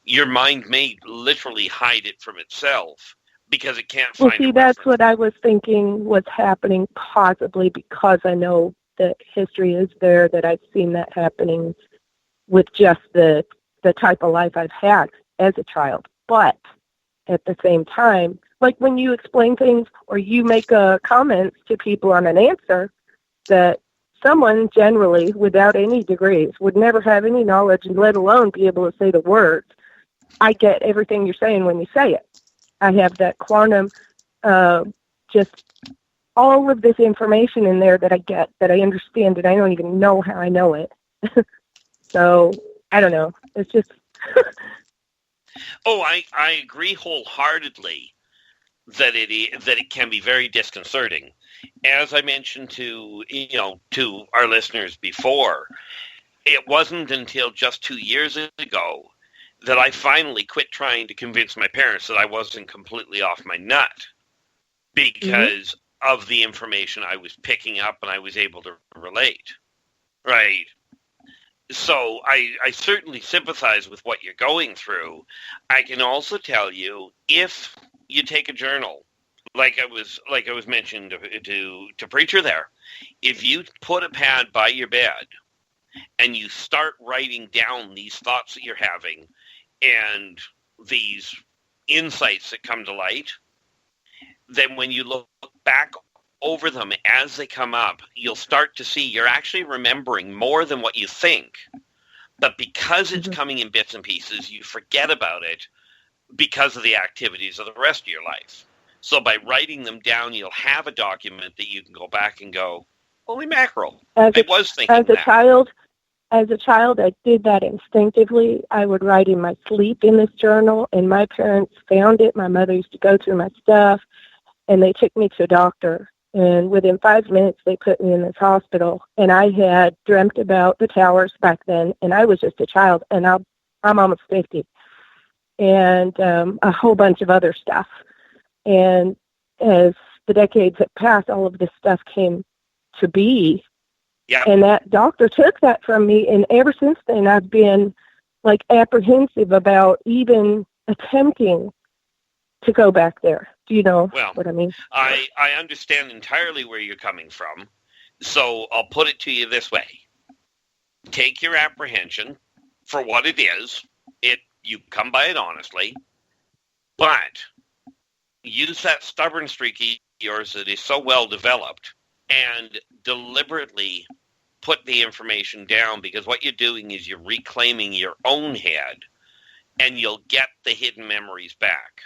your mind may literally hide it from itself because it can't find it. That's what I was thinking was happening, possibly because I know that history is there, that I've seen that happening with just the type of life I've had as a child. But at the same time, like when you explain things or you make comments to people on an answer that someone generally without any degrees would never have any knowledge, let alone be able to say the words, I get everything you're saying when you say it. I have that quantum, just all of this information in there that I get, that I understand, and I don't even know how I know it. So, I don't know. It's just... Oh, I agree wholeheartedly that it can be very disconcerting. As I mentioned to our listeners before, it wasn't until just 2 years ago that I finally quit trying to convince my parents that I wasn't completely off my nut, because of the information I was picking up and I was able to relate. Right. So I certainly sympathize with what you're going through. I can also tell you, if you take a journal, like I was mentioning to Preacher there, if you put a pad by your bed and you start writing down these thoughts that you're having and these insights that come to light, then when you look back over them as they come up, you'll start to see you're actually remembering more than what you think, But because it's coming in bits and pieces, you forget about it because of the activities of the rest of your life. So by writing them down, you'll have a document that you can go back and go, holy mackerel, I was thinking as a child, I did that instinctively. I would write in my sleep in this journal, and my parents found it. My mother used to go through my stuff, and they took me to a doctor. And within 5 minutes, they put me in this hospital. And I had dreamt about the towers back then, and I was just a child, and I'm almost 50, and a whole bunch of other stuff. And as the decades have passed, all of this stuff came to be. Yeah. And that doctor took that from me, and ever since then, I've been like apprehensive about even attempting to go back there. Do you know what I mean? I understand entirely where you're coming from. So I'll put it to you this way. Take your apprehension for what it is. You come by it honestly. But use that stubborn streak of yours that is so well developed and deliberately put the information down, because what you're doing is you're reclaiming your own head, and you'll get the hidden memories back.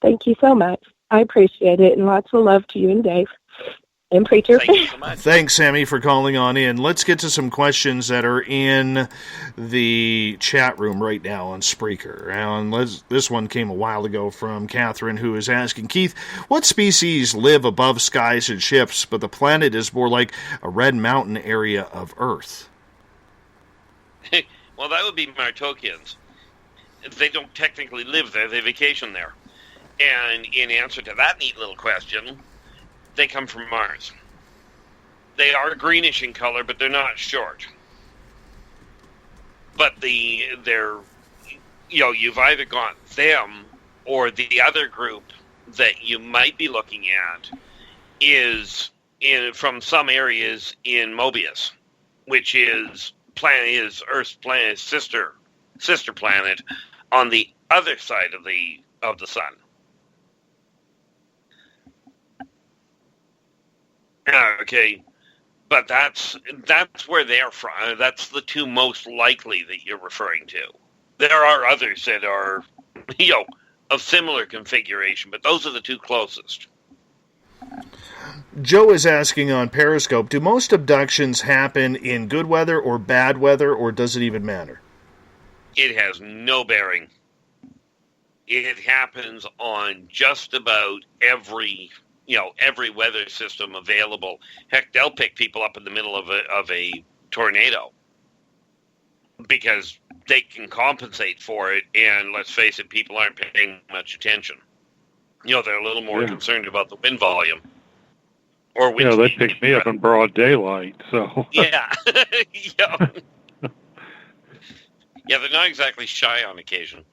Thank you so much. I appreciate it, and lots of love to you and Dave and Preacher. Thank you so much. Thanks, Sammy, for calling on in. Let's get to some questions that are in the chat room right now on Spreaker. And this one came a while ago from Catherine, who is asking, Keith, what species live above skies and ships, but the planet is more like a red mountain area of Earth? Well, that would be Martokians. They don't technically live there, they vacation there. And in answer to that neat little question, they come from Mars. They are greenish in color, but they're not short. But you've either got them or the other group that you might be looking at is from some areas in Mobius, which is Earth's planet, sister planet on the other side of the sun. Okay, but that's where they're from. That's the two most likely that you're referring to. There are others that are, of similar configuration, but those are the two closest. Joe is asking on Periscope, do most abductions happen in good weather or bad weather, or does it even matter? It has no bearing. It happens on just about every weather system available. Heck, they'll pick people up in the middle of a tornado because they can compensate for it. And let's face it, people aren't paying much attention. They're a little more concerned about the wind volume or wind they speed. picked me up in broad daylight, so. Yeah. Yeah, they're not exactly shy on occasion.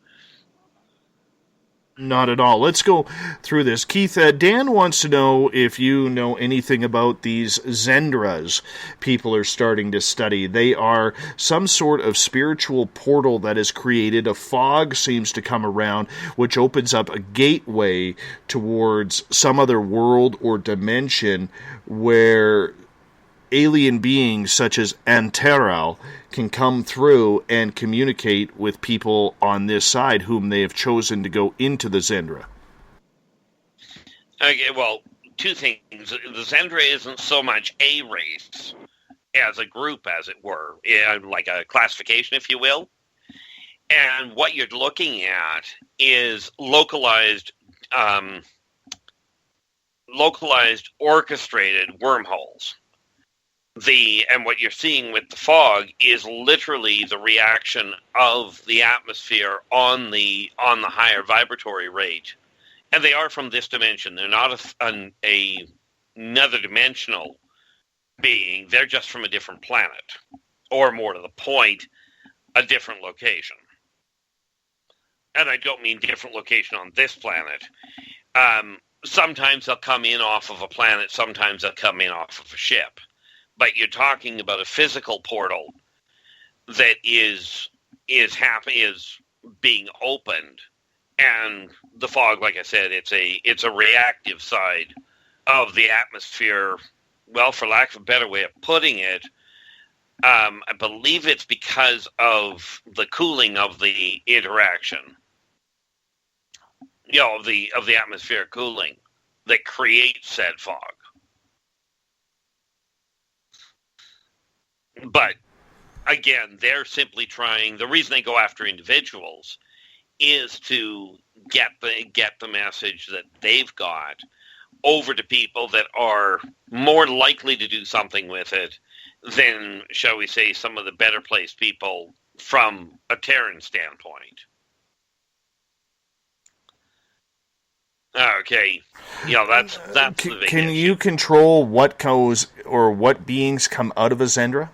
Not at all. Let's go through this. Keith, Dan wants to know if you know anything about these Zendras people are starting to study. They are some sort of spiritual portal that is created. A fog seems to come around, which opens up a gateway towards some other world or dimension where alien beings such as Antaral can come through and communicate with people on this side whom they have chosen to go into the Zendra. Okay, well, two things. The Zendra isn't so much a race as a group, as it were, like a classification, if you will. And what you're looking at is localized, orchestrated wormholes. And what you're seeing with the fog is literally the reaction of the atmosphere on the higher vibratory rate, and they are from this dimension. They're not another dimensional being. They're just from a different planet, or more to the point, a different location. And I don't mean different location on this planet. Sometimes they'll come in off of a planet. Sometimes they'll come in off of a ship. But you're talking about a physical portal that is being opened, and the fog, like I said, it's a reactive side of the atmosphere. Well, for lack of a better way of putting it, I believe it's because of the cooling of the interaction, of the atmospheric cooling that creates said fog. But again, they're simply trying. The reason they go after individuals is to get the message that they've got over to people that are more likely to do something with it than, shall we say, some of the better placed people from a Terran standpoint. Okay, that's the big Can issue. you control what goes or what beings come out of a Zendra?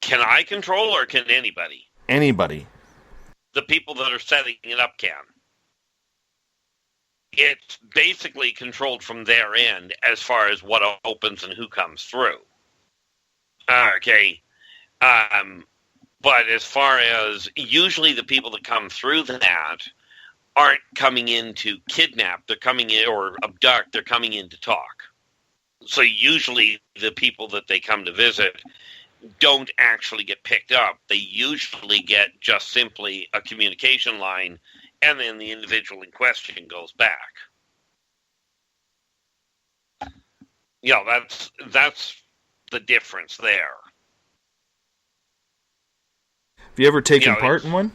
Can I control, or can anybody? Anybody. The people that are setting it up can. It's basically controlled from their end as far as what opens and who comes through. Okay. But as far as usually the people that come through that aren't coming in to kidnap, they're coming in, or abduct, they're coming in to talk. So usually the people that they come to visit don't actually get picked up. They usually get just simply a communication line, and then the individual in question goes back. That's the difference there. Have you ever taken part in one?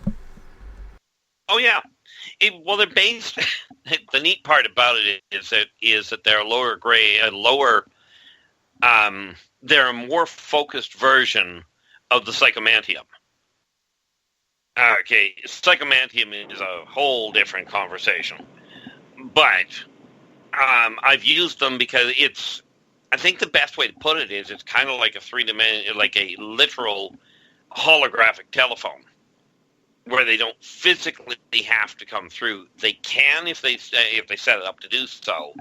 Oh yeah. They're based. The neat part about it is that they're lower grade, they're a more focused version of the Psychomantium. Okay, Psychomantium is a whole different conversation, but I've used them because I think the best way to put it is it's kind of like like a literal holographic telephone, where they don't physically have to come through. They can if they set it up to do so,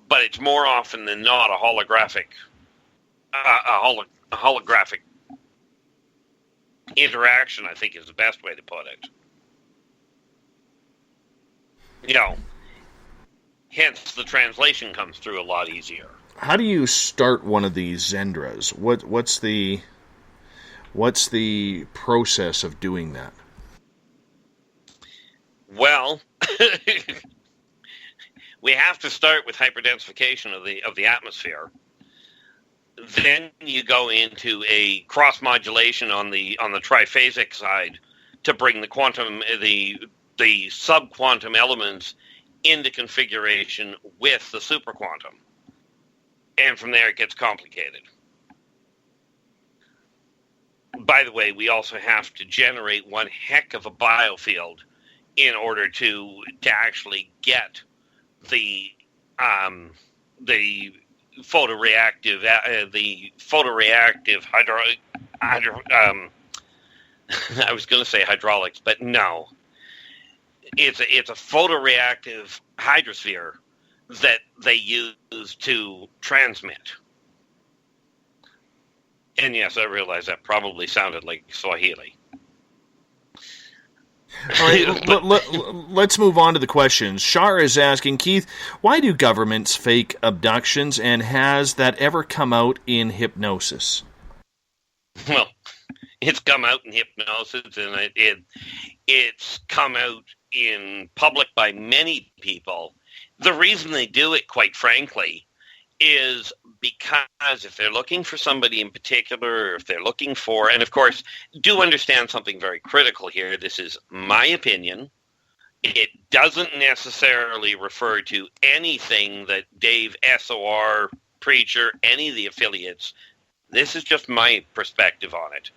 but it's more often than not a holographic interaction, I think, is the best way to put it. Hence the translation comes through a lot easier. How do you start one of these Zendras? What's the process of doing that? Well, we have to start with hyperdensification of the atmosphere. Then you go into a cross modulation on the triphasic side to bring the subquantum elements into configuration with the superquantum, and from there it gets complicated. By the way, we also have to generate one heck of a biofield in order to actually get the photoreactive I was going to say hydraulics, but no. It's a photoreactive hydrosphere that they use to transmit. And yes, I realize that probably sounded like Swahili. All right, let's move on to the questions. Shar is asking, Keith, why do governments fake abductions, and has that ever come out in hypnosis? Well, it's come out in hypnosis, and it's come out in public by many people. The reason they do it, quite frankly, is because if they're looking for somebody in particular, or if they're looking for, and of course, do understand something very critical here. This is my opinion. It doesn't necessarily refer to anything that Dave, SOR, Preacher, any of the affiliates. This is just my perspective on it.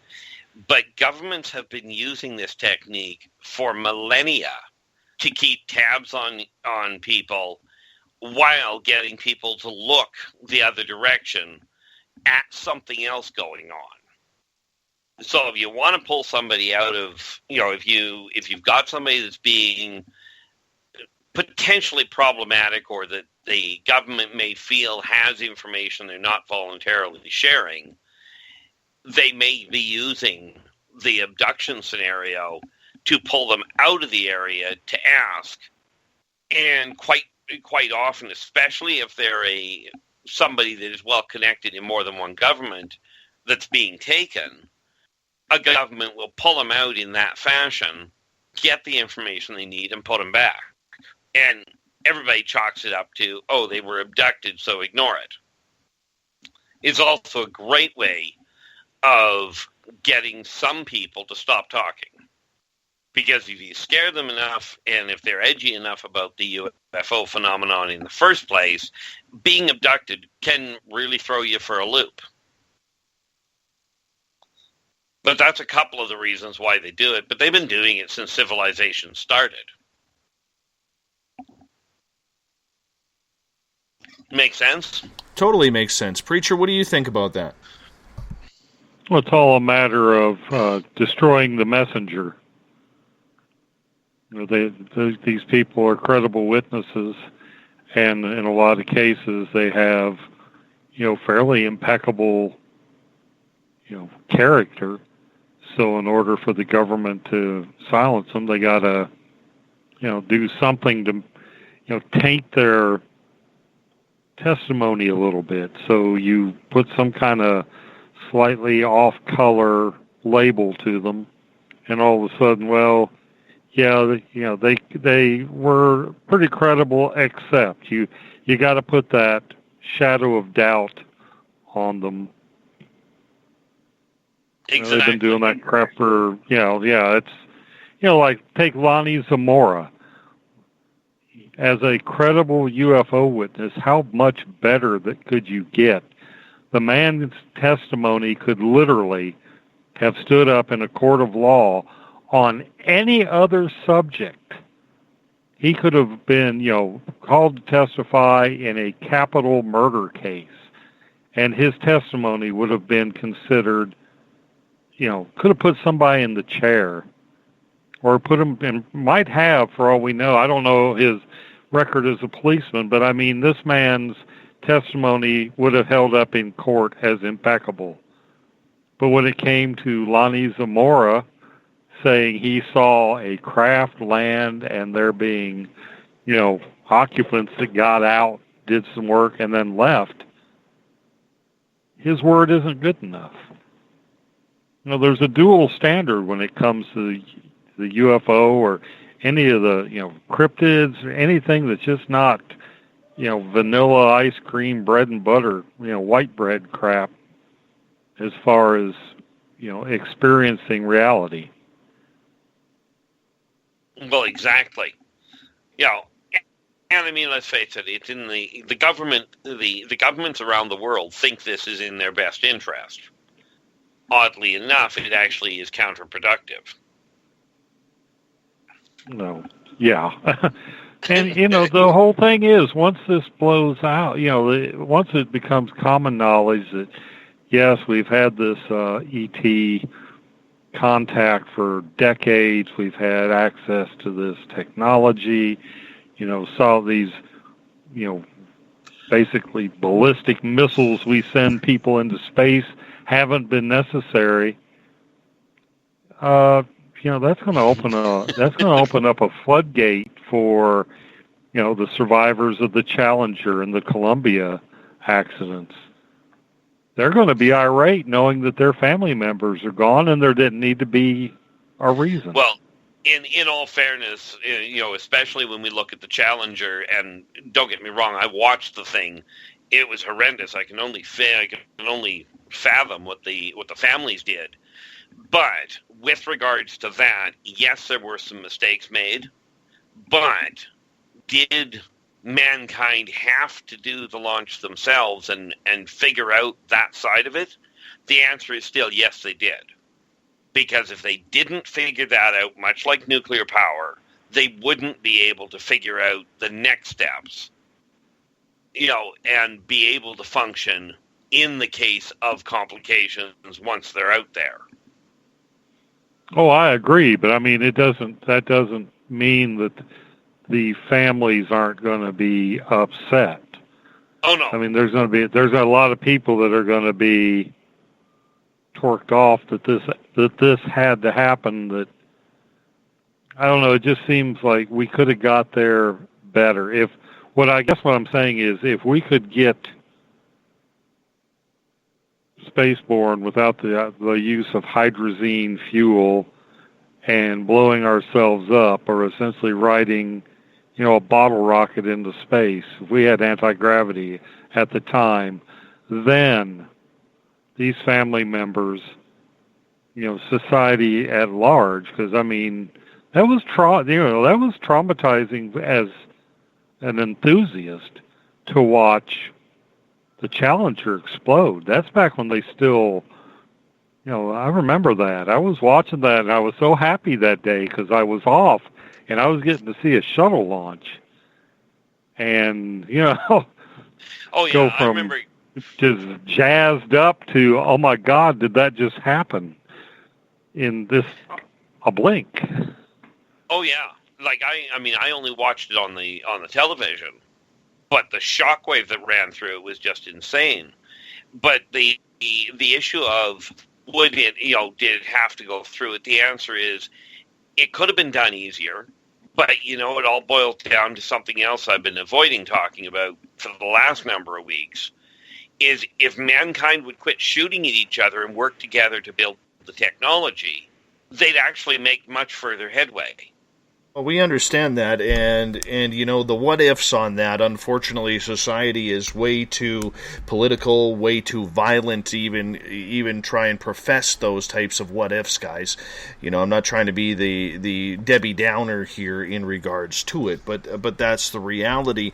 But governments have been using this technique for millennia to keep tabs on people while getting people to look the other direction at something else going on. So if you want to pull somebody out of, if you've got somebody that's being potentially problematic, or that the government may feel has information they're not voluntarily sharing, they may be using the abduction scenario to pull them out of the area to ask. And quite often, especially if they're somebody that is well connected in more than one government, that's being taken, a government will pull them out in that fashion, get the information they need, and put them back. And everybody chalks it up to, oh, they were abducted, so ignore it. It's also a great way of getting some people to stop talking. Because if you scare them enough, and if they're edgy enough about the UFO phenomenon in the first place, being abducted can really throw you for a loop. But that's a couple of the reasons why they do it. But they've been doing it since civilization started. Make sense? Totally makes sense. Preacher, what do you think about that? Well, it's all a matter of destroying the messenger. You know, these people are credible witnesses, and in a lot of cases they have, you know, fairly impeccable, you know, character. So in order for the government to silence them, they got to, you know, do something to, you know, taint their testimony a little bit. So you put some kind of slightly off-color label to them, and all of a sudden, well, yeah, you know, they were pretty credible, except you got to put that shadow of doubt on them. Exactly. They've been doing that crap for, you know, yeah, it's, you know, like take Lonnie Zamora. As a credible UFO witness, how much better that could you get? The man's testimony could literally have stood up in a court of law on any other subject. He could have been, you know, called to testify in a capital murder case, and his testimony would have been considered, you know, could have put somebody in the chair, or put him, and might have, for all we know. I don't know his record as a policeman, but I mean, this man's testimony would have held up in court as impeccable. But when it came to Lonnie Zamora saying he saw a craft land and there being, you know, occupants that got out, did some work, and then left, his word isn't good enough. You know, there's a dual standard when it comes to the UFO or any of the, you know, cryptids or anything that's just not, you know, vanilla ice cream, bread and butter, you know, white bread crap, as far as, you know, experiencing reality. Well, exactly. You know, and I mean, let's face it, it's in the government, the governments around the world think this is in their best interest. Oddly enough, it actually is counterproductive. No. Yeah. And, you know, the whole thing is, once this blows out, you know, once it becomes common knowledge that, yes, we've had this ET contact for decades, we've had access to this technology, you know, saw these, you know, basically ballistic missiles we send people into space haven't been necessary. You know, that's going to open up a floodgate for, you know, the survivors of the Challenger and the Columbia accidents. They're going to be irate knowing that their family members are gone, and there didn't need to be a reason. Well, in all fairness, you know, especially when we look at the Challenger, and don't get me wrong, I watched the thing. It was horrendous. I can only fathom what the families did. But with regards to that, yes, there were some mistakes made. But did mankind have to do the launch themselves and figure out that side of it? The answer is still yes, they did. Because if they didn't figure that out, much like nuclear power, they wouldn't be able to figure out the next steps, you know, and be able to function in the case of complications once they're out there. Oh, I agree, but I mean, that doesn't mean that the families aren't going to be upset. Oh no. I mean, there's a lot of people that are going to be torqued off that this had to happen. That, I don't know, it just seems like we could have got there better. What I'm saying is, if we could get spaceborne without the use of hydrazine fuel and blowing ourselves up, or essentially riding, a bottle rocket into space, if we had anti-gravity at the time, then these family members, society at large, because that was that was traumatizing as an enthusiast to watch the Challenger explode. That's back when they still, I remember that. I was watching that, and I was so happy that day because I was off, and I was getting to see a shuttle launch. And, oh, yeah, go from I remember just jazzed up to, oh, my God, did that just happen in a blink? Oh, yeah. Like, I only watched it on the television, but the shockwave that ran through it was just insane. But the issue of would it, did it have to go through it? The answer is it could have been done easier, but, it all boils down to something else I've been avoiding talking about for the last number of weeks, is if mankind would quit shooting at each other and work together to build the technology, they'd actually make much further headway. Well, we understand that, and the what-ifs on that, unfortunately, society is way too political, way too violent to even try and profess those types of what-ifs, guys. I'm not trying to be the Debbie Downer here in regards to it, but that's the reality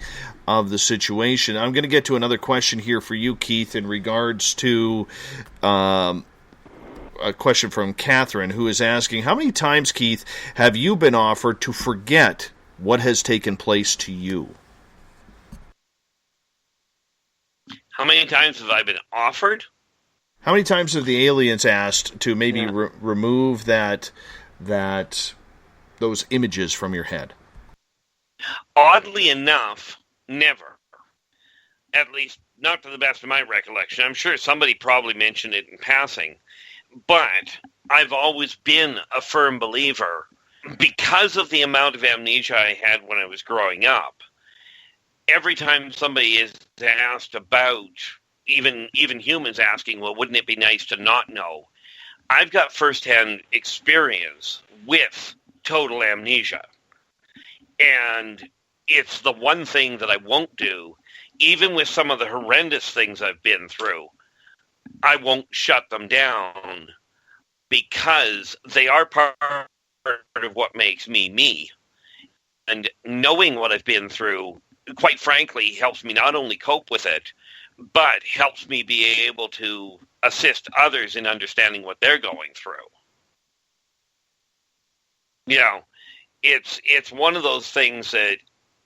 of the situation. I'm going to get to another question here for you, Keith, in regards to a question from Catherine, who is asking, how many times, Keith, have you been offered to forget what has taken place to you? How many times have I been offered? How many times have the aliens asked to maybe remove those images from your head? Oddly enough, never. At least, not to the best of my recollection. I'm sure somebody probably mentioned it in passing. But I've always been a firm believer, because of the amount of amnesia I had when I was growing up. Every time somebody is asked about, even humans asking, well, wouldn't it be nice to not know? I've got firsthand experience with total amnesia. And it's the one thing that I won't do, even with some of the horrendous things I've been through. I won't shut them down because they are part of what makes me me. And knowing what I've been through, quite frankly, helps me not only cope with it, but helps me be able to assist others in understanding what they're going through. It's one of those things that,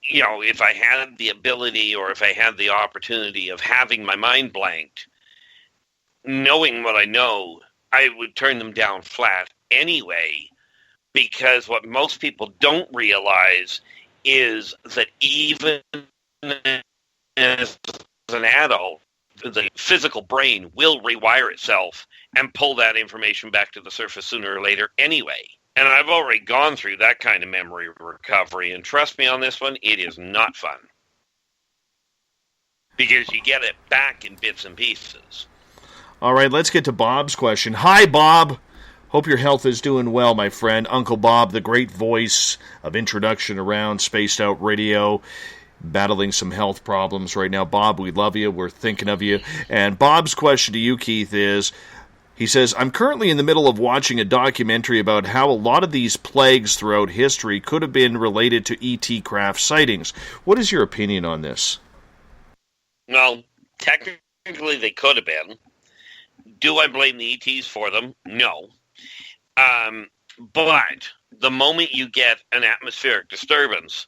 if I had the ability or if I had the opportunity of having my mind blanked, knowing what I know, I would turn them down flat anyway, because what most people don't realize is that even as an adult, the physical brain will rewire itself and pull that information back to the surface sooner or later anyway. And I've already gone through that kind of memory recovery, and trust me on this one, it is not fun. Because you get it back in bits and pieces. All right, let's get to Bob's question. Hi, Bob. Hope your health is doing well, my friend. Uncle Bob, the great voice of introduction around Spaced Out Radio, battling some health problems right now. Bob, we love you. We're thinking of you. And Bob's question to you, Keith, is, he says, I'm currently in the middle of watching a documentary about how a lot of these plagues throughout history could have been related to E.T. craft sightings. What is your opinion on this? Well, technically they could have been. Do I blame the ETs for them? No. But the moment you get an atmospheric disturbance,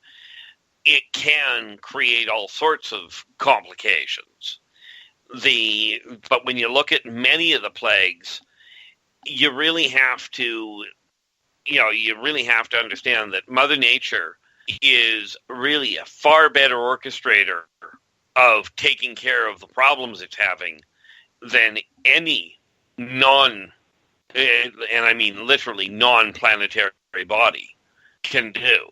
it can create all sorts of complications. But when you look at many of the plagues, you really have to understand that Mother Nature is really a far better orchestrator of taking care of the problems it's having than any and I mean literally non-planetary body can do.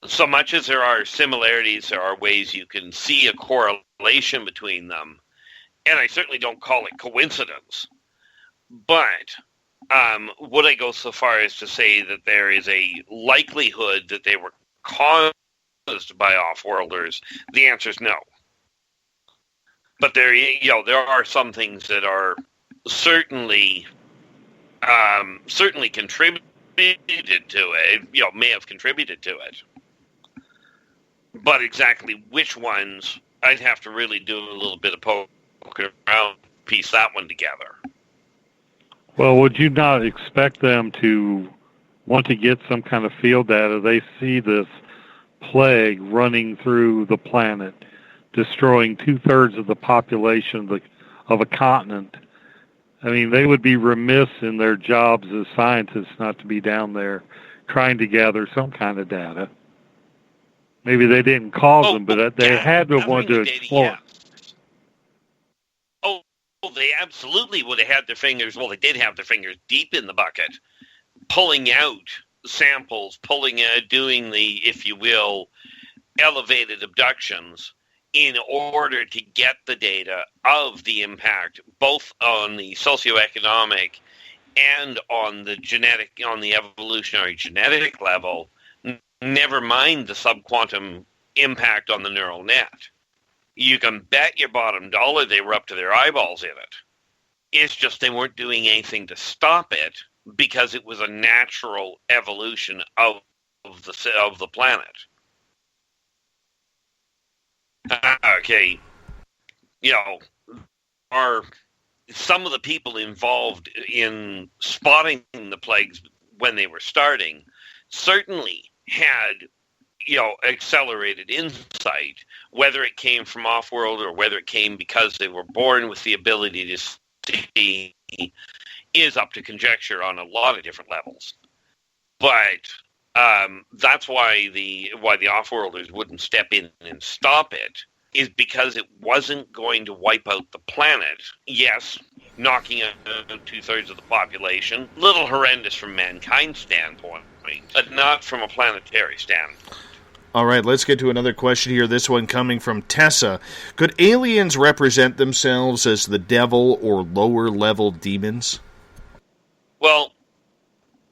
So much as there are similarities, there are ways you can see a correlation between them. and I certainly don't call it coincidence. But would I go so far as to say that there is a likelihood that they were caused by off-worlders? The answer is no. But there are some things that are certainly contributed to it. May have contributed to it. But exactly which ones, I'd have to really do a little bit of poking around, piece that one together. Well, would you not expect them to want to get some kind of field data? They see this plague running through the planet, destroying 2/3 of the population of a continent. I mean, they would be remiss in their jobs as scientists not to be down there trying to gather some kind of data. Maybe they didn't cause them, but they had to want to explore. Yeah. They absolutely would have had their fingers, they did have their fingers deep in the bucket, pulling out samples, doing the, if you will, elevated abductions in order to get the data of the impact, both on the socioeconomic and on the evolutionary genetic level, never mind the subquantum impact on the neural net. You can bet your bottom dollar they were up to their eyeballs in it. It's just they weren't doing anything to stop it because it was a natural evolution of the planet. Okay, are some of the people involved in spotting the plagues when they were starting certainly had accelerated insight, whether it came from off-world or whether it came because they were born with the ability to see, is up to conjecture on a lot of different levels. But that's why the off-worlders wouldn't step in and stop it, is because it wasn't going to wipe out the planet. Yes, knocking out 2/3 of the population, little horrendous from mankind's standpoint, but not from a planetary standpoint. All right, let's get to another question here. This one coming from Tessa. Could aliens represent themselves as the devil or lower-level demons? Well,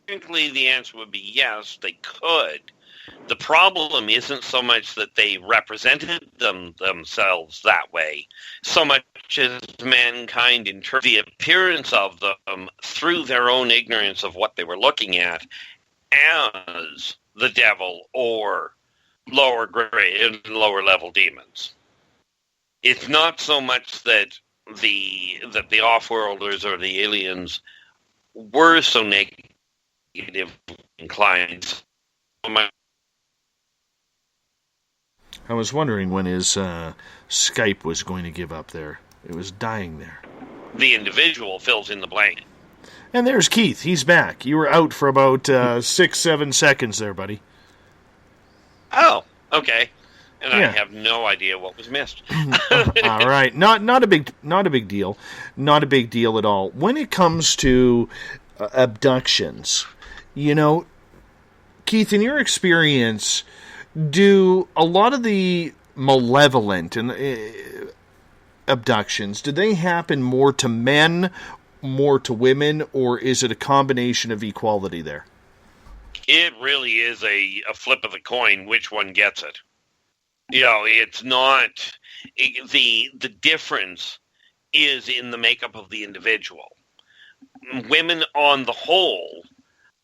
technically the answer would be yes, they could. The problem isn't so much that they represented themselves that way, so much as mankind interpreted the appearance of them through their own ignorance of what they were looking at as the devil or lower grade, lower level demons. It's not so much that the off-worlders or the aliens were so negative inclined. I was wondering when his Skype was going to give up there. It was dying there. The individual fills in the blank. And there's Keith. He's back. You were out for about 6-7 seconds there, buddy. Oh, okay. And Yeah. I have no idea what was missed. All right, not a big deal, not a big deal at all. When it comes to abductions, Keith, in your experience, do a lot of the malevolent and abductions, do they happen more to men, more to women, or is it a combination of equality there? It really is a flip of the coin which one gets it. It's not... The difference is in the makeup of the individual. Women, on the whole,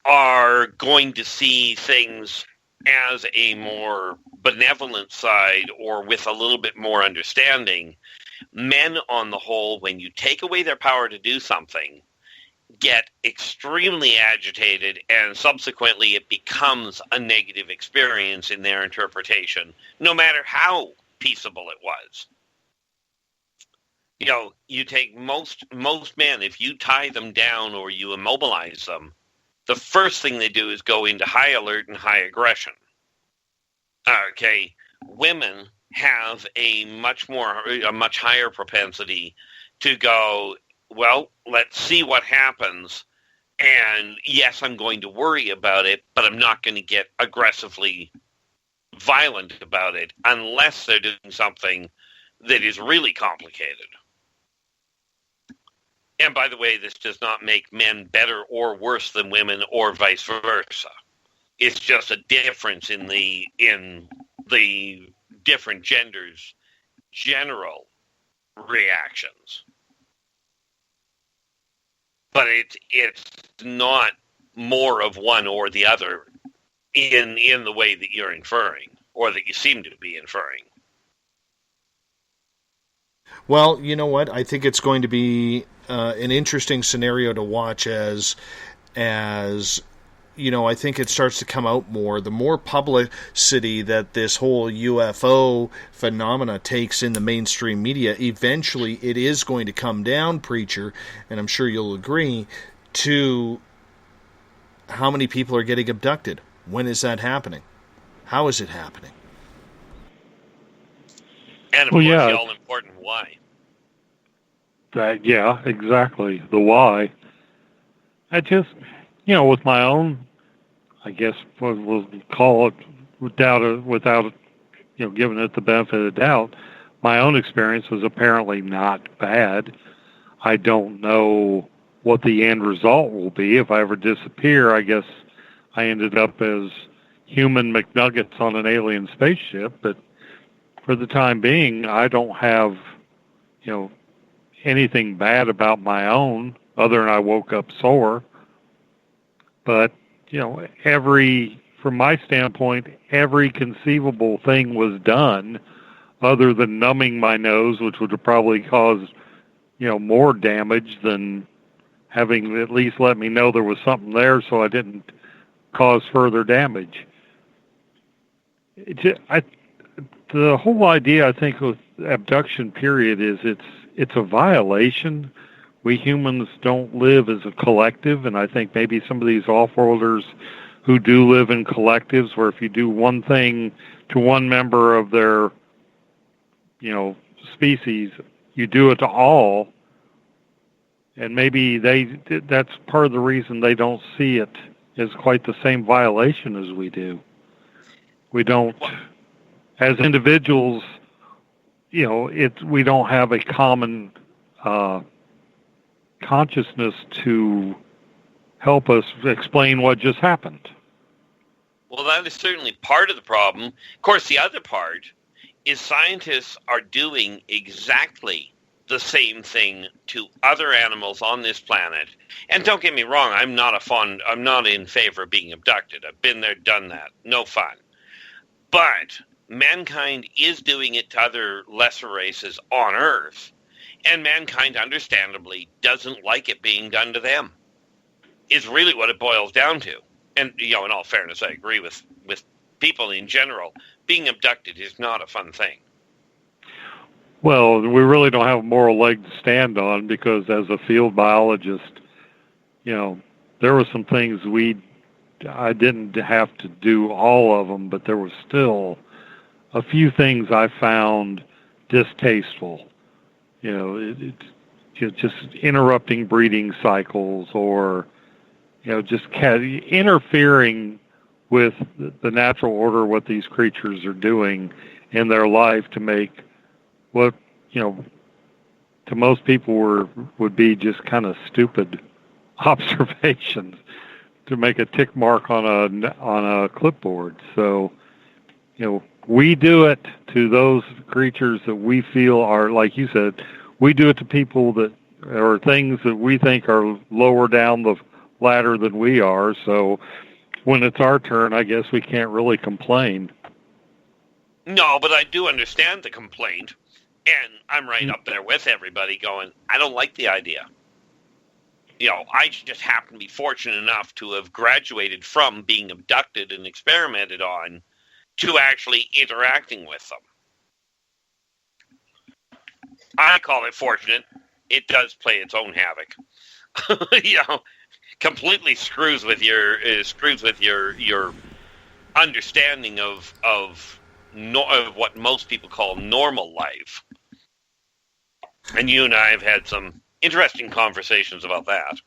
are going to see things as a more benevolent side or with a little bit more understanding. Men, on the whole, when you take away their power to do something, get extremely agitated, and subsequently it becomes a negative experience in their interpretation, no matter how peaceable it was. You take most men, if you tie them down or you immobilize them, the first thing they do is go into high alert and high aggression. Okay, women have a much higher propensity to go, well, let's see what happens. And yes, I'm going to worry about it, but I'm not going to get aggressively violent about it unless they're doing something that is really complicated. And by the way, this does not make men better or worse than women or vice versa. It's just a difference in the different genders' general reactions. But it's not more of one or the other in the way that you're inferring, or that you seem to be inferring. Well, you know what? I think it's going to be an interesting scenario to watch as you know, I think it starts to come out more. The more publicity that this whole UFO phenomena takes in the mainstream media, eventually it is going to come down, Preacher, and I'm sure you'll agree, to how many people are getting abducted. When is that happening? How is it happening? And of course, the all-important why. Yeah, exactly. The why. I just, you know, with my own, I guess we'll call it without, you know, giving it the benefit of the doubt, my own experience was apparently not bad. I don't know what the end result will be. If I ever disappear, I guess I ended up as human McNuggets on an alien spaceship, but for the time being, I don't have, you know, anything bad about my own, other than I woke up sore. But, you know, from my standpoint, every conceivable thing was done, other than numbing my nose, which would have probably caused, you know, more damage than having at least let me know there was something there so I didn't cause further damage. The whole idea, I think, with abduction, period, is it's a violation. We humans don't live as a collective, and I think maybe some of these off-worlders who do live in collectives, where if you do one thing to one member of their, you know, species, you do it to all, and maybe that's part of the reason they don't see it as quite the same violation as we do. We don't, as individuals, you know, we don't have a common consciousness to help us explain what just happened. Well, that is certainly part of the problem. Of course, the other part is scientists are doing exactly the same thing to other animals on this planet. And don't get me wrong, I'm not in favor of being abducted. I've been there, done that. No fun. But mankind is doing it to other lesser races on Earth, and mankind understandably doesn't like it being done to them. Is really what it boils down to. And, you know, in all fairness, I agree with people in general. Being abducted is not a fun thing. Well, we really don't have a moral leg to stand on, because as a field biologist, you know, there were some things I didn't have to do all of them, but there was still a few things I found distasteful. You know, just interrupting breeding cycles, or, you know, just interfering with the natural order, what these creatures are doing in their life to make what, you know, to most people would be just kind of stupid observations, to make a tick mark on a clipboard. So, you know, we do it to those creatures that we feel are, like you said, we do it to people that or things that we think are lower down the ladder than we are. So when it's our turn, I guess we can't really complain. No, but I do understand the complaint, and I'm right up there with everybody going, I don't like the idea. You know, I just happen to be fortunate enough to have graduated from being abducted and experimented on to actually interacting with them. I call it fortunate. It does play its own havoc. You know, completely screws with your understanding of what most people call normal life. And you and I have had some interesting conversations about that.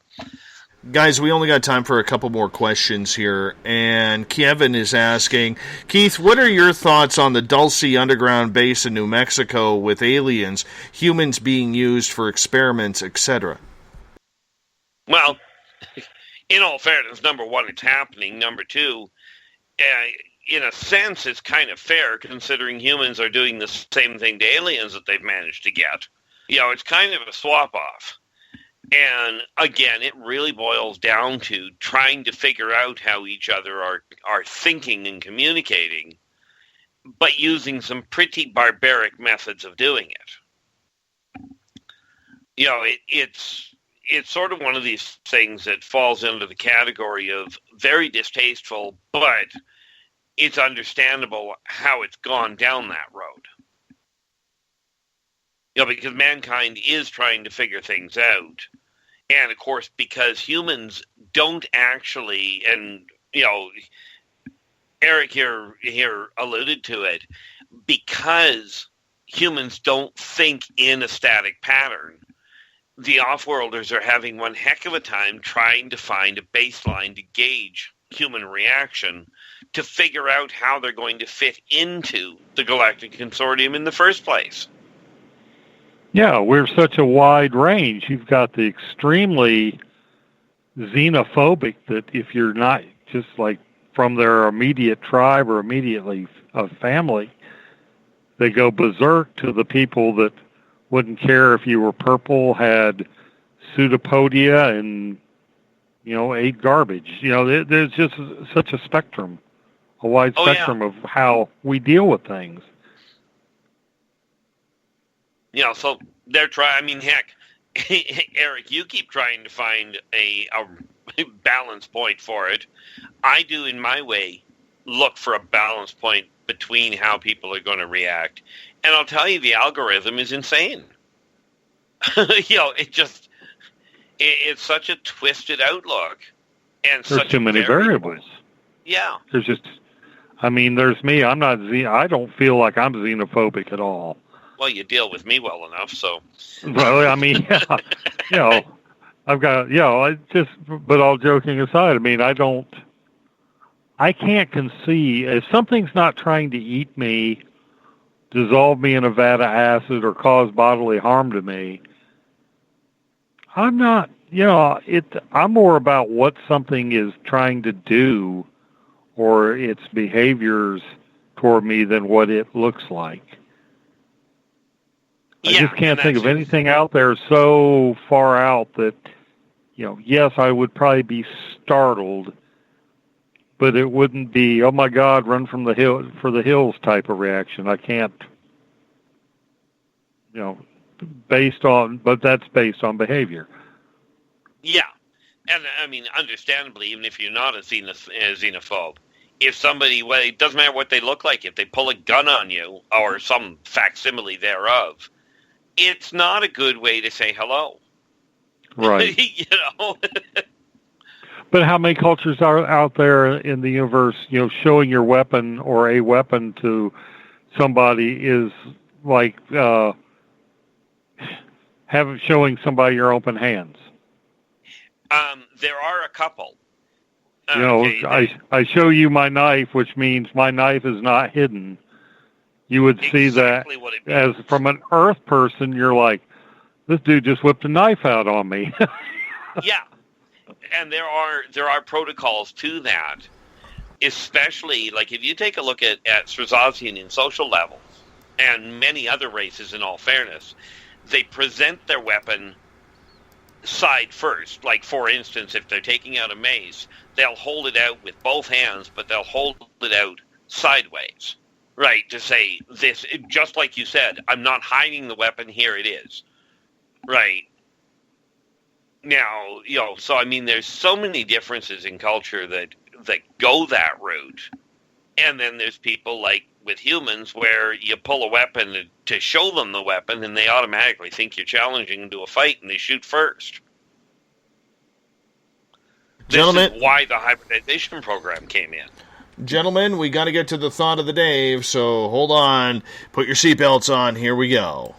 Guys, we only got time for a couple more questions here, and Kevin is asking, Keith, what are your thoughts on the Dulce underground base in New Mexico with aliens, humans being used for experiments, etc.? Well, in all fairness, number one, it's happening. Number two, in a sense, it's kind of fair considering humans are doing the same thing to aliens that they've managed to get. It's kind of a swap-off. And again, it really boils down to trying to figure out how each other are thinking and communicating, but using some pretty barbaric methods of doing it. It's sort of one of these things that falls into the category of very distasteful, but it's understandable how it's gone down that road. Because mankind is trying to figure things out. And, of course, because humans don't actually, and, Eric here alluded to it, because humans don't think in a static pattern, the off-worlders are having one heck of a time trying to find a baseline to gauge human reaction to figure out how they're going to fit into the Galactic Consortium in the first place. Yeah, we're such a wide range. You've got the extremely xenophobic that if you're not just like from their immediate tribe or immediately a family, they go berserk to the people that wouldn't care if you were purple, had pseudopodia, and, ate garbage. There's just such a spectrum, a wide spectrum of how we deal with things. So they're trying, heck, Eric, you keep trying to find a balance point for it. I do, in my way, look for a balance point between how people are going to react. And I'll tell you, the algorithm is insane. It's such a twisted outlook. And there's too many variables. Yeah. There's just, there's me. I don't feel like I'm xenophobic at all. Well, you deal with me well enough, so. Well, I've got, but all joking aside, I can't conceive, if something's not trying to eat me, dissolve me in a vat of acid, or cause bodily harm to me, I'm not, I'm more about what something is trying to do or its behaviors toward me than what it looks like. I just can't think of anything out there so far out that, yes, I would probably be startled, but it wouldn't be, oh my God, run from the hills type of reaction. I can't, but that's based on behavior. Yeah. And understandably, even if you're not a xenophobe, if somebody, it doesn't matter what they look like, if they pull a gun on you or some facsimile thereof, it's not a good way to say hello. Right. But how many cultures are out there in the universe, showing your weapon or a weapon to somebody is like showing somebody your open hands? There are a couple. I show you my knife, which means my knife is not hidden. You would see that as from an Earth person, you're like, this dude just whipped a knife out on me. Yeah. And there are protocols to that, especially, like, if you take a look at Srazazian in social levels, and many other races, in all fairness, they present their weapon side first. Like, for instance, if they're taking out a mace, they'll hold it out with both hands, but they'll hold it out sideways. Right, to say this, just like you said, I'm not hiding the weapon, here it is. Right. Now, so there's so many differences in culture that go that route. And then there's people like with humans where you pull a weapon to show them the weapon and they automatically think you're challenging them to a fight and they shoot first. Gentlemen, this is why the hybridization program came in. Gentlemen, we got to get to the thought of the day, so hold on. Put your seatbelts on. Here we go.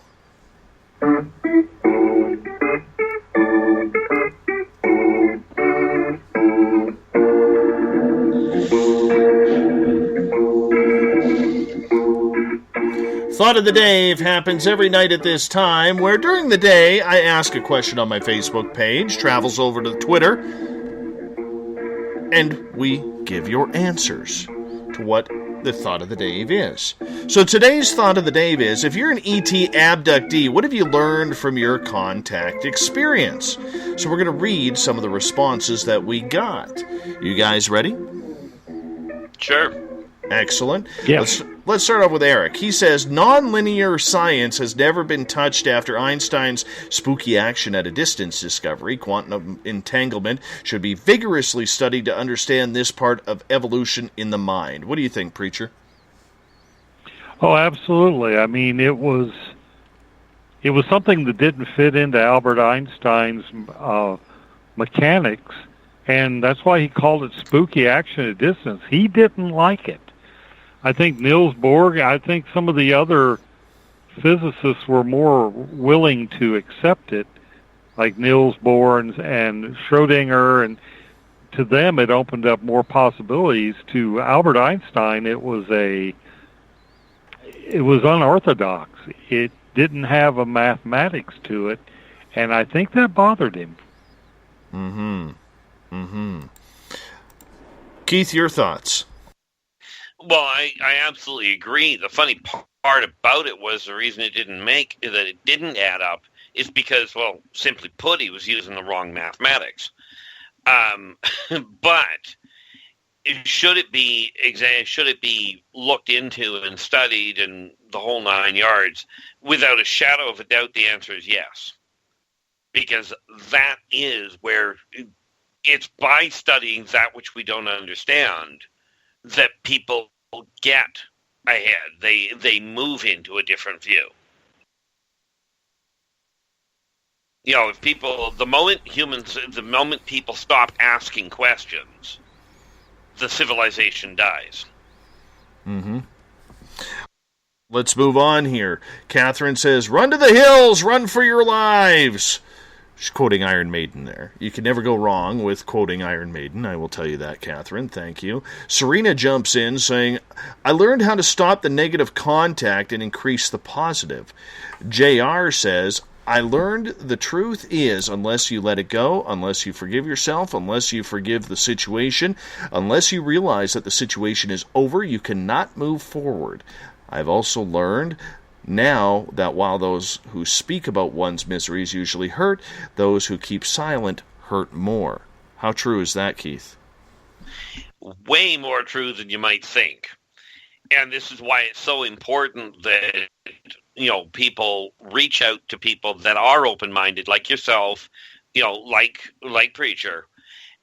Thought of the Dave happens every night at this time, where during the day I ask a question on my Facebook page, travels over to Twitter, and we give your answers to what the Thought of the Dave is. So today's Thought of the Dave is, if you're an ET abductee, what have you learned from your contact experience? So we're going to read some of the responses that we got. You guys ready? Sure. Excellent. Yes. Let's start off with Eric. He says, nonlinear science has never been touched after Einstein's spooky action at a distance discovery. Quantum entanglement should be vigorously studied to understand this part of evolution in the mind. What do you think, Preacher? Oh, absolutely. I mean, it was something that didn't fit into Albert Einstein's mechanics, and that's why he called it spooky action at a distance. He didn't like it. I think Niels Bohr, I think some of the other physicists were more willing to accept it, like Niels Bohr and Schrödinger, and to them it opened up more possibilities. To Albert Einstein, it was unorthodox. It didn't have a mathematics to it, and I think that bothered him. Keith, your thoughts? Well, I absolutely agree. The funny part about it was the reason it didn't add up is because, well, simply put, he was using the wrong mathematics. But should it be looked into and studied and the whole 9 yards? Without a shadow of a doubt, the answer is yes. Because that is where it's by studying that which we don't understand that people get ahead. They move into a different view. You know, if people, the moment people stop asking questions, the civilization dies. Let's move on here. Catherine says, "Run to the hills, run for your lives." She's quoting Iron Maiden there. You can never go wrong with quoting Iron Maiden, I will tell you that, Catherine. Thank you. Serena jumps in saying, "I learned how to stop the negative contact and increase the positive." JR says, "I learned the truth is, unless you let it go, unless you forgive yourself, unless you forgive the situation, unless you realize that the situation is over, you cannot move forward. I've also learned now that while those who speak about one's miseries usually hurt, those who keep silent hurt more." How true is that, Keith? Way more true than you might think. And this is why it's so important that, you know, people reach out to people that are open-minded, like yourself, you know, like Preacher,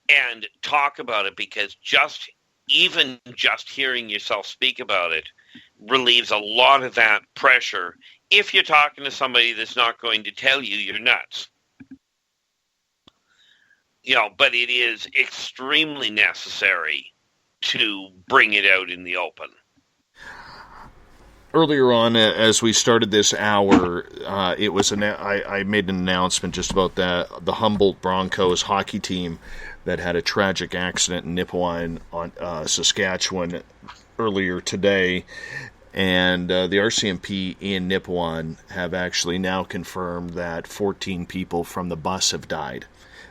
and talk about it, because just hearing yourself speak about it relieves a lot of that pressure if you're talking to somebody that's not going to tell you you're nuts. You know, but it is extremely necessary to bring it out in the open. Earlier on, as we started this hour, it was I made an announcement just about the Humboldt Broncos hockey team that had a tragic accident in Nipawin, Saskatchewan, earlier today, and the RCMP in Nipawin have actually now confirmed that 14 people from the bus have died.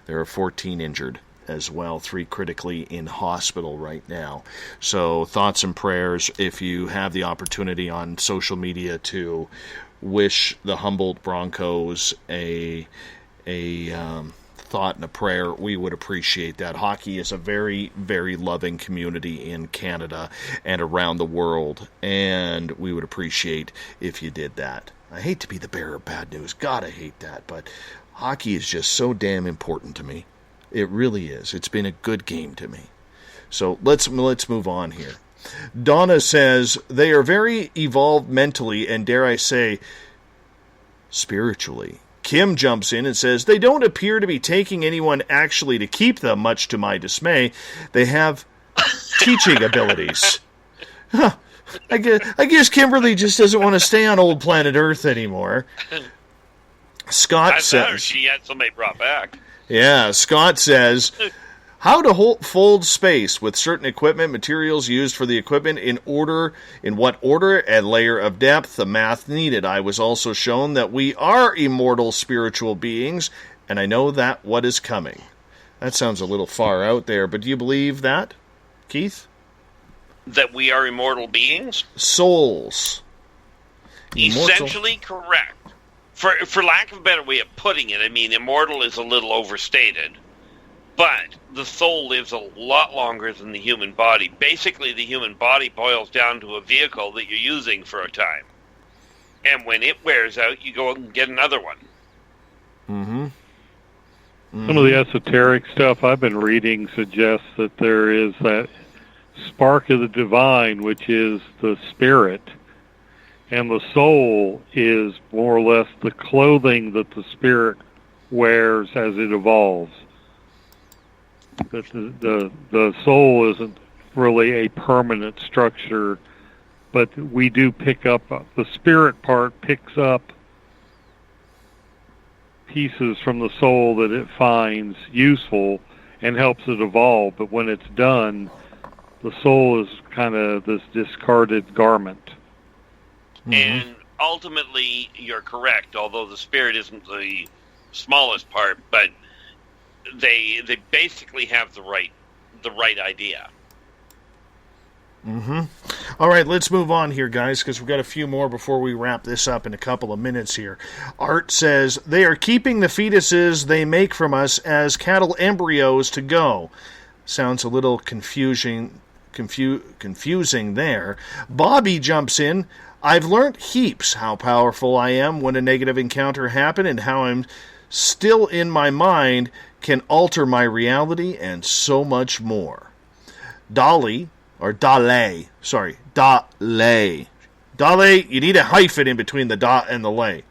There are 14 injured as well, 3 critically in hospital right now. So thoughts and prayers, if you have the opportunity on social media to wish the Humboldt Broncos a thought and a prayer, we would appreciate that. Hockey is a very, very loving community in Canada and around the world, and we would appreciate if you did that. I hate to be the bearer of bad news. God, I hate that, but hockey is just so damn important to me. It really is. It's been a good game to me. So let's move on here. Donna says, "They are very evolved mentally and, dare I say, spiritually." Kim jumps in and says, "They don't appear to be taking anyone actually to keep them, much to my dismay. They have teaching abilities." Huh. I guess Kimberly just doesn't want to stay on old planet Earth anymore. Scott says... She had somebody brought back. Yeah, Scott says, How to fold space with certain equipment, materials used for the equipment in what order and layer of depth, the math needed. I was also shown that we are immortal spiritual beings, and I know that what is coming. That sounds a little far out there, but do you believe that, Keith? That we are immortal beings? Souls. Essentially correct. For lack of a better way of putting it, I mean, immortal is a little overstated. But the soul lives a lot longer than the human body. Basically, the human body boils down to a vehicle that you're using for a time. And when it wears out, you go and get another one. Mm-hmm. Some of the esoteric stuff I've been reading suggests that there is that spark of the divine, which is the spirit, and the soul is more or less the clothing that the spirit wears as it evolves. That the soul isn't really a permanent structure, but we do pick up, the spirit part picks up pieces from the soul that it finds useful and helps it evolve. But when it's done, the soul is kind of this discarded garment. Mm-hmm. And ultimately, you're correct, although the spirit isn't the smallest part, but they basically have the right idea. Mm-hmm. All right, let's move on here, guys, because we've got a few more before we wrap this up in a couple of minutes here. Art says, they are keeping the fetuses they make from us as cattle embryos to go. Sounds a little confusing there. Bobby jumps in. I've learned heaps how powerful I am when a negative encounter happened and how I'm still in my mind can alter my reality and so much more. Dale, you need a hyphen in between the dot and the lay.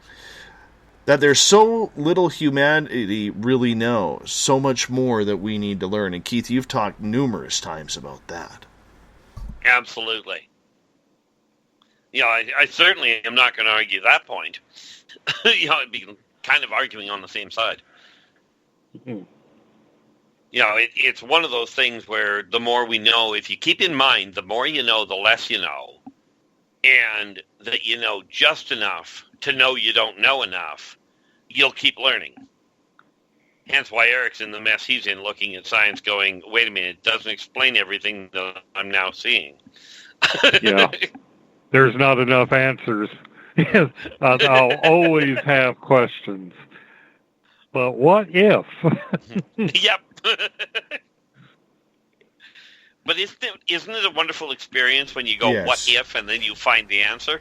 That there's so little humanity really knows, so much more that we need to learn. And Keith, you've talked numerous times about that. Absolutely. I certainly am not going to argue that point. It'd be kind of arguing on the same side. Mm-hmm. It's one of those things where the more we know, if you keep in mind, the more you know, the less you know. And that you know just enough to know you don't know enough, you'll keep learning. Hence why Eric's in the mess he's in, looking at science going, wait a minute, it doesn't explain everything that I'm now seeing. Yeah. There's not enough answers. I'll always have questions. But what if? Yep. But isn't it a wonderful experience when you go, yes, what if, and then you find the answer?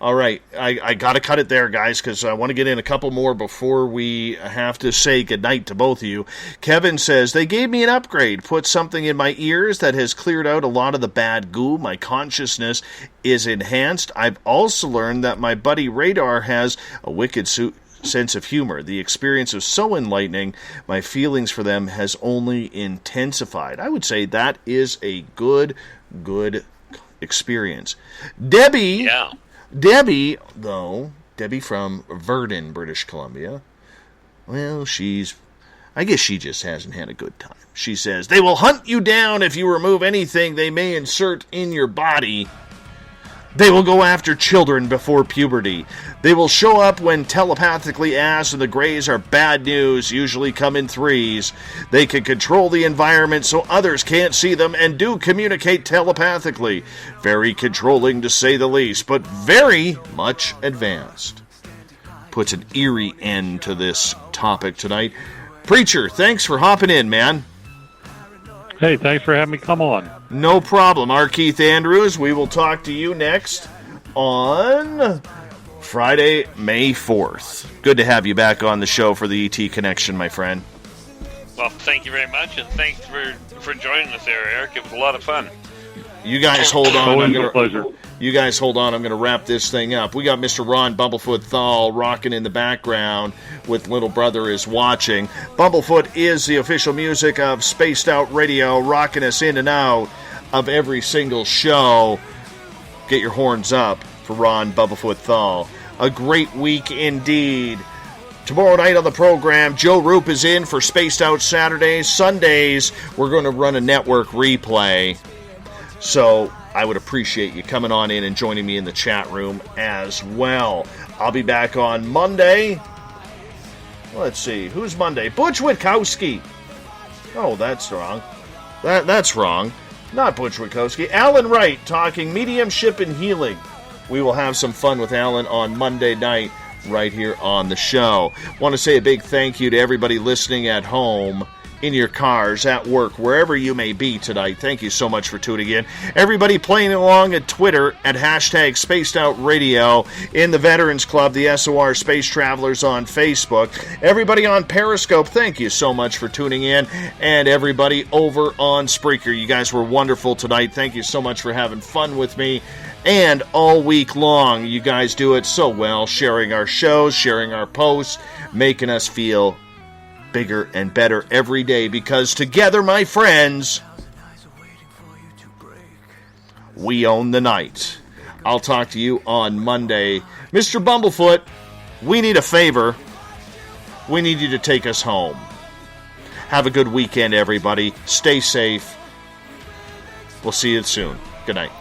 All right, I got to cut it there, guys, because I want to get in a couple more before we have to say goodnight to both of you. Kevin says, they gave me an upgrade, put something in my ears that has cleared out a lot of the bad goo. My consciousness is enhanced. I've also learned that my buddy Radar has a wicked sense of humor. The experience was so enlightening, my feelings for them has only intensified. I would say that is a good experience. Debbie from Verdun, British Columbia, well, I guess she just hasn't had a good time. She says, they will hunt you down if you remove anything they may insert in your body. They will go after children before puberty. They will show up when telepathically asked, and the grays are bad news, usually come in threes. They can control the environment so others can't see them and do communicate telepathically. Very controlling to say the least, but very much advanced. Puts an eerie end to this topic tonight. Preacher, thanks for hopping in, man. Hey, thanks for having me come on. No problem. Our Keith Andrews, we will talk to you next on Friday, May 4th. Good to have you back on the show for the ET Connection, my friend. Well, thank you very much, and thanks for joining us there, Eric. It was a lot of fun. You guys hold on. Always a pleasure. You guys hold on. I'm going to wrap this thing up. We got Mr. Ron Bumblefoot THAL rocking in the background with Little Brother is Watching. Bumblefoot is the official music of Spaced Out Radio, rocking us in and out of every single show. Get your horns up for Ron Bumblefoot THAL. A great week indeed. Tomorrow night on the program, Joe Roop is in for Spaced Out Saturdays. Sundays, we're going to run a network replay. So I would appreciate you coming on in and joining me in the chat room as well. I'll be back on Monday. Let's see, who's Monday? Butch Witkowski. Oh, that's wrong. That's wrong. Not Butch Witkowski. Alan Wright talking mediumship and healing. We will have some fun with Alan on Monday night right here on the show. Want to say a big thank you to everybody listening at home, in your cars, at work, wherever you may be tonight. Thank you so much for tuning in. Everybody playing along at Twitter at hashtag Spaced Out Radio, in the Veterans Club, the SOR Space Travelers on Facebook. Everybody on Periscope, thank you so much for tuning in. And everybody over on Spreaker, you guys were wonderful tonight. Thank you so much for having fun with me. And all week long, you guys do it so well, sharing our shows, sharing our posts, making us feel bigger and better every day, because together, my friends, we own the night. I'll talk to you on Monday. Mr. Bumblefoot, we need a favor. We need you to take us home. Have a good weekend, everybody. Stay safe. We'll see you soon. Good night.